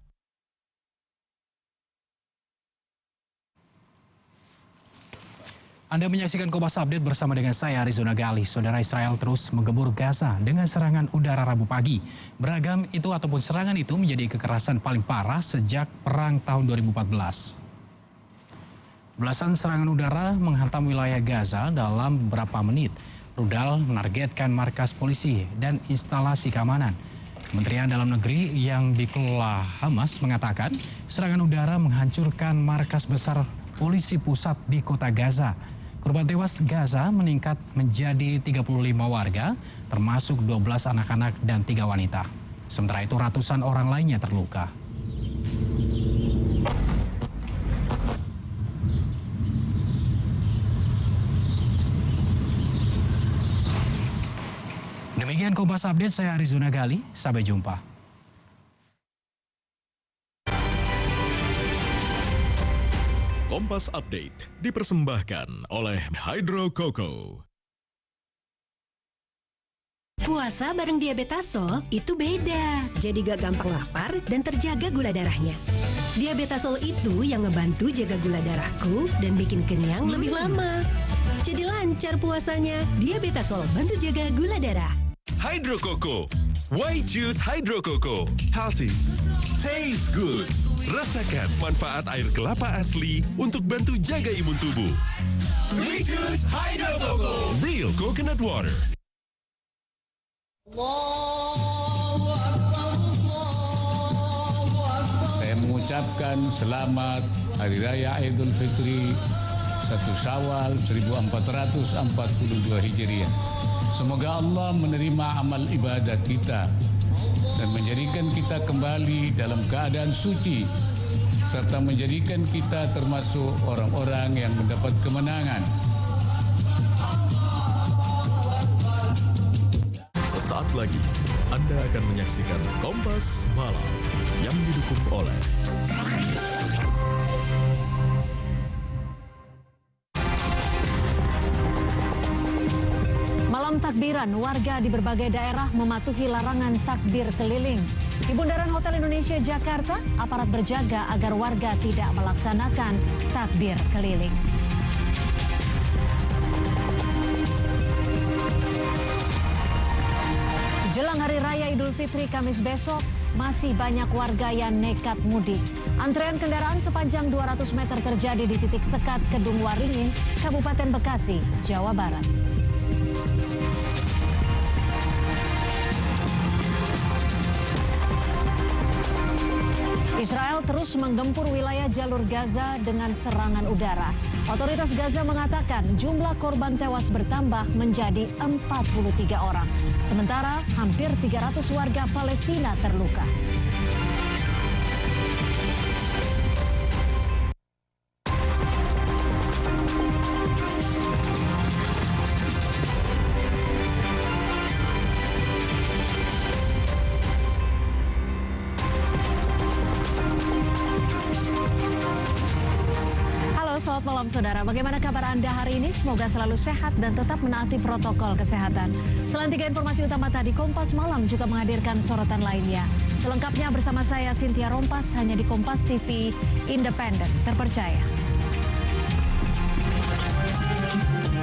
Anda menyaksikan Kompas Update bersama dengan saya, Arizona Gali. Saudara, Israel terus menggembur Gaza dengan serangan udara Rabu pagi. Beragam itu ataupun serangan itu menjadi kekerasan paling parah sejak Perang tahun 2014. Belasan serangan udara menghantam wilayah Gaza dalam beberapa menit. Rudal menargetkan markas polisi dan instalasi keamanan. Kementerian Dalam Negeri yang dikelola Hamas mengatakan serangan udara menghancurkan markas besar polisi pusat di kota Gaza. Korban tewas Gaza meningkat menjadi 35 warga, termasuk 12 anak-anak dan 3 wanita. Sementara itu ratusan orang lainnya terluka. Demikian Kompas Update, saya Arizona Gali. Sampai jumpa. Kompas Update dipersembahkan oleh Hydro Coco. Puasa bareng Diabetasol itu beda. Jadi gak gampang lapar dan terjaga gula darahnya. Diabetasol itu yang ngebantu jaga gula darahku dan bikin kenyang lebih lama. Jadi lancar puasanya. Diabetasol bantu jaga gula darah. Hydro Coco. Why choose Hydro Coco? Healthy. Tastes good. Rasakan manfaat air kelapa asli untuk bantu jaga imun tubuh. We choose Hydro Coco. Real coconut water. Saya mengucapkan selamat Hari Raya Idul Fitri 1 Syawal 1442 Hijriah. Semoga Allah menerima amal ibadat kita dan menjadikan kita kembali dalam keadaan suci serta menjadikan kita termasuk orang-orang yang mendapat kemenangan. Sesaat lagi Anda akan menyaksikan Kompas Malam yang didukung oleh Malam takbiran, warga di berbagai daerah mematuhi larangan takbir keliling. Di Bundaran Hotel Indonesia Jakarta, aparat berjaga agar warga tidak melaksanakan takbir keliling. Jelang Hari Raya Idul Fitri Kamis besok, masih banyak warga yang nekat mudik. Antrean kendaraan sepanjang 200 meter terjadi di titik sekat Kedung Waringin, Kabupaten Bekasi, Jawa Barat. Israel terus menggempur wilayah jalur Gaza dengan serangan udara. Otoritas Gaza mengatakan jumlah korban tewas bertambah menjadi 43 orang. Sementara hampir 300 warga Palestina terluka. Selamat malam saudara, bagaimana kabar Anda hari ini? Semoga selalu sehat dan tetap menaati protokol kesehatan. Selain 3 informasi utama tadi, Kompas Malam juga menghadirkan sorotan lainnya. Selengkapnya bersama saya Cynthia Rompas hanya di Kompas TV, independen, terpercaya.